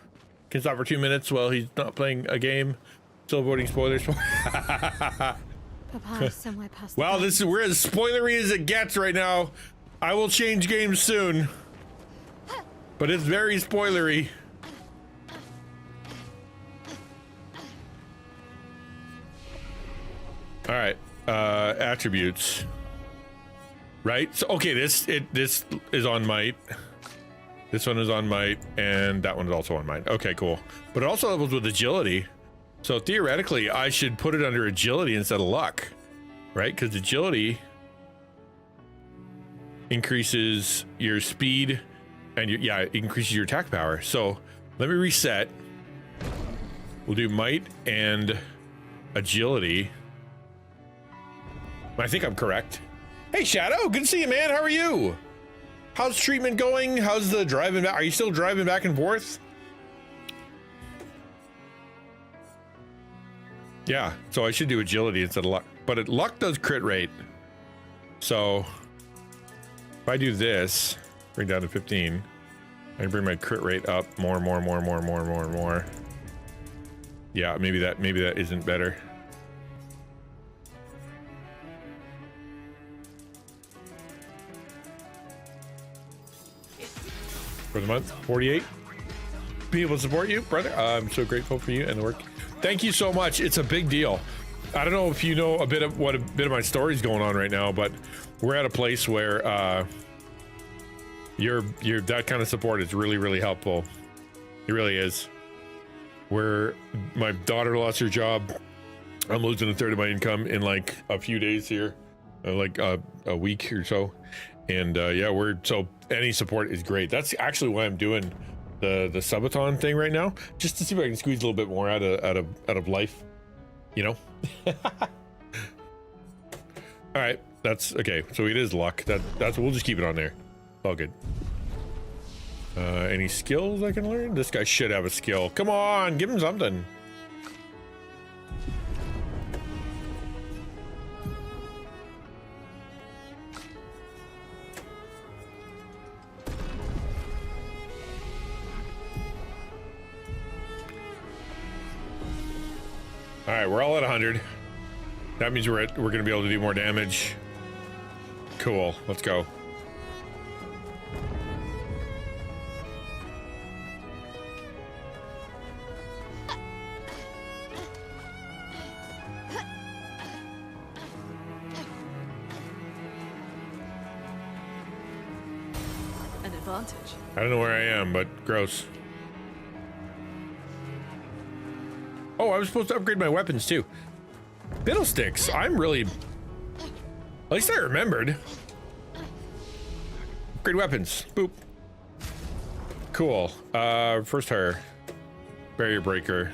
Can stop for 2 minutes while he's not playing a game. Still avoiding spoilers. Papa, somewhere past. Well, we're as spoilery as it gets right now. I will change games soon, but it's very spoilery. All right, attributes. Right. So okay, this is on might. This one is on might, and that one is also on might. Okay, cool. But it also levels with agility. So theoretically, I should put it under agility instead of luck, right? Because agility increases your speed and it increases your attack power. So let me reset. We'll do might and agility. I think I'm correct. Hey, Shadow, good to see you, man. How are you? How's treatment going? How's the driving back? Are you still driving back and forth? Yeah, so I should do agility instead of luck. But luck does crit rate. So if I do this, bring down to 15, I can bring my crit rate up more. Yeah, maybe that isn't better. For the month, 48. Being able to support you, brother. I'm so grateful for you and the work. Thank you so much. It's a big deal. I don't know if you know a bit of my story is going on right now, but we're at a place where your that kind of support is really, really helpful. It really is. Where my daughter lost her job, I'm losing a third of my income in like a few days here, like a week or so. And yeah, so any support is great. That's actually why I'm doing the Sub-a-Thon thing right now, just to see if I can squeeze a little bit more out of life, you know. All right, that's okay. So it is luck. That's we'll just keep it on there. All good. Any skills I can learn? This guy should have a skill. Come on, give him something. All right, we're all at 100. That means we're gonna be able to do more damage. Cool, let's go. An advantage. I don't know where I am, but gross. Oh, I was supposed to upgrade my weapons too. Fiddlesticks, I'm really... At least I remembered. Upgrade weapons, boop. Cool, first hire. Barrier breaker.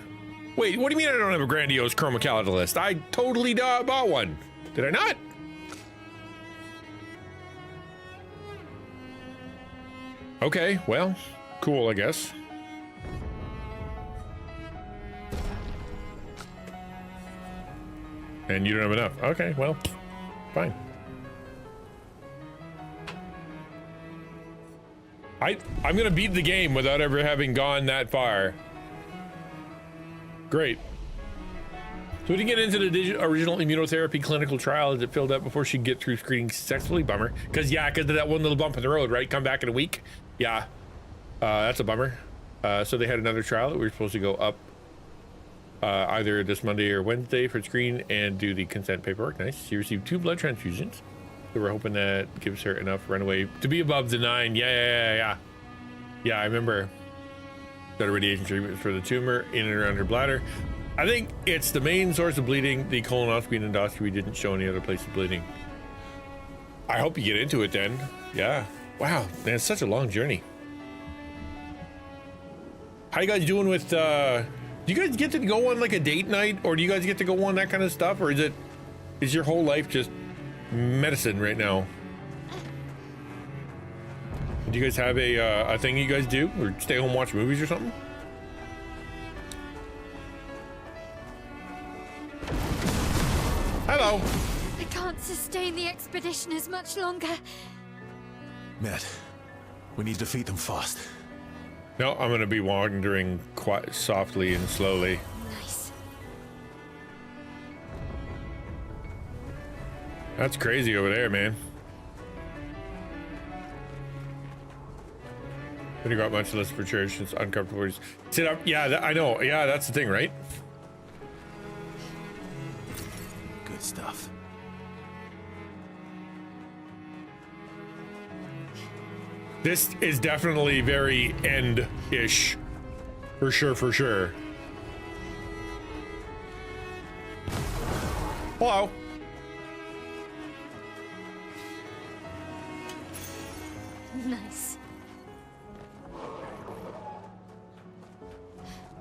Wait, what do you mean I don't have a grandiose chroma catalyst? I totally bought one. Did I not? Okay, well, cool, I guess. And you don't have enough. Okay, well, fine. I'm gonna beat the game without ever having gone that far. Great. So we didn't get into the original immunotherapy clinical trial as it filled up before she'd get through screening successfully. Bummer. Because of that one little bump in the road, right? Come back in a week. Yeah. That's a bummer. So they had another trial that we were supposed to go up either this Monday or Wednesday for screen and do the consent paperwork. Nice. She received 2 blood transfusions. So we're hoping that gives her enough runaway to be above the 9. Yeah, I remember that radiation treatment for the tumor in and around her bladder. I think it's the main source of bleeding. The colonoscopy and endoscopy didn't show any other place of bleeding. I hope you get into it then. Yeah. Wow, man, it's such a long journey. How you guys doing with, do you guys get to go on like a date night, or do you guys get to go on that kind of stuff, or is your whole life just medicine right now? Do you guys have a thing you guys do, or stay home watch movies or something? Hello. I can't sustain the expedition as much longer. Matt, we need to defeat them fast. No, I'm gonna be wandering quite softly and slowly. Nice. That's crazy over there, man. When you got much less for church, it's uncomfortable. Sit up. Yeah, I know. Yeah, that's the thing, right? Good stuff. This is definitely very end-ish. For sure, for sure. Hello. Nice.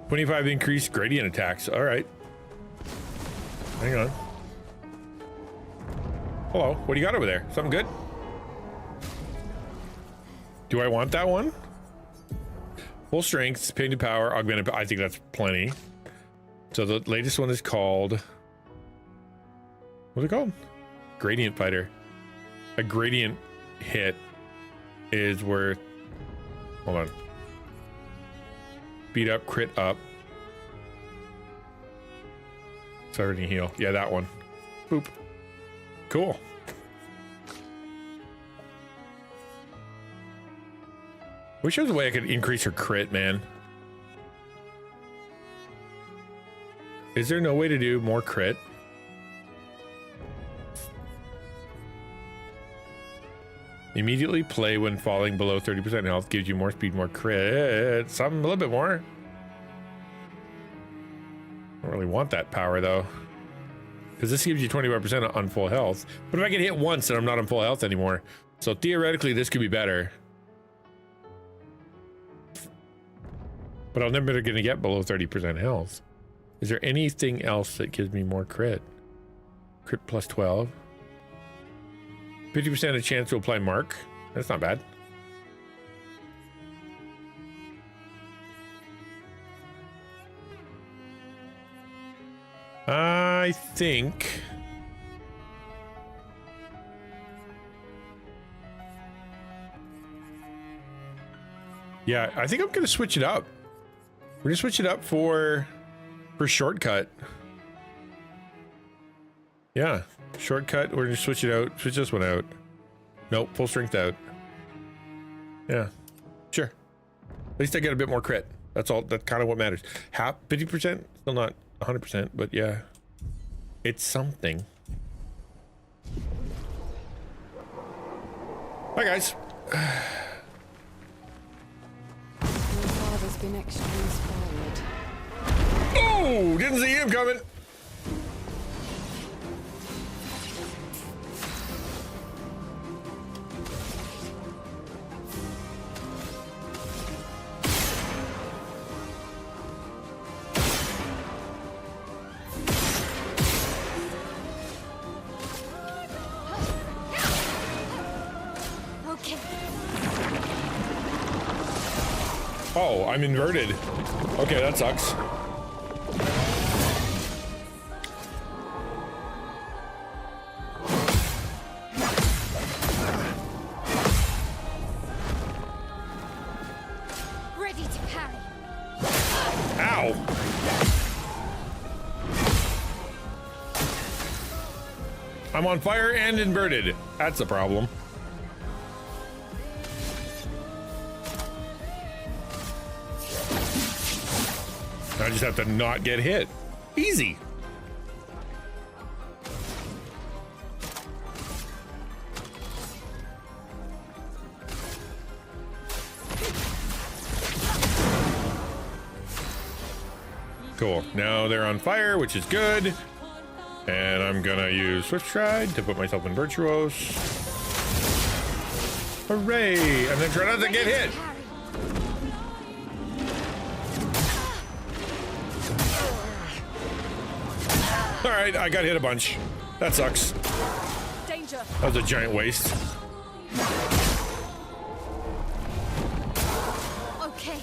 25 increased gradient attacks. All right. Hang on. Hello. What do you got over there? Something good? Do I want that one? Full strength, painted power, augmented. I think that's plenty. So the latest one is called. What's it called? Gradient fighter. A gradient hit is worth. Hold on. Beat up, crit up. Starting heal. Yeah, that one. Boop. Cool. Wish there was a way I could increase her crit, man. Is there no way to do more crit? Immediately play when falling below 30% health, gives you more speed, more crit. Something a little bit more. I don't really want that power though, because this gives you 25% on full health. But if I get hit once, then I'm not on full health anymore. So theoretically, this could be better. But I'm never going to get below 30% health. Is there anything else that gives me more crit? Crit plus 12. 50% of chance to apply mark. That's not bad. I think... Yeah, I think I'm going to switch it up. We're gonna switch it up for shortcut. Yeah, shortcut. We're gonna switch it out. Switch this one out. Nope, full strength out. Yeah, sure. At least I get a bit more crit. That's all. That's kind of what matters. 50%, still not 100%, but yeah, it's something. Bye, guys. Been extra inspired. Oh, didn't see him coming. Okay. Oh, I'm inverted. Okay, that sucks. Ready to parry. Ow! I'm on fire and inverted. That's a problem. I just have to not get hit. Easy. Cool. Now they're on fire, which is good. And I'm gonna use Swift Stride to put myself in Virtuos. Hooray! And then try not to get hit. All right, I got hit a bunch. That sucks. Danger. That was a giant waste. Okay.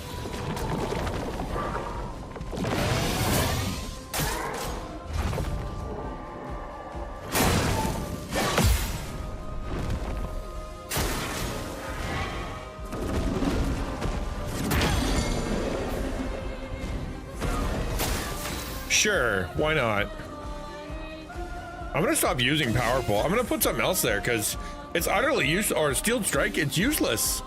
Sure, why not? I'm gonna stop using Powerful. I'm gonna put something else there because it's utterly useless. Or Steel Strike, it's useless.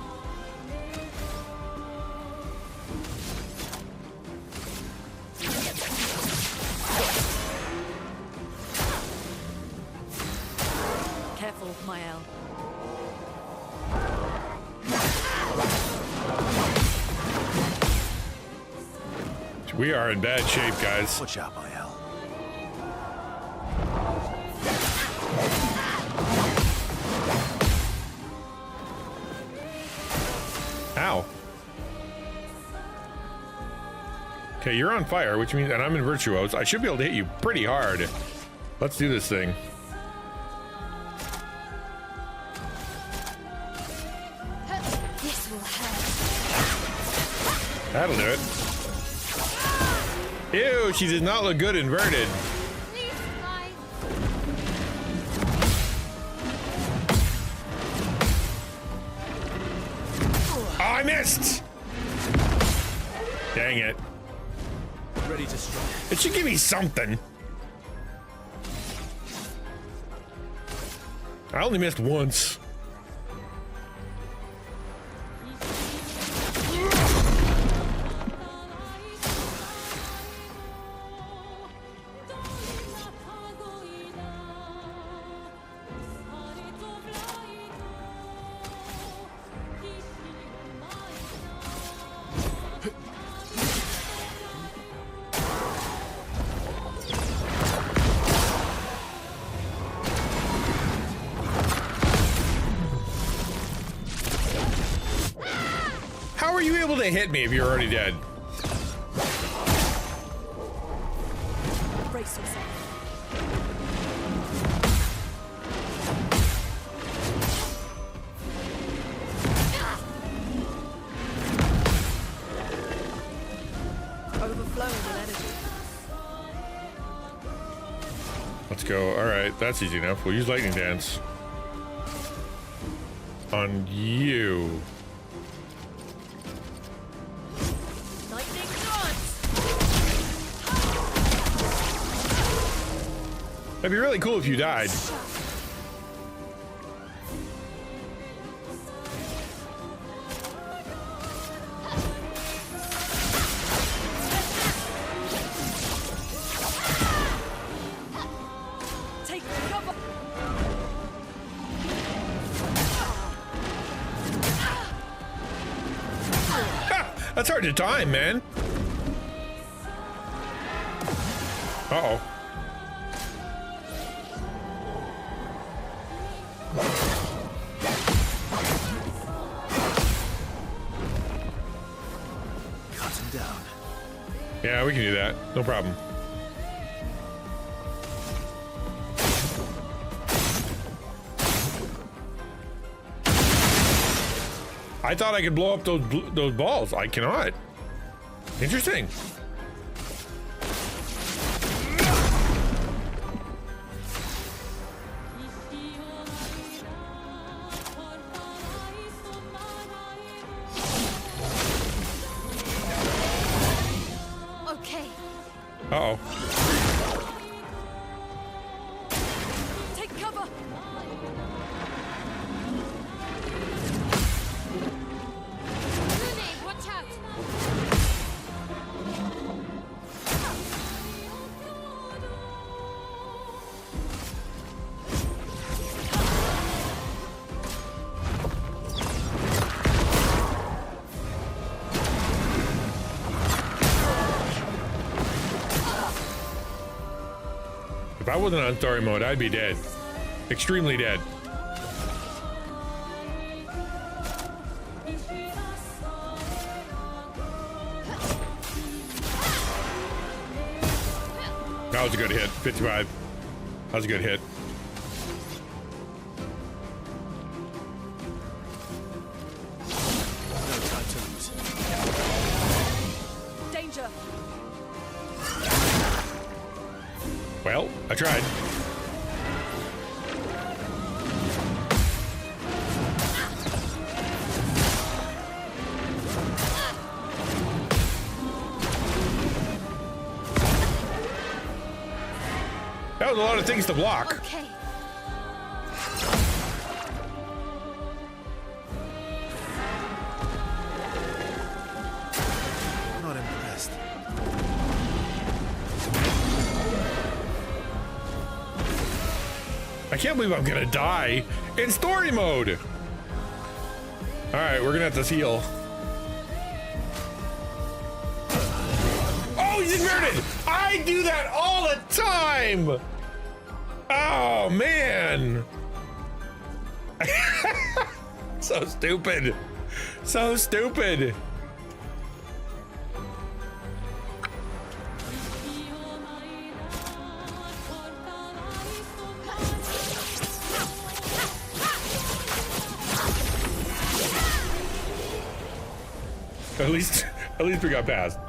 Careful, Mael. We are in bad shape, guys. Watch out, Mael. Ow. Okay, you're on fire, which means, and I'm in Virtuos. I should be able to hit you pretty hard. Let's do this thing. This will hurt. That'll do it. Ew, she does not look good inverted. Please, fly. Oh, I missed! Dang it. Ready to strike. It should give me something. I only missed once. How are you able to hit me if you're already dead? Brace yourself. Overflowing with energy. Let's go. All right, that's easy enough. We'll use Lightning Dance on you. Lightning dance. That'd be really cool if you died. Take cover. Ha! That's hard to time, man. Uh-oh. Cut him down. Yeah, we can do that. No problem. I thought I could blow up those balls. I cannot. Interesting. Okay. Uh-oh. Take cover. Grenade, watch out. If I wasn't on story mode, I'd be dead. Extremely dead. That was a good hit. 55. That was a good hit. Danger. Well, I tried. That was a lot of things to block. Okay. Not impressed. I can't believe I'm gonna die in story mode. All right, we're gonna have to heal. Oh, he's inverted. I do that all the time. Oh man. So stupid. So stupid. At least we got past.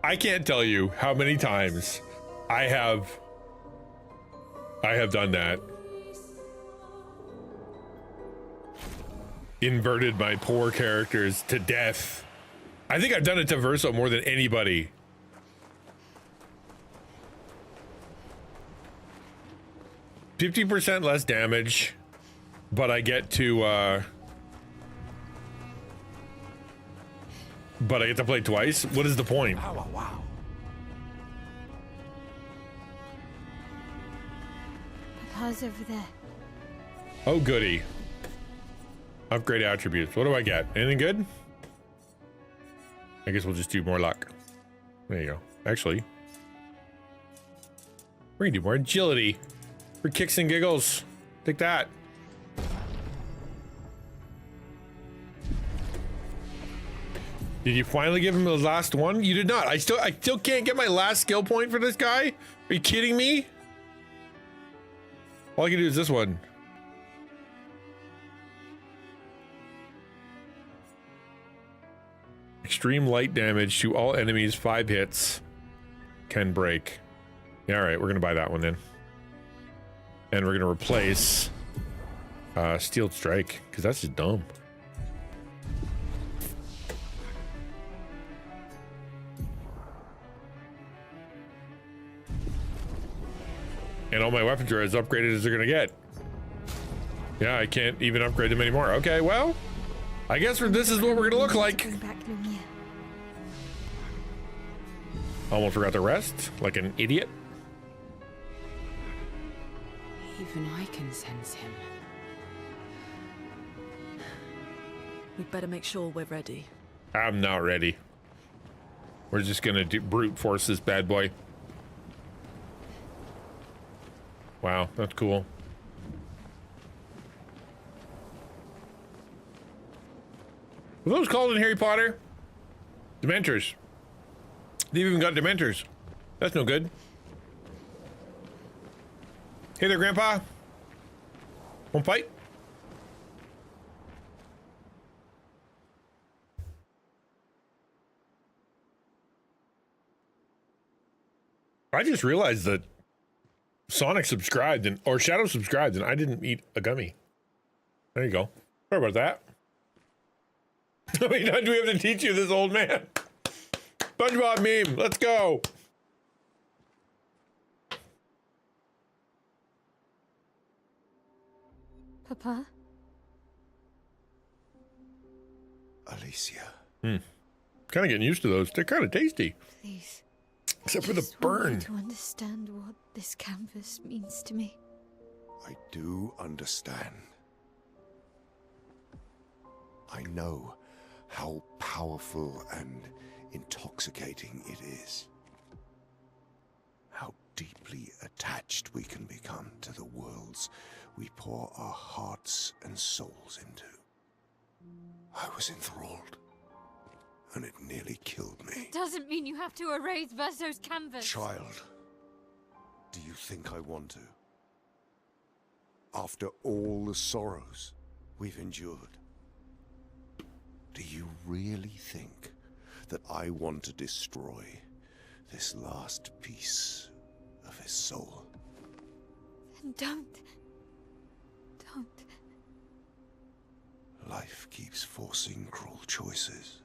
I can't tell you how many times I have done that. Inverted my poor characters to death. I think I've done it to Verso more than anybody. %50 less damage, but I get to play twice. What is the point? Wow. Papa's over there. Oh, goody. Upgrade attributes. What do I get? Anything good? I guess we'll just do more luck. There you go. Actually, we're gonna do more agility for kicks and giggles. Take that. Did you finally give him the last one? You did not. I still can't get my last skill point for this guy. Are you kidding me? All I can do is this one. Extreme light damage to all enemies, 5 hits. Can break. Yeah, all right, we're gonna buy that one then. And we're gonna replace Steel Strike, because that's just dumb. And all my weapons are as upgraded as they're gonna get. Yeah, I can't even upgrade them anymore. Okay, well, I guess this is what we're gonna look like. Bring back Lumia. Almost forgot the rest, like an idiot. Even I can sense him. We'd better make sure we're ready. I'm not ready. We're just gonna brute force this bad boy. Wow, that's cool. Were those called in Harry Potter? Dementors. They've even got Dementors. That's no good. Hey there, Grandpa. Want to fight? I just realized that Sonic subscribed or Shadow subscribed and I didn't eat a gummy. There you go. Sorry about that. How many times do we have to teach you this, old man? SpongeBob meme, let's go. Papa? Alicia. Kind of getting used to those. They're kind of tasty. Please. Except for the Just want you burn. to understand what this canvas means to me. I do understand. I know how powerful and intoxicating it is. How deeply attached we can become to the worlds we pour our hearts and souls into. I was enthralled, and it nearly killed me. It doesn't mean you have to erase Verso's canvas. Child, do you think I want to? After all the sorrows we've endured, do you really think that I want to destroy this last piece of his soul? Then don't. Don't. Life keeps forcing cruel choices.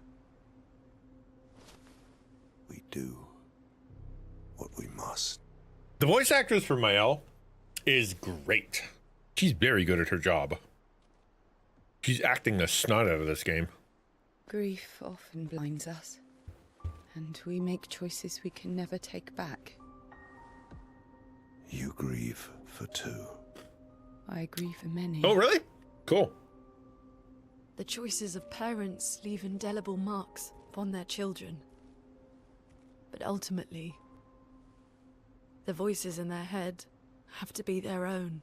We do what we must. The voice actress for Mael is great. She's very good at her job. She's acting the snot out of this game. Grief often blinds us, and we make choices we can never take back. You grieve for two. I grieve for many. Oh, really? Cool. The choices of parents leave indelible marks upon their children. But ultimately, the voices in their head have to be their own.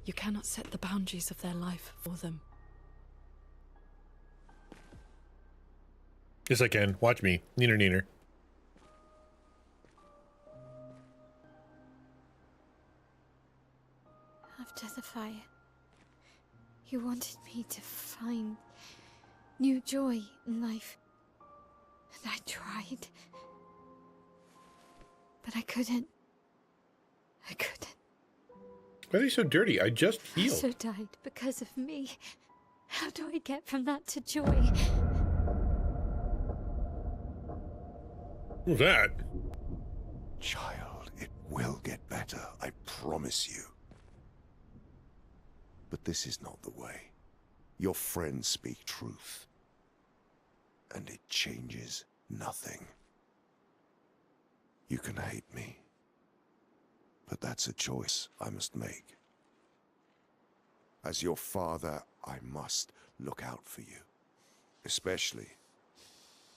You cannot set the boundaries of their life for them. Yes, I can. Watch me. Neener, neener. After the fire, you wanted me to find new joy in life. And I tried. But I couldn't. I couldn't. Why are they so dirty? I just healed. Verso died because of me. How do I get from that to joy? Who's that? Child, it will get better, I promise you. But this is not the way. Your friends speak truth. And it changes nothing. You can hate me. But that's a choice I must make. As your father, I must look out for you. Especially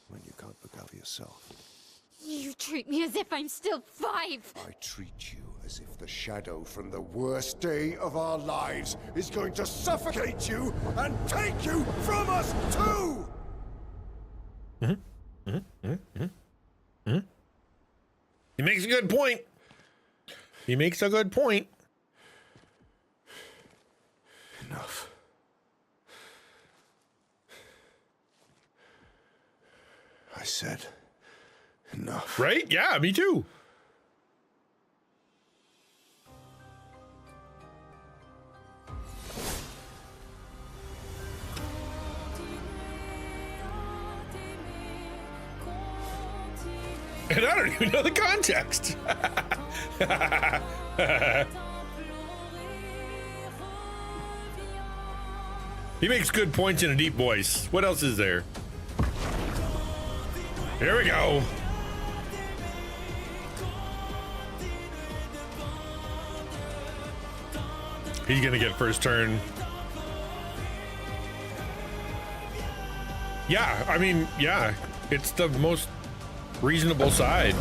when you can't look out for yourself. You treat me as if I'm still 5. I treat you as if the shadow from the worst day of our lives is going to suffocate you and take you from us too! He makes a good point. He makes a good point. Enough. I said enough. Right? Yeah, me too. And I don't even know the context. He makes good points in a deep voice. What else is there? Here we go. He's gonna get first turn. Yeah, I mean, yeah, it's the most reasonable side.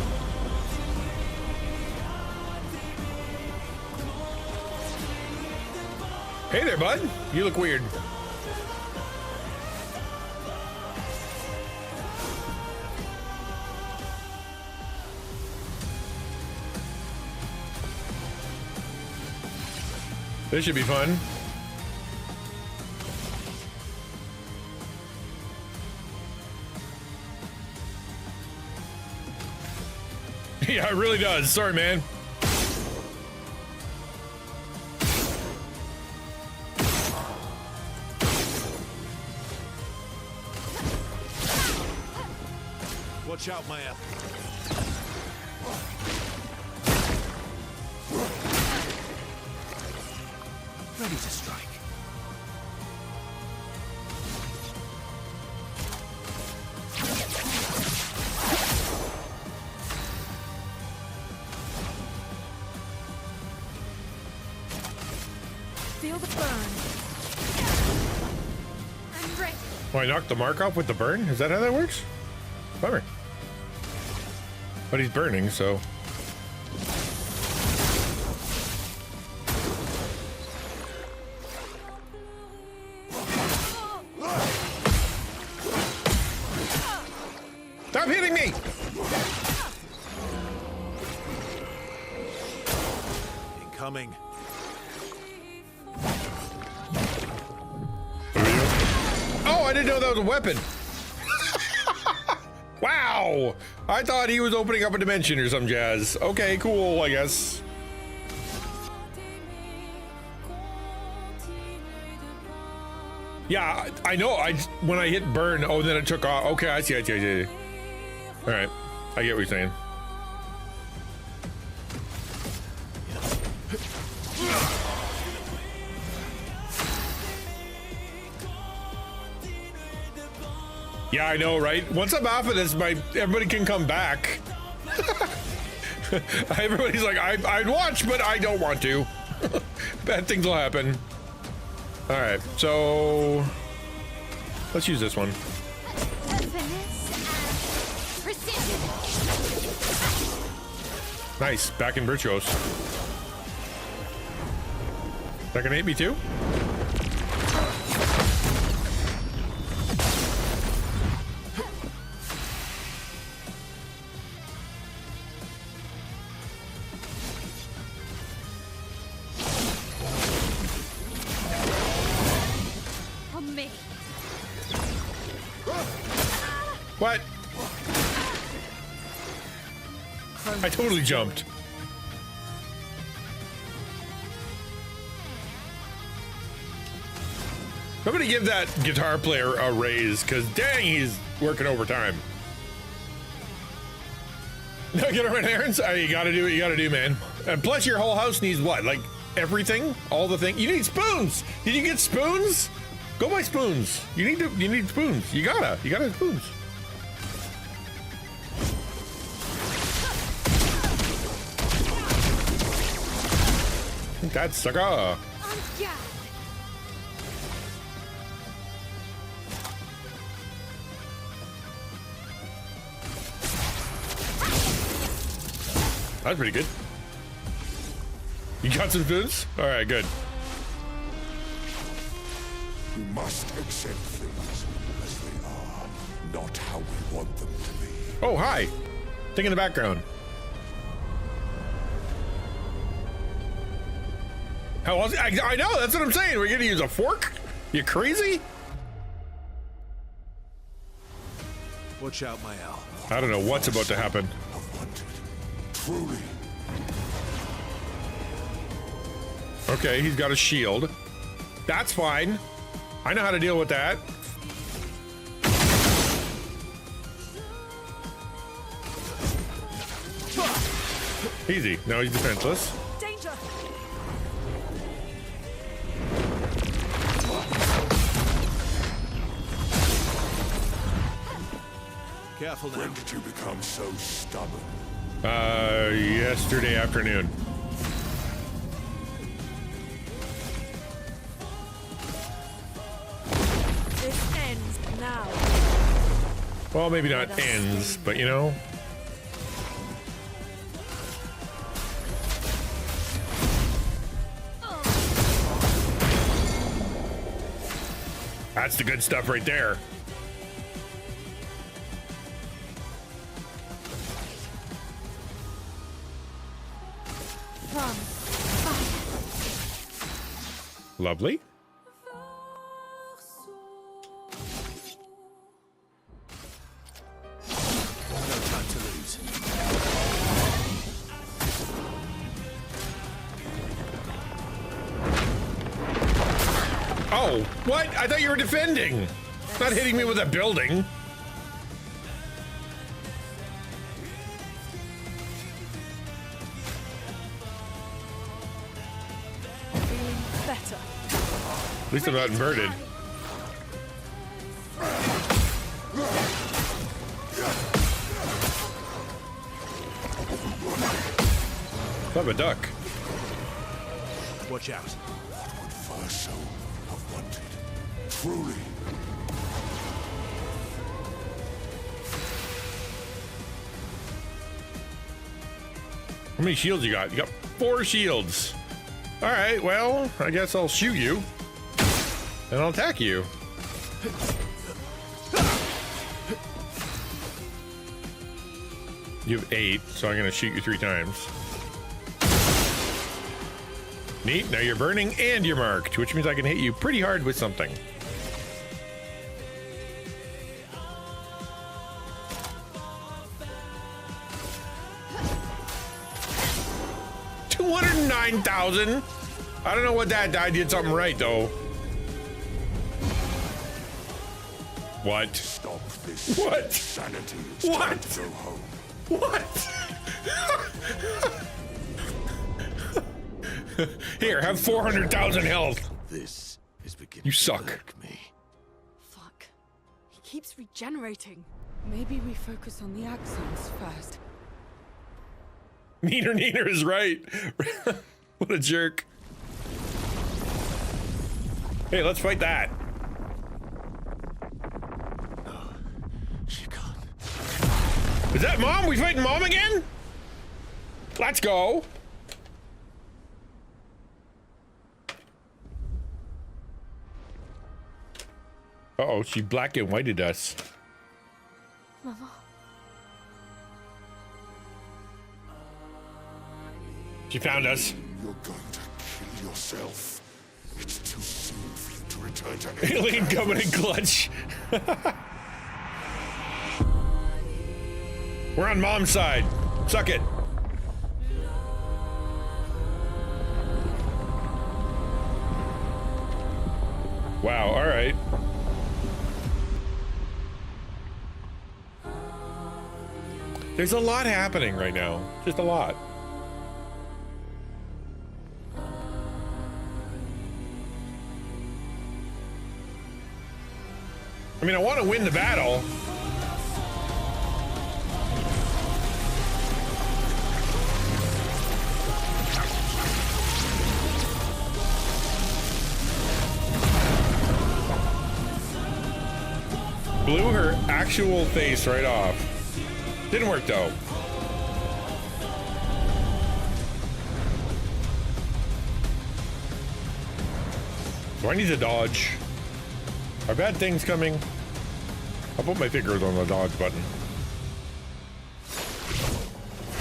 Hey there, bud. You look weird. This should be fun. Yeah, it really does. Sorry, man. Watch out, Maya. Ready to strike. Feel the burn. I'm ready. Oh, I knocked the mark off with the burn? Is that how that works? Bummer. But he's burning, so... Stop hitting me! Incoming. Oh, I didn't know that was a weapon. Wow! I thought he was opening up a dimension or some jazz. Okay, cool, I guess. Yeah, I know. When I hit burn, oh, then it took off. Okay, I see. All right, I get what you're saying. Yeah, I know, right? Once I'm off of this, everybody can come back. Everybody's like, I'd watch, but I don't want to. Bad things will happen. All right, so let's use this one. Nice, back in virtuos. That gonna hit me too? What? I totally jumped. I'm gonna give that guitar player a raise, because dang, he's working overtime. No, get around errands? You gotta do what you gotta do, man. And plus your whole house needs what? Like everything? All the things? You need spoons! Did you get spoons? Go buy spoons. You need spoons. You gotta spoons. That sucker. That's pretty good. You got some spoons? All right, good. We must accept things as they are, not how we want them to be. Oh, hi. Thing in the background. How was it? I know, that's what I'm saying. We're gonna use a fork? You crazy? Watch out, my Al. I don't know what's about to happen. Truly. Okay, he's got a shield. That's fine. I know how to deal with that. Easy. Now he's defenseless. Danger! Careful now. When did you become so stubborn? Yesterday afternoon. This ends now. Well, maybe not ends, but you know. That's the good stuff right there. Lovely. No time to lose. Oh, what? I thought you were defending. Not hitting me with a building. Better. At least I'm not inverted. Love a duck. Watch out. What would Verso have wanted? Truly. How many shields you got? You got 4 shields. All right, well, I guess I'll shoot you. And I'll attack you. You have 8, so I'm gonna shoot you 3 times. Neat, now you're burning and you're marked, which means I can hit you pretty hard with something. $209,000. I don't know what that. I did something right though. What? Stop this. What? Sanity. What? Go home. What? Here, have 400,000 health. This is beginning. You suck. To irk me. Fuck. He keeps regenerating. Maybe we focus on the axons first. Neener is right. What a jerk. Hey, let's fight that. No, she can't. Is that Mom? We fighting Mom again? Let's go. Uh-oh, she black and whited us. Mama. She found us. You're going to kill yourself. It's too soon for you to return to Alien coming in clutch. We're on Mom's side. Suck it. Wow, all right. There's a lot happening right now. Just a lot. I mean, I want to win the battle. Blew her actual face right off. Didn't work though. Do I need to dodge? Are bad things coming? I'll put my fingers on the dodge button.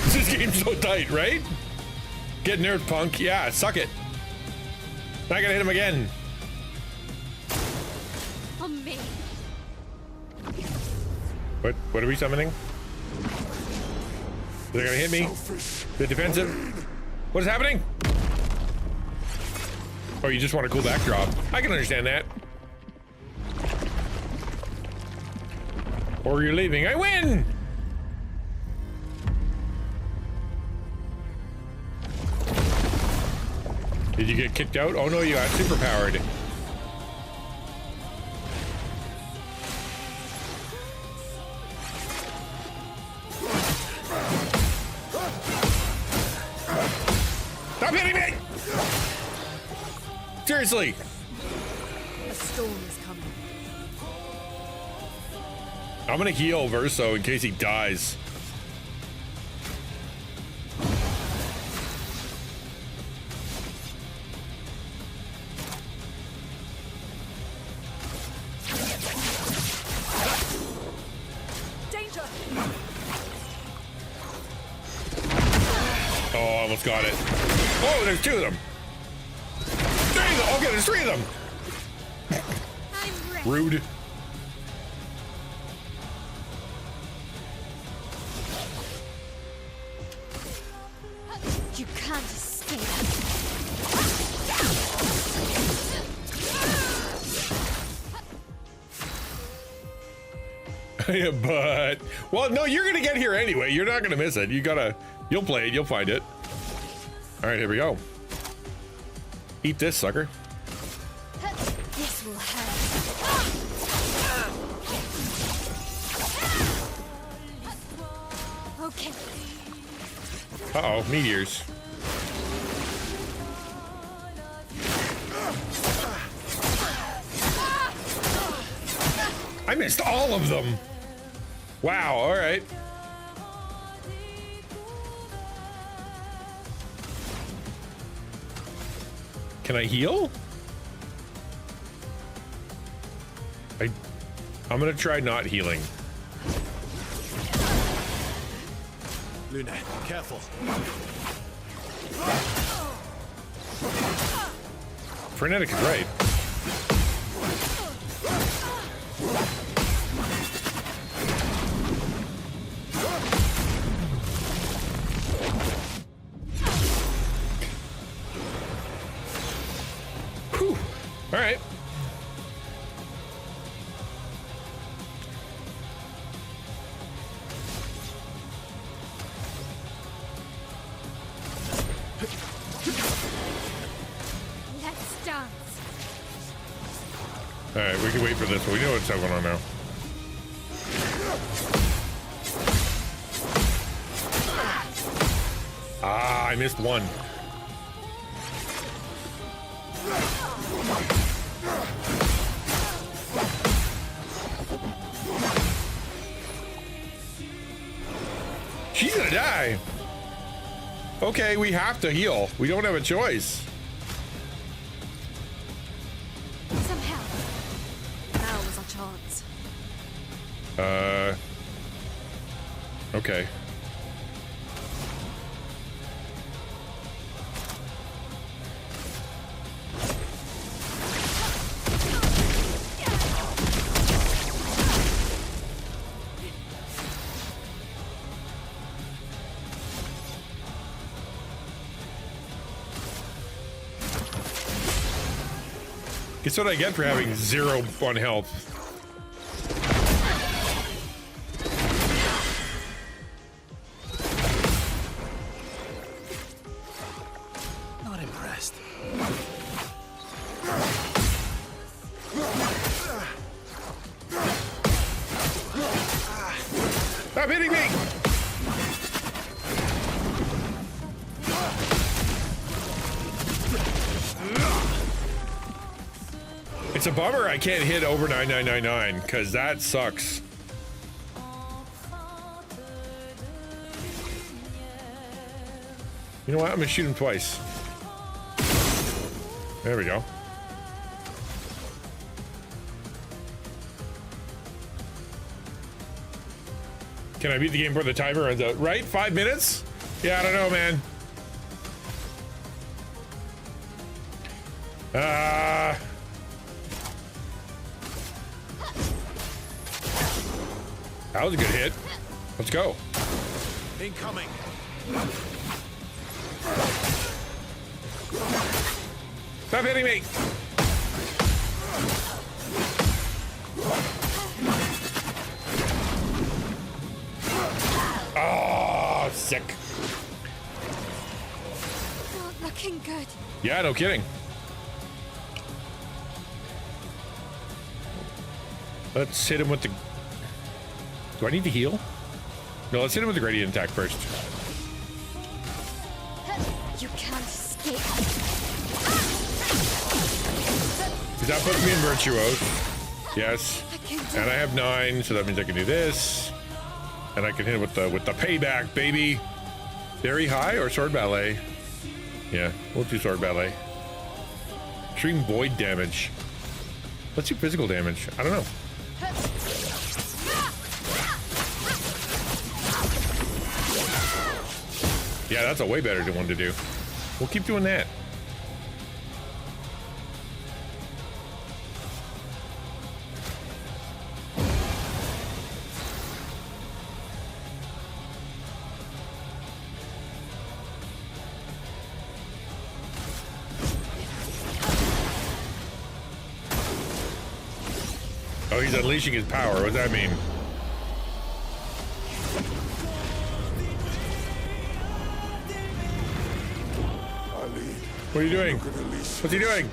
This game's so tight, right? Get nerfed, punk. Yeah, suck it. Now I gotta hit him again. For me. What are we summoning? They're gonna hit me? The defensive? What is happening? Oh, you just want a cool backdrop. I can understand that. Or you're leaving. I win! Did you get kicked out? Oh no, you got superpowered. Stop hitting me! Seriously! A storm is coming. I'm gonna heal Verso in case he dies. Danger! Oh, I almost got it. Oh, there's 2 of them. 3 of them. Okay, there's 3 of them. I'm ready. Rude. You can't escape. Yeah, but well, no, you're gonna get here anyway. You're not gonna miss it. You'll play it. You'll find it. All right, here we go. Eat this, sucker. This will hurt. Okay. Uh-oh, meteors. I missed all of them. Wow, all right. Can I heal? I'm gonna try not healing. Luna, careful. Frenetic is right. Whew. All right. Let's dance. All right, we can wait for this one. We know what's going on now. Ah, I missed one. She's gonna die. Okay, we have to heal. We don't have a choice. Some help. Now is our chance. Okay. Guess what I get for having 0 on health? Not impressed. Stop hitting me! It's a bummer I can't hit over 9999 because that sucks. You know what? I'm gonna shoot him twice. There we go. Can I beat the game before the timer runs out? Right? 5 minutes? Yeah, I don't know, man. That was a good hit. Let's go. Incoming. Stop hitting me. Oh, sick. Not looking good. Yeah, no kidding. Let's hit him with the... Do I need to heal? No, let's hit him with the gradient attack first. You can't escape. Because that puts me in Virtuose. Yes. And I have 9, so that means I can do this. And I can hit it with the payback, baby. Very high or sword ballet? Yeah, we'll do sword ballet. Extreme void damage. Let's do physical damage. I don't know. Yeah, that's a way better one to do. We'll keep doing that. Oh, he's unleashing his power. What does that mean? What are you doing? What's he doing?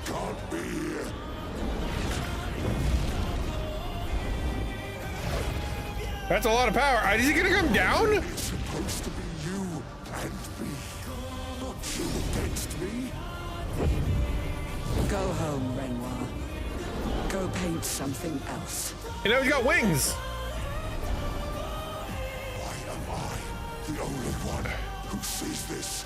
That's a lot of power. Is he gonna come down? It's supposed to be you and me, not you against me. Go home, Renoir. Go paint something else. You know, he's got wings. Why am I the only one who sees this?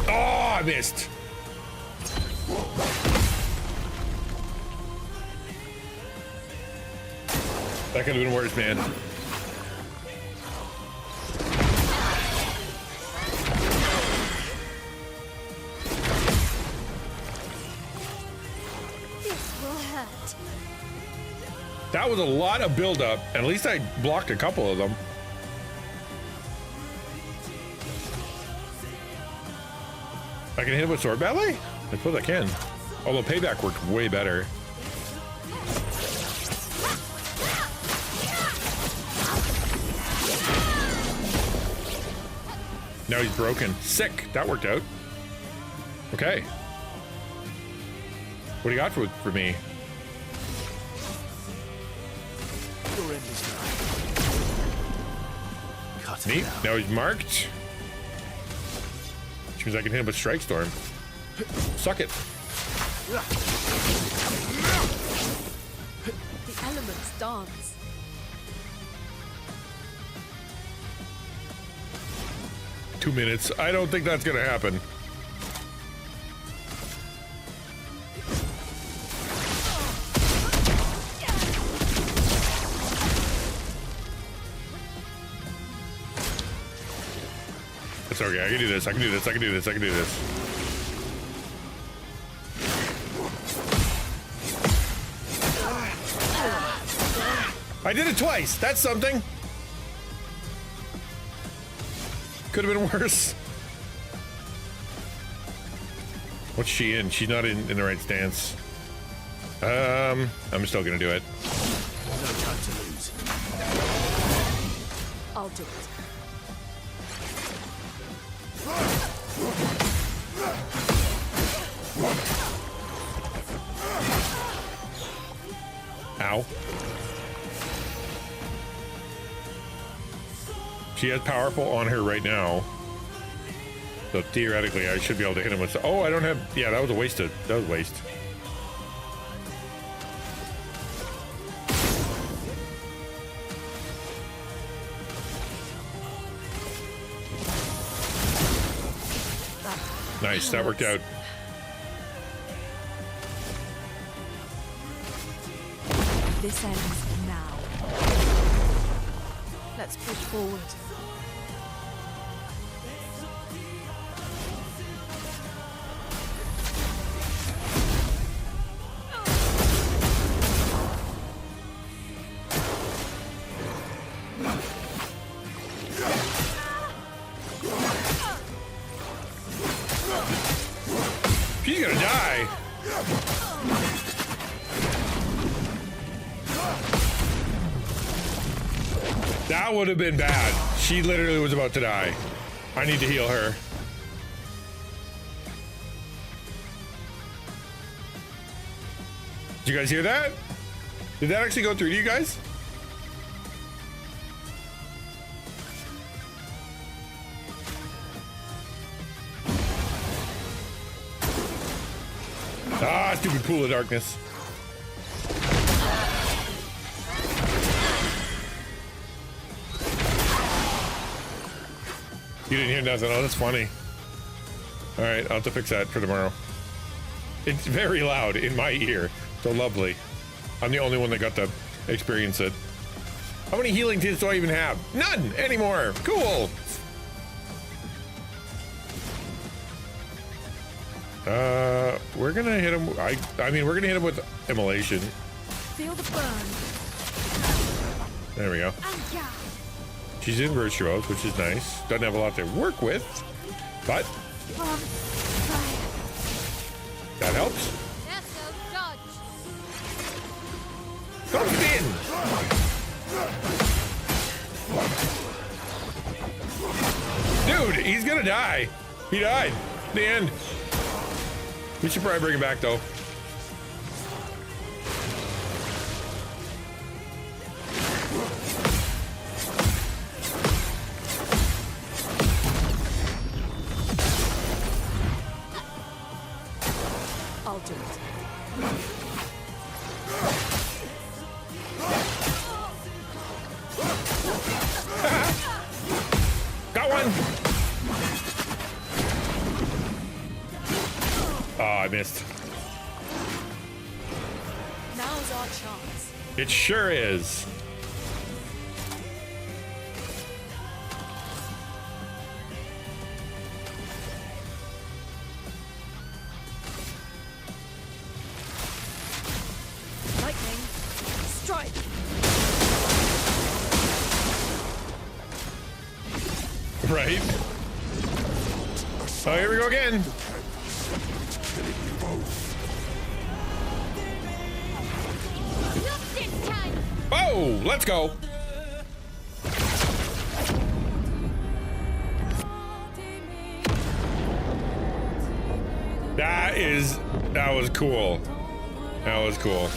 Oh, I missed. That could have been worse, man. This will hurt. That was a lot of buildup, and at least I blocked a couple of them. I can hit him with sword ballet? I suppose I can. Although payback worked way better. Now he's broken. Sick. That worked out. Okay. What do you got for me? Neat. Now he's marked. Which means I can hit him with Strike Storm. Suck it. The elements dance. Two minutes. I don't think that's gonna happen. It's okay. I can do this. I can do this. I can do this. I can do this. I did it twice. That's something. Could have been worse. What's she in? She's not in the right stance. I'm still gonna do it. No time to lose. I'll do it. Ow. She has powerful on her right now. So theoretically I should be able to hit him with... Oh, I don't have... Yeah, that was a waste. That was a waste. Nice, that worked out. This ends now. Let's push forward. She's gonna die. That would have been bad. She literally was about to die. I need to heal her. Did you guys hear that? Did that actually go through to you guys? Ah, stupid pool of darkness. You didn't hear nothing. Oh, that's funny. All right, I'll have to fix that for tomorrow. It's very loud in my ear. So lovely. I'm the only one that got to experience it. How many healing tears do I even have? None anymore. Cool. We're gonna hit him. I mean, we're gonna hit him with immolation. Feel the burn. There we go. She's in virtuos, which is nice. Doesn't have a lot to work with, but that helps. Don't spin! Dude, he's gonna die. He died. The end. We should probably bring him back though. I'll do it. I missed. Now's our chance. It sure is. Lightning, strike. Right? Oh, here we go again. Not this time! Oh, let's go. That was cool. That was cool.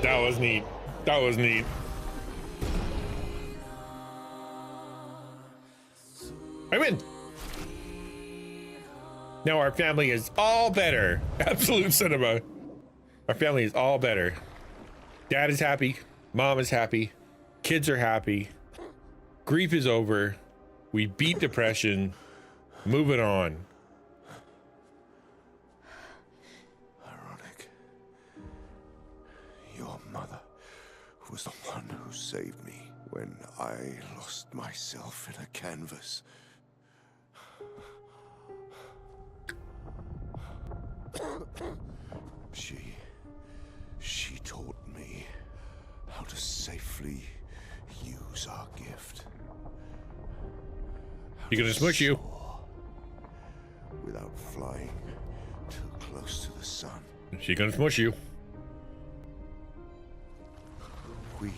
That was neat. That was neat. I win. Now our family is all better. Absolute cinema. Our family is all better. Dad is happy. Mom is happy. Kids are happy. Grief is over. We beat depression. Moving on. Ironic. Your mother was the one who saved me when I lost myself in a canvas. She taught me how to safely use our gift. You gonna smush you? Without flying too close to the sun. She gonna smush you. We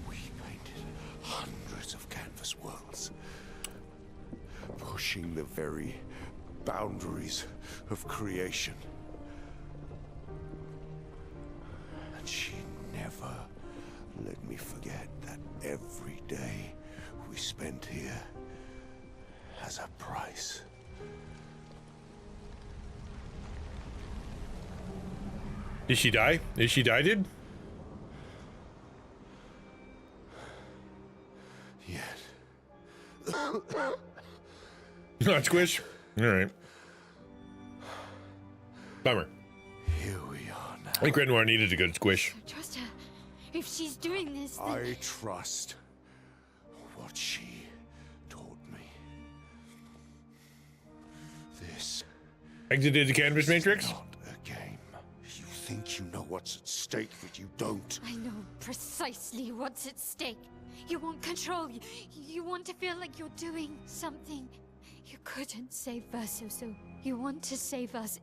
painted hundreds of canvas worlds, pushing the very boundaries of creation. And she never let me forget that every day we spent here has a price. Did she die? Did she die, dude? Yet. Not squish? Alright. Bummer. Here we are now. I think Renoir needed a good squish. Trust her. If she's doing this, then... I trust what she taught me. This Exited the canvas matrix? not a game. You think you know what's at stake, but you don't. I know precisely what's at stake. You want control. You want to feel like you're doing something. You couldn't save Verso, so you want to save us.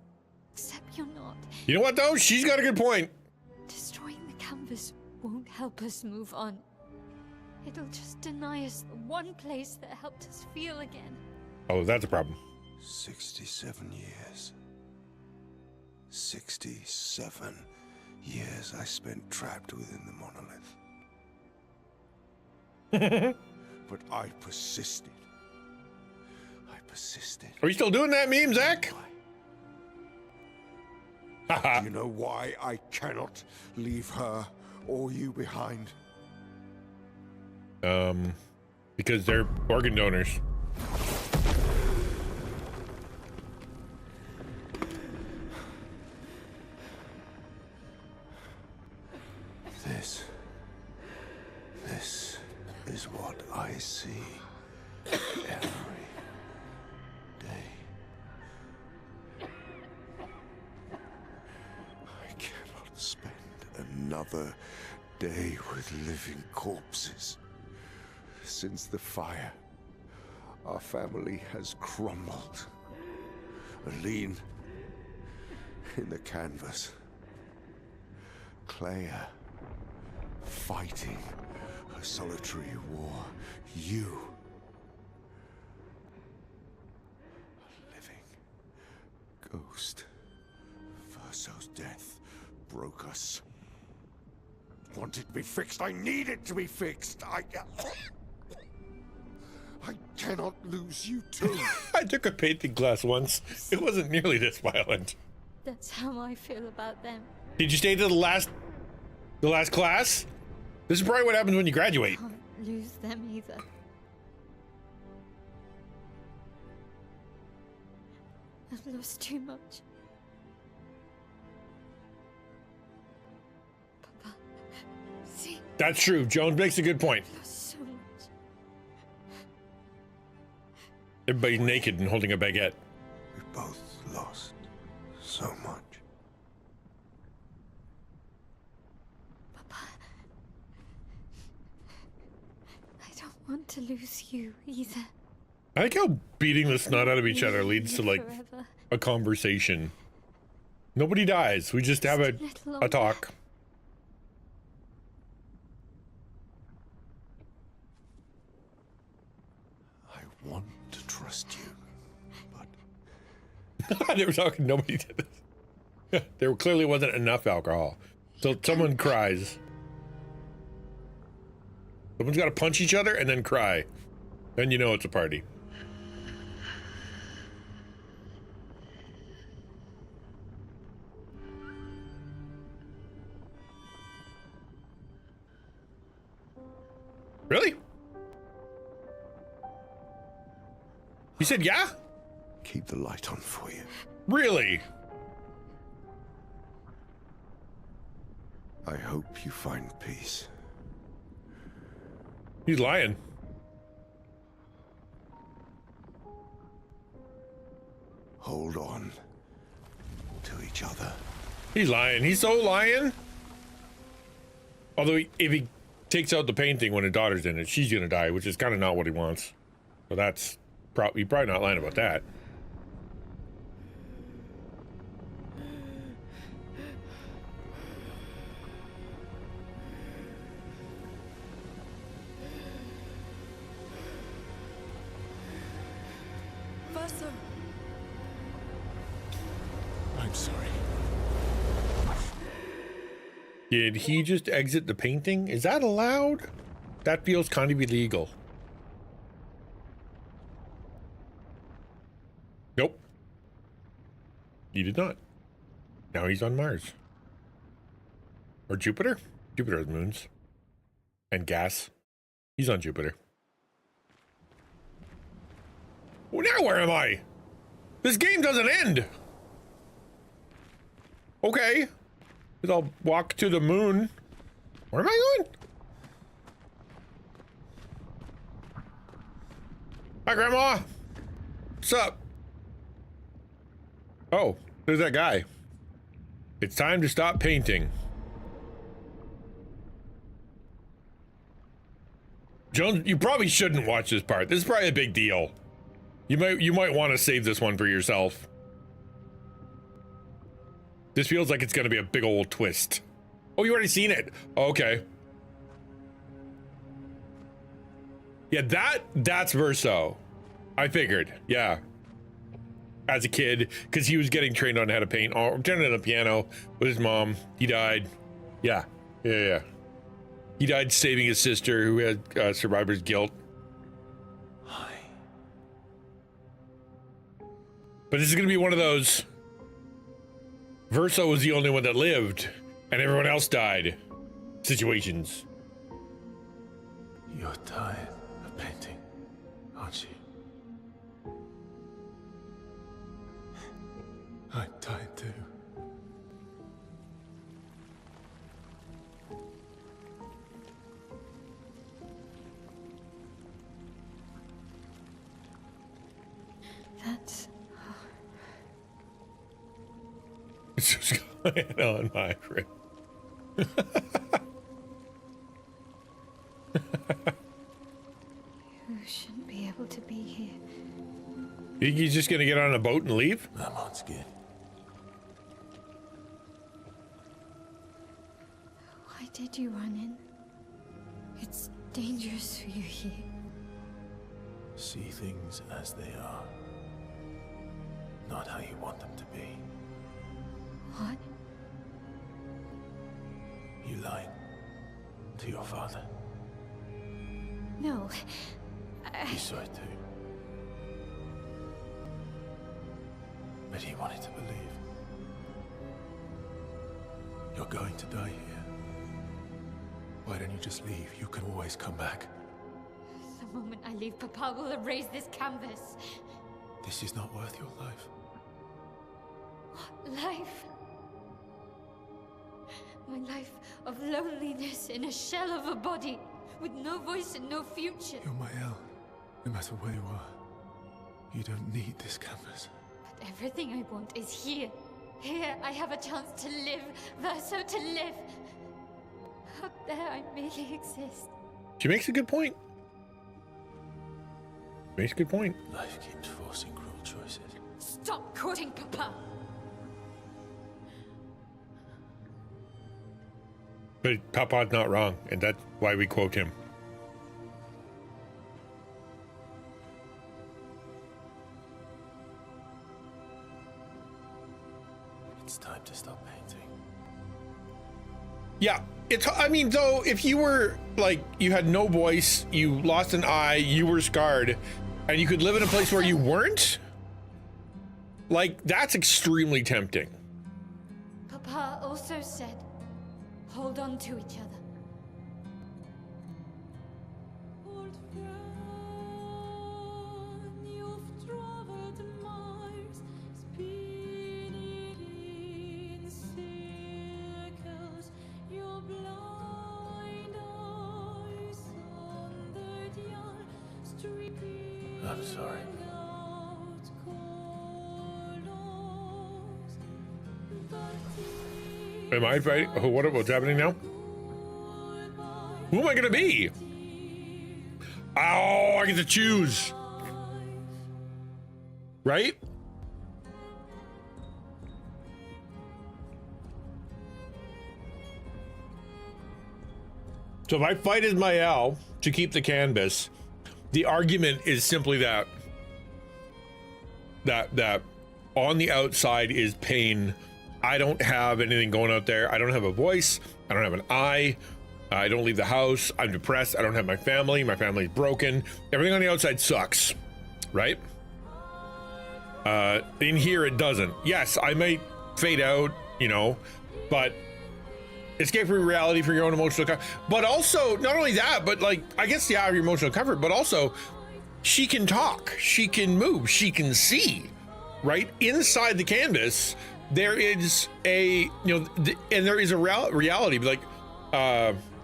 Except you're not. You know what, though? She's got a good point. Destroying the canvas won't help us move on. It'll just deny us the one place that helped us feel again. Oh, that's a problem. 67 years. 67 years I spent trapped within the monolith. But I persisted. Are you still doing that meme, Zach? Do you know why I cannot leave her or you behind? Because they're organ donors. This is what I see every day. I cannot spend another day with living corpses. Since the fire, our family has crumbled. Aline in the canvas. Clea fighting a solitary war. You, a living ghost. Verso's death broke us. Wanted to be fixed. I need it to be fixed. I cannot lose you too. I took a painting class once. It wasn't nearly this violent. That's how I feel about them. Did you stay to the last class? This is probably what happens when you graduate. Can't lose them either. I've lost too much. Papa, see, That's true. Jones makes a good point. I've lost so much. Everybody's naked and holding a baguette. We've both lost so much. Papa, I don't want to lose you either. I like how beating the snot out of each other leads to like Forever. a conversation. Nobody dies. We just have a talk. I want to trust you, but They were talking. Nobody did this. There clearly wasn't enough alcohol. So someone cries. Someone's got to punch each other and then cry. Then you know it's a party. Really? You said yeah? keep the light on for you. Really? I hope you find peace. He's lying. Hold on to each other. He's lying. He's so lying. Although if he takes out the painting when his daughter's in it, she's gonna die, which is kind of not what he wants. So that's probably not lying about that. Verso. I'm sorry. Did he just exit the painting? Is that allowed? That feels kind of illegal. Nope. He did not. Now he's on Mars. Or Jupiter? Jupiter has moons. And gas. He's on Jupiter. Well, now where am I? This game doesn't end. Okay. I'll walk to the moon. Where am I going? Hi, Grandma. What's up? Oh, there's that guy. It's time to stop painting. Jones, you probably shouldn't watch this part. This is probably a big deal. You might want to save this one for yourself. This feels like it's going to be a big old twist. Oh, you already seen it. Okay. Yeah, that's Verso. I figured. Yeah. As a kid, because he was getting trained on how to paint. Oh, turning on the piano with his mom. He died. Yeah. Yeah. He died saving his sister who had survivor's guilt. But this is going to be one of those Verso was the only one that lived and everyone else died situations. You're tired of painting, aren't you? I'm tired too. That's... It's just going on, my friend. You shouldn't be able to be here. You think he's just going to get on a boat and leave? I'm on skin. Why did you run in? It's dangerous for you here. See things as they are, not how you want them to be. What? You lied to your father. No. You saw it too. But he wanted to believe. You're going to die here. Why don't you just leave? You can always come back. The moment I leave, Papa will erase this canvas. This is not worth your life. Life. My life of loneliness in a shell of a body, with no voice and no future. You're my El. No matter where you are, you don't need this canvas. But everything I want is here. Here I have a chance to live, Verso, to live. Up there I merely exist. She makes a good point. Makes a good point. Life keeps forcing cruel choices. Stop quoting Papa. But Papa's not wrong, and that's why we quote him. It's time to stop painting. Yeah, I mean, though, if you were, like, you had no voice, you lost an eye, you were scarred, and you could live in a place where you weren't, like, that's extremely tempting. Papa also said, hold on to each other. I'm sorry. Am I fighting? Oh, what's happening now? Who am I gonna be? Oh, I get to choose. Right? So if I fight as my Al to keep the canvas, the argument is simply that on the outside is pain. I don't have anything going out there. I don't have a voice. I don't have an eye. I don't leave the house. I'm depressed. I don't have my family. My family's broken. Everything on the outside sucks, right? In here, it doesn't. Yes, I might fade out, you know, but escape from reality for your own emotional comfort. But also, not only that, but like, I guess, yeah, your emotional comfort, but also she can talk, she can move, she can see, right? Inside the canvas, there is a, you know, and there is a reality, like,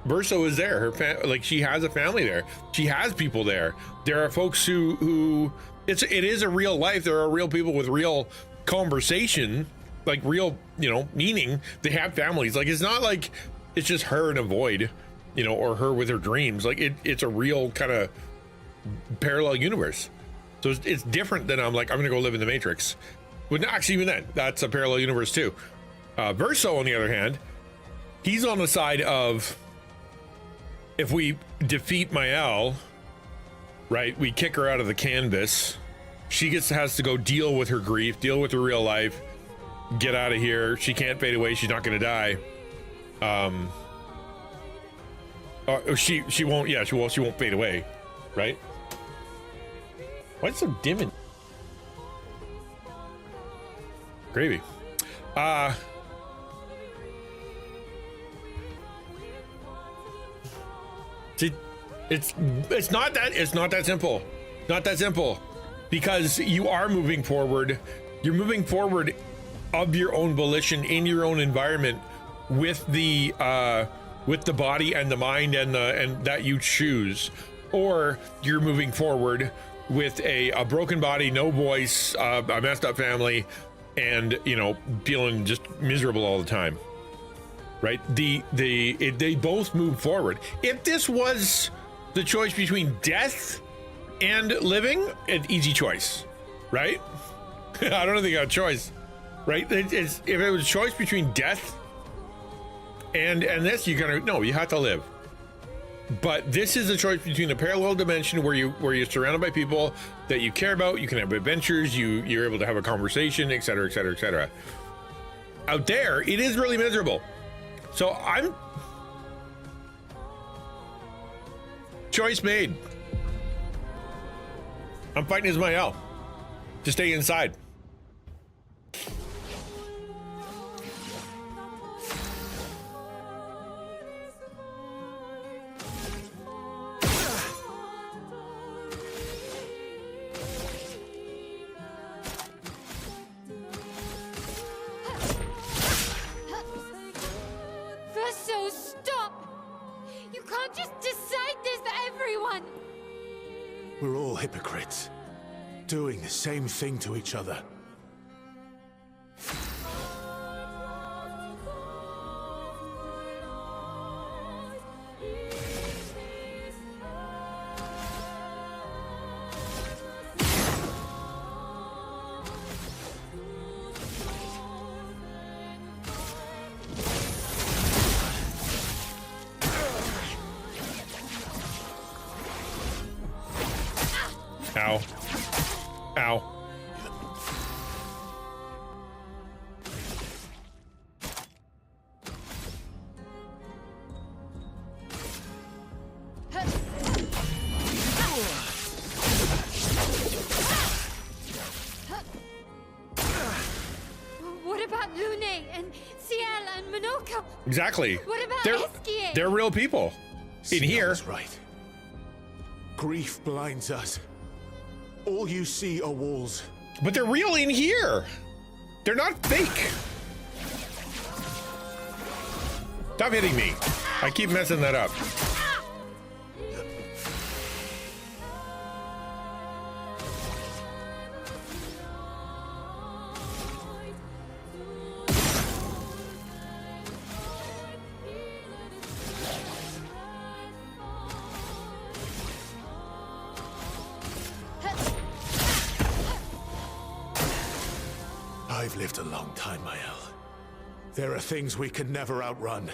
Verso is there. Like, she has a family there. She has people there. There are folks who it is a real life. There are real people with real conversation, like real, you know, meaning. They have families. Like, it's not like it's just her in a void, you know, or her with her dreams. Like, it's a real kind of parallel universe. So it's different than I'm gonna go live in the Matrix. But actually, even then, that's a parallel universe too. Verso, on the other hand, he's on the side of, if we defeat Mael, right, we kick her out of the canvas. She has to go deal with her grief, deal with her real life, get out of here. She can't fade away. She's not going to die. She won't. Yeah, she won't fade away, right? Why is it so dim and gravy? See, it's not that simple. Not that simple, because you are moving forward. You're moving forward of your own volition in your own environment with the body and the mind and that you choose, or you're moving forward with a broken body, no voice, a messed up family, and, you know, feeling just miserable all the time. Right? They both move forward. If this was the choice between death and living, an easy choice, right? I don't think I got a choice, right? If it was a choice between death and this, you have to live. But this is a choice between a parallel dimension where you're surrounded by people that you care about. You can have adventures. You're able to have a conversation, etc., etc., etc. Out there, it is really miserable. So choice made. I'm fighting Ismael to stay inside. We're all hypocrites, doing the same thing to each other. Ow. Ow. What about Lune and Ciel and Minoko? Exactly. What about They're, Eskie? they're real people. In here. That's right. Grief blinds us. All you see are walls. But they're real in here. They're not fake. Stop hitting me. I keep messing that up. I've lived a long time, Mael. There are things we can never outrun.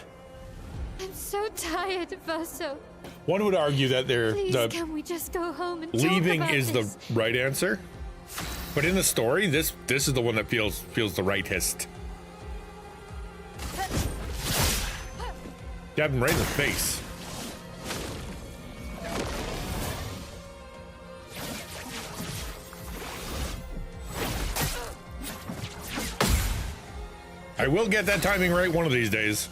I'm so tired, Verso. One would argue that they're Please, can we just go home and leaving talk about is this? the right answer. But in the story, this is the one that feels the rightest. Stab him right in the face. I will get that timing right one of these days.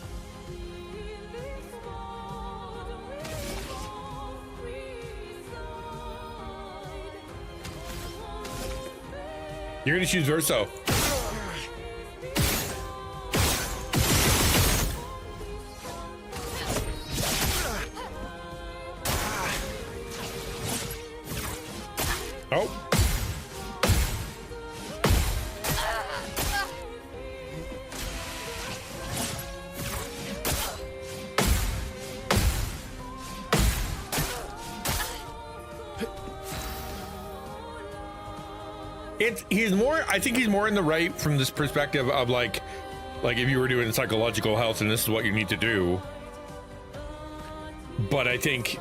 You're gonna choose Verso. Oh. I think he's more in the right from this perspective of like if you were doing psychological health and this is what you need to do. But I think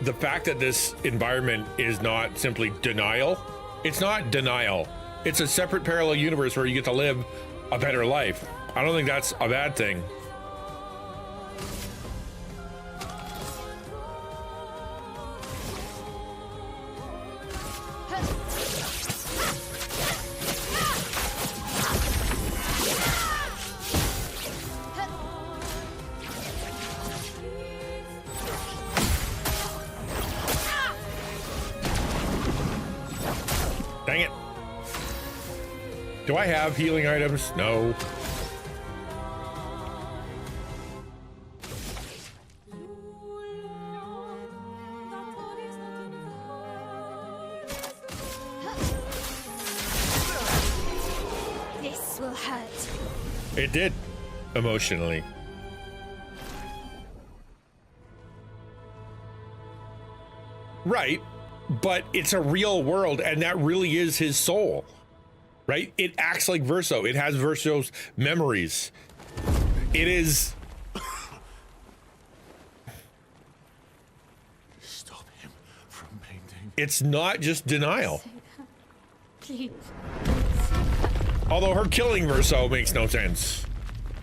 the fact that this environment is not simply denial, it's not denial. It's a separate parallel universe where you get to live a better life. I don't think that's a bad thing. Dang it. Do I have healing items? No. This will hurt. It did, emotionally. Right, but it's a real world, and that really is his soul, right? It acts like Verso. It has Verso's memories. It is... Stop him from painting. It's not just denial. Please. Although her killing Verso makes no sense.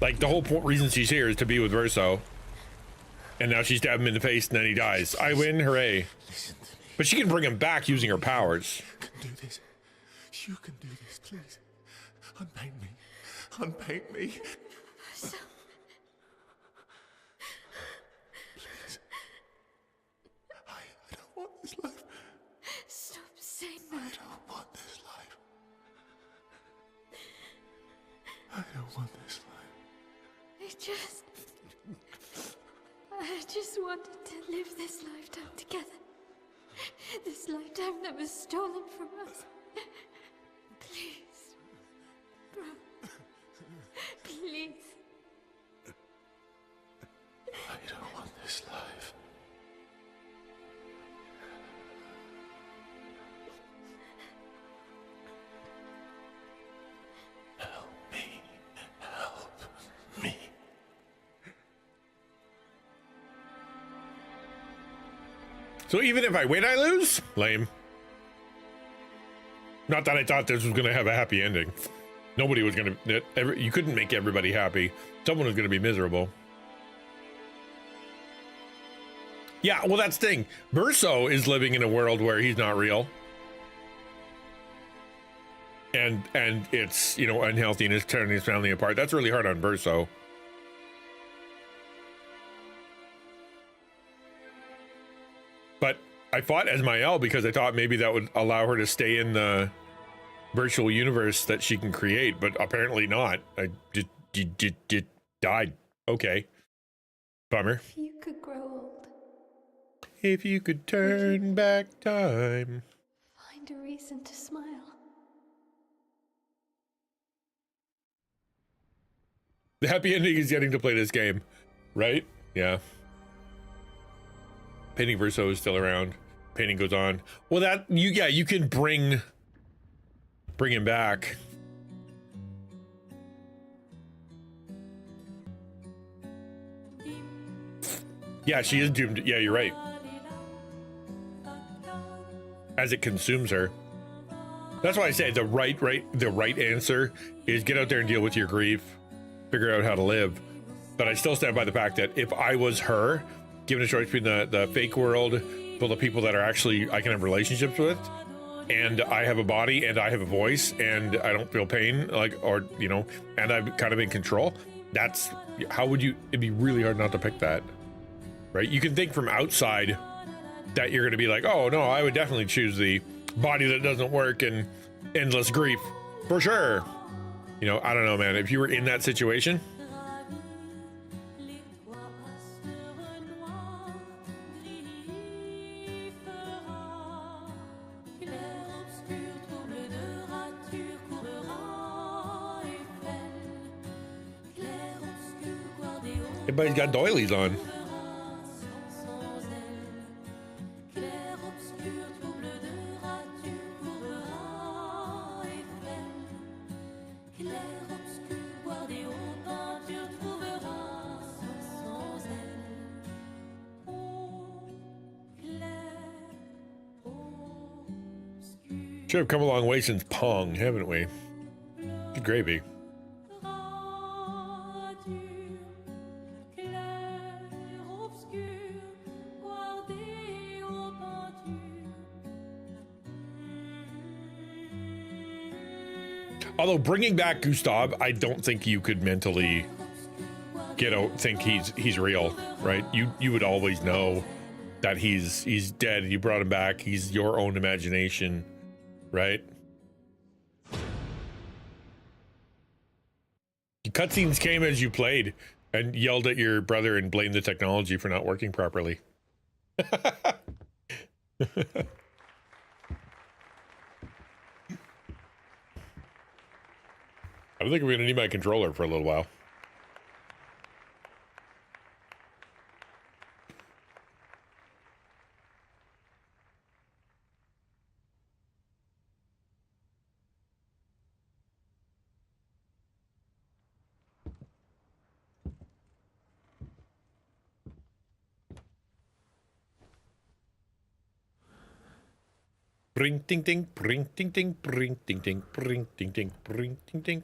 Like, the whole reason she's here is to be with Verso. And now she stabs him in the face and then he dies. I win, hooray. But she can bring him back using her powers. You can do this. You can do this, please. Unpaint me. Unpaint me. Please. I don't want this life. Stop saying that. I don't want this life. I don't want this life. I just wanted to live this lifetime together. This lifetime that was stolen from us. Please. Bro. Please. I don't want this life. Help me. Help me. So even if I win, I lose? Lame. Not that I thought this was going to have a happy ending. Nobody was going to... You couldn't make everybody happy. Someone was going to be miserable. Yeah, well, that's the thing. Verso is living in a world where he's not real. And it's, you know, unhealthy and it's tearing his family apart. That's really hard on Verso. But I fought Esmael because I thought maybe that would allow her to stay in the virtual universe that she can create, but apparently not. I just died. Okay. Bummer. If you could grow old. If you could turn back time. Find a reason to smile. The happy ending is getting to play this game, right? Yeah. Painting Verso is still around. Painting goes on. Well, you can bring him back. Yeah, she is doomed. Yeah, you're right. As it consumes her. That's why I say the right answer is get out there and deal with your grief. Figure out how to live. But I still stand by the fact that if I was her, given a choice between the fake world full of people that are actually I can have relationships with, and I have a body and I have a voice and I don't feel pain, and I'm kind of in control, that's how would you, it'd be really hard not to pick that, right? You can think from outside that you're going to be like, oh no, I would definitely choose the body that doesn't work and endless grief for sure. You know, I don't know, man. If you were in that situation, everybody's got doilies on. Sure, have come a long way since Pong, haven't we? Good gravy. Although bringing back Gustav, I don't think you could mentally think he's real, right? You would always know that he's dead. You brought him back. He's your own imagination, right? The cutscenes came as you played and yelled at your brother and blamed the technology for not working properly. I don't think we're going to need my controller for a little while. Bring ding ding, bring ding ding, bring ding ding, bring ding ding, bring ding ding.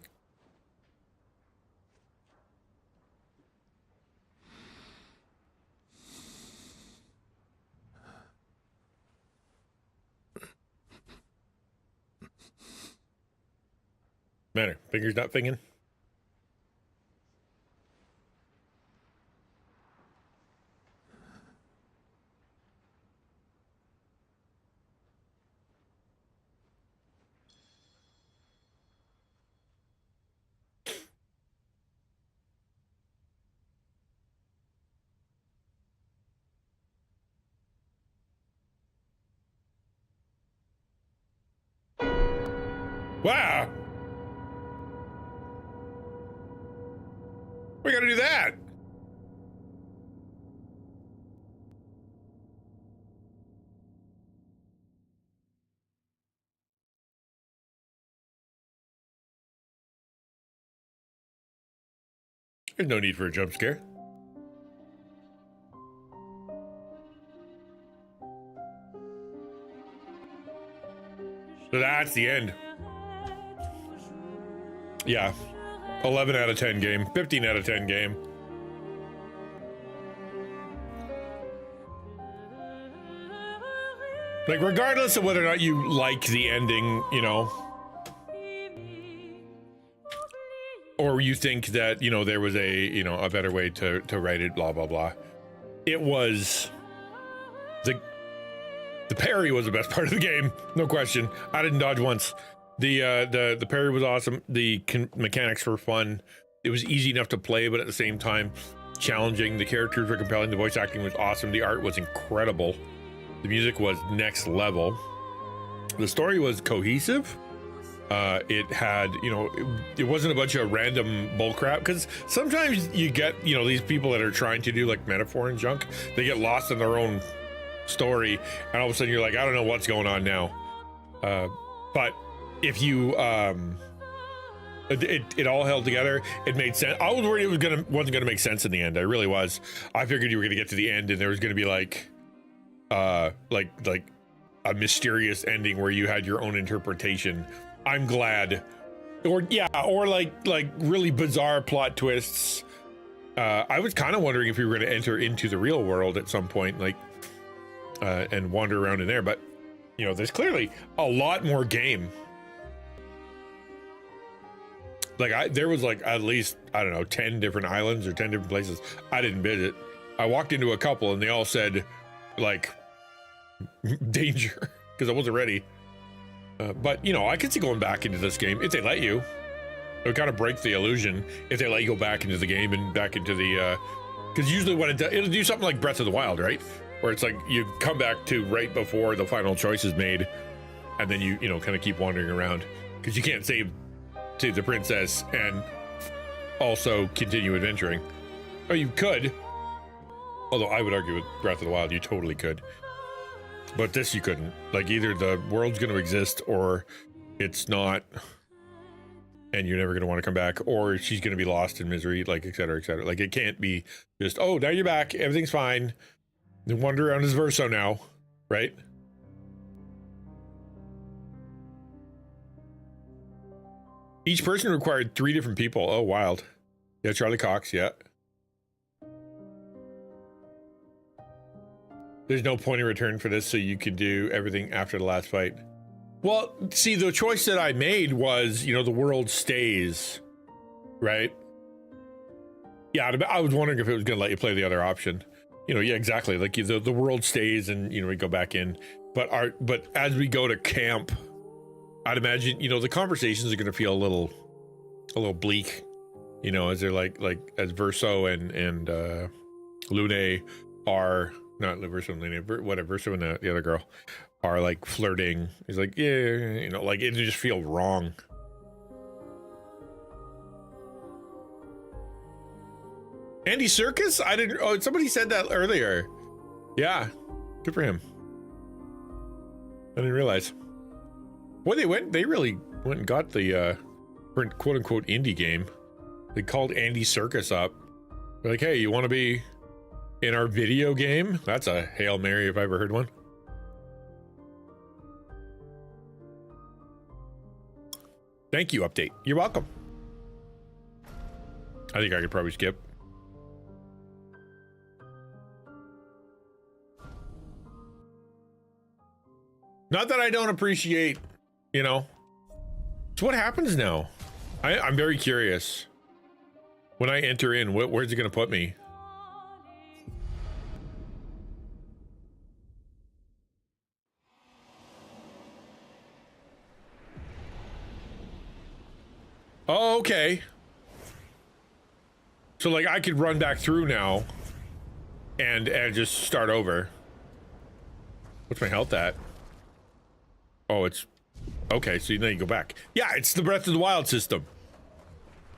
Matter, fingers not finging. Wow. We gotta do that. There's no need for a jump scare. So that's the end. Yeah. 11 out of 10 game. 15 out of 10 game. Like, regardless of whether or not you like the ending, you know, or you think that, you know, there was a better way to write it, blah, blah, blah. It was the parry was the best part of the game, no question. I didn't dodge once. The parry was awesome. The mechanics were fun. It was easy enough to play, but at the same time, challenging. The characters were compelling. The voice acting was awesome. The art was incredible. The music was next level. The story was cohesive. It had, you know, it wasn't a bunch of random bullcrap, because sometimes you get, you know, these people that are trying to do like metaphor and junk, they get lost in their own story, and all of a sudden you're like, I don't know what's going on now. But if you it all held together, it made sense. I was worried it wasn't gonna make sense in the end. I really was. I figured you were gonna get to the end and there was gonna be like a mysterious ending where you had your own interpretation. I'm glad. Or like really bizarre plot twists. I was kind of wondering if we were going to enter into the real world at some point, like, and wander around in there. But, you know, there's clearly a lot more game. Like, there was like at least, I don't know, 10 different islands or 10 different places I didn't visit. I walked into a couple and they all said, like, danger, because I wasn't ready. But, you know, I could see going back into this game if they let you. It would kind of break the illusion if they let you go back into the game and back into the, because usually what it'll do something like Breath of the Wild, right? Where it's like you come back to right before the final choice is made, and then you know, kind of keep wandering around, because you can't save the princess and also continue adventuring. Or you could, although I would argue with Breath of the Wild, you totally could. But this you couldn't. Like, either the world's going to exist or it's not, and you're never going to want to come back, or she's going to be lost in misery, like, et cetera, et cetera. Like, it can't be just, oh, now you're back, everything's fine, then wander around as Verso now, right? Each person required 3 different people. Oh, wild. Yeah, Charlie Cox, yeah. There's no point in return for this, so you could do everything after the last fight. Well, see, the choice that I made was, you know, the world stays, right? Yeah, I was wondering if it was going to let you play the other option. You know, yeah, exactly. Like, the world stays, and, you know, we go back in. But as we go to camp, I'd imagine, you know, the conversations are going to feel a little bleak, you know, as they're like as Verso and Lune are. Not Verso and Lune, whatever, Verso and the other girl are like flirting. He's like, yeah, you know, like, it just feel wrong. Andy Serkis? I didn't, oh, somebody said that earlier. Yeah, good for him. I didn't realize. Well, they really went and got the quote unquote indie game. They called Andy Serkis up. They're like, hey, you want to be in our video game? That's a Hail Mary if I ever heard one. Thank you, update. You're welcome. I think I could probably skip. Not that I don't appreciate, you know. So what happens now? I'm very curious. When I enter in, where's it going to put me? Oh, okay. So, like, I could run back through now and just start over. What's my health at? Oh, it's Okay, so then you go back. Yeah, it's the Breath of the Wild system,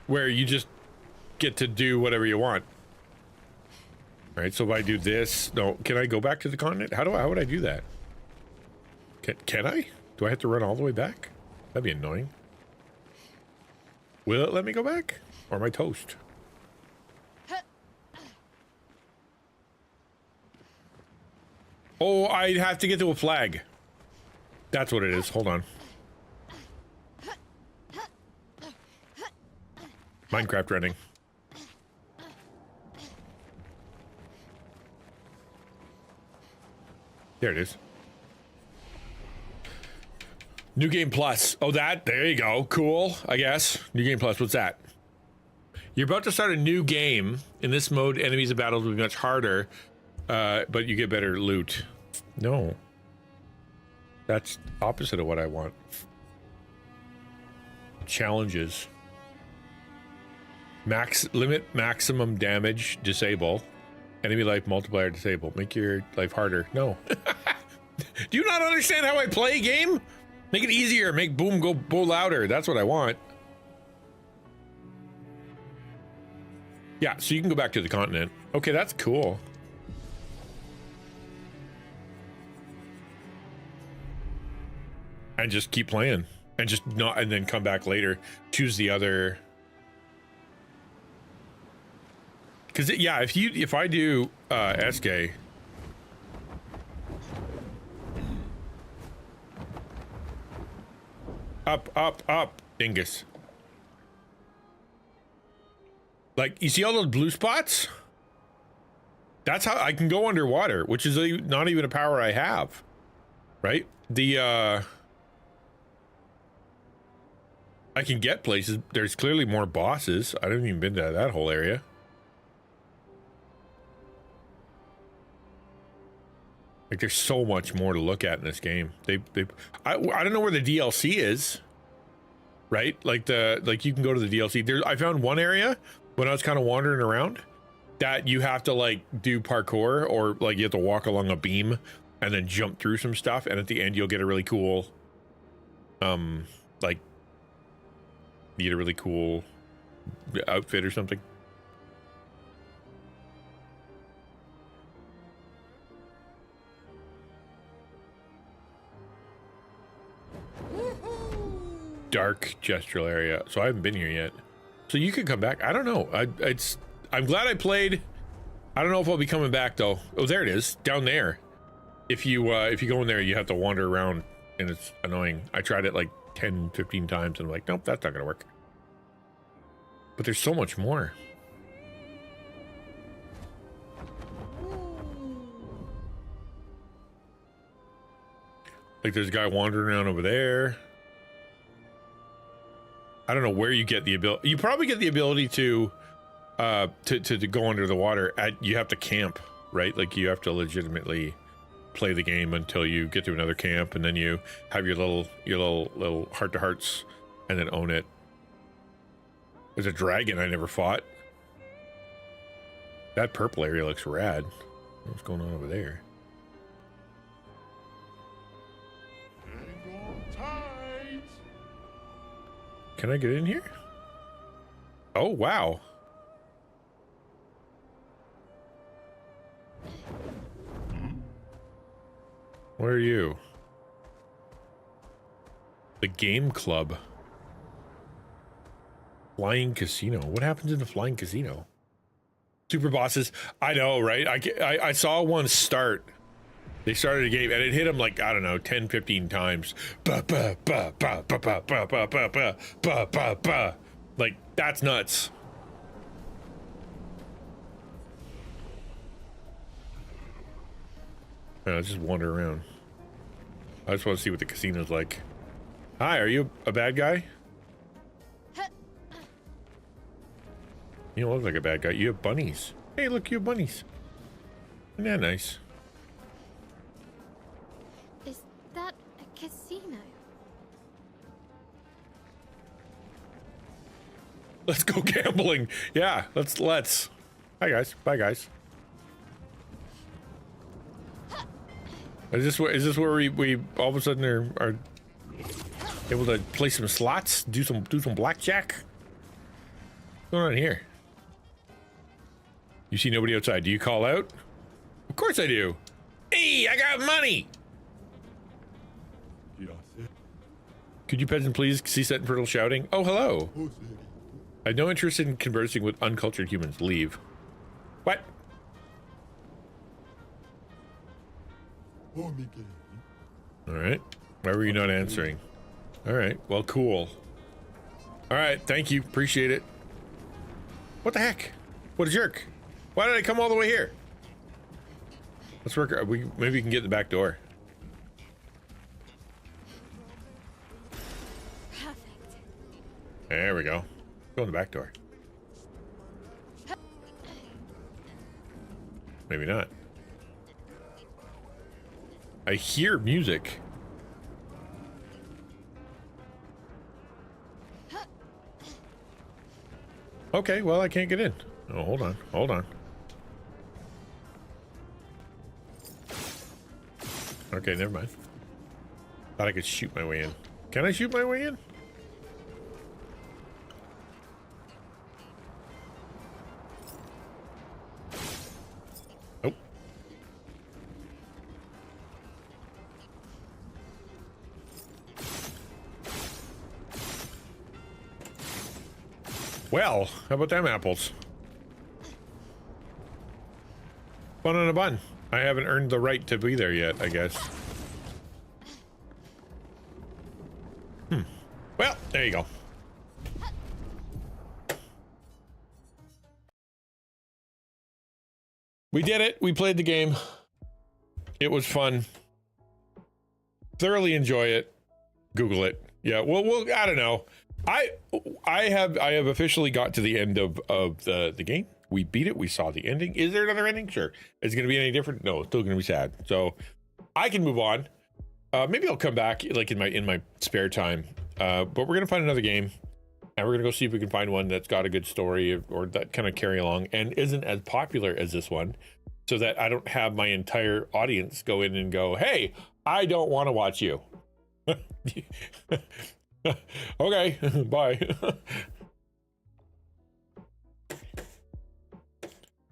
where you just get to do whatever you want. All right, so if I do this, no, can I go back to the continent? How would I do that? Can I? Do I have to run all the way back? That'd be annoying. Will it let me go back? Or am I toast? Oh, I'd have to get to a flag. That's what it is. Hold on. Minecraft running. There it is. New Game Plus. Oh, there you go. Cool, I guess. New Game Plus, what's that? You're about to start a new game. In this mode, enemies and battles will be much harder, but you get better loot. No. That's opposite of what I want. Challenges. Limit maximum damage, disable. Enemy life multiplier, disable. Make your life harder. No. Do you not understand how I play a game? Make it easier. Make boom go louder. That's what I want. Yeah, so you can go back to the continent. Okay, that's cool. And just keep playing. And just not, and then come back later. Choose the other. Because yeah, if I do SK, up, dingus. Like, you see all those blue spots? That's how I can go underwater, which is not even a power I have, right? I can get places. There's clearly more bosses. I haven't even been to that whole area. Like, there's so much more to look at in this game. I don't know where the DLC is, right? Like you can go to the DLC. I found one area when I was kind of wandering around that you have to like do parkour, or like you have to walk along a beam and then jump through some stuff, and at the end you'll get a really cool, like you get a really cool outfit or something. Dark gestural area. So I haven't been here yet. So you could come back. I don't know. I'm glad I played. I don't know if I'll be coming back though. Oh, there it is, down there. If you go in there, you have to wander around, and it's annoying. I tried it like 10, 15 times, and I'm like, nope, that's not gonna work. But there's so much more. Like, there's a guy wandering around over there. I don't know where you get the ability. You probably get the ability to go under the water. You have to camp, right? Like, you have to legitimately play the game until you get to another camp, and then you have your little heart-to-hearts, and then own it. There's a dragon I never fought. That purple area looks rad. What's going on over there? Can I get in here? Oh, wow. Where are you? The game club. Flying casino. What happens in the flying casino? Super bosses. I know, right? I saw one start. They started a game and it hit them like, I don't know, 10, 15 times. Like, that's nuts. Let's just wander around. I just want to see what the casino's like. Hi, are you a bad guy? You don't look like a bad guy. You have bunnies. Hey, look, you have bunnies. Isn't that nice? Is that a casino? Let's go gambling. Yeah, let's. Hi guys. Bye guys. Is this where we all of a sudden are Able to play some slots, do some blackjack. What's going on here? You see nobody outside. Do you call out? Of course I do. Hey, I got money. Could you peasant please cease that infernal shouting? Oh, hello. I have no interest in conversing with uncultured humans. Leave. What? All right. Why were you not answering? All right. Well, cool. All right. Thank you. Appreciate it. What the heck? What a jerk. Why did I come all the way here? Let's work. Maybe we can get in the back door. Perfect. There we go. Go in the back door. Maybe not. I hear music. Okay, well, I can't get in. Oh, hold on. Hold on. Okay, never mind. Thought I could shoot my way in. Can I shoot my way in? Nope. Well, how about them apples? Bun on a bun. I haven't earned the right to be there yet, I guess. Well, there you go. We did it. We played the game. It was fun. Thoroughly enjoy it. Google it. Yeah, well, I don't know. I have officially got to the end of the game. We beat it. We saw the ending. Is there another ending? Sure. Is it going to be any different? No, it's still going to be sad. So I can move on. Maybe I'll come back like in my spare time. But we're going to find another game, and we're going to go see if we can find one that's got a good story or that kind of carry along and isn't as popular as this one, so that I don't have my entire audience go in and go, hey, I don't want to watch you. Okay, bye.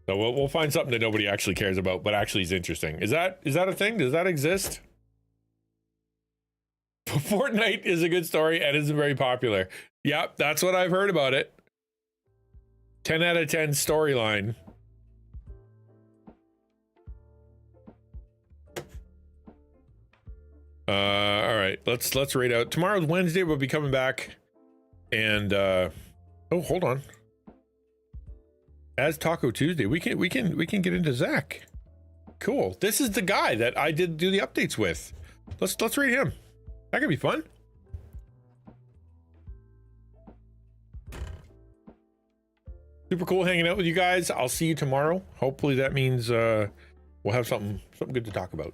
So we'll find something that nobody actually cares about, but actually is interesting. Is that a thing? Does that exist? Fortnite is a good story and isn't very popular. Yep, that's what I've heard about it. 10 out of 10 storyline. All right, let's rate out. Tomorrow's Wednesday. We'll be coming back, and oh, hold on. As Taco Tuesday, we can get into Zach. Cool. This is the guy that I did do the updates with. Let's rate him. That could be fun. Super cool hanging out with you guys. I'll see you tomorrow. Hopefully that means we'll have something good to talk about.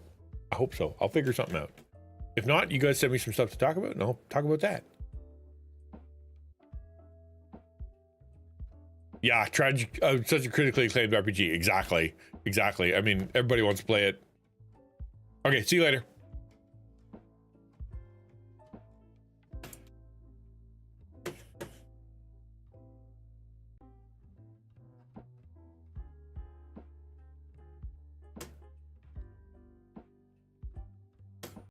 I hope so. I'll figure something out. If not, you guys send me some stuff to talk about, and I'll talk about that. Yeah, such a critically acclaimed RPG. Exactly. I mean, everybody wants to play it. Okay, see you later.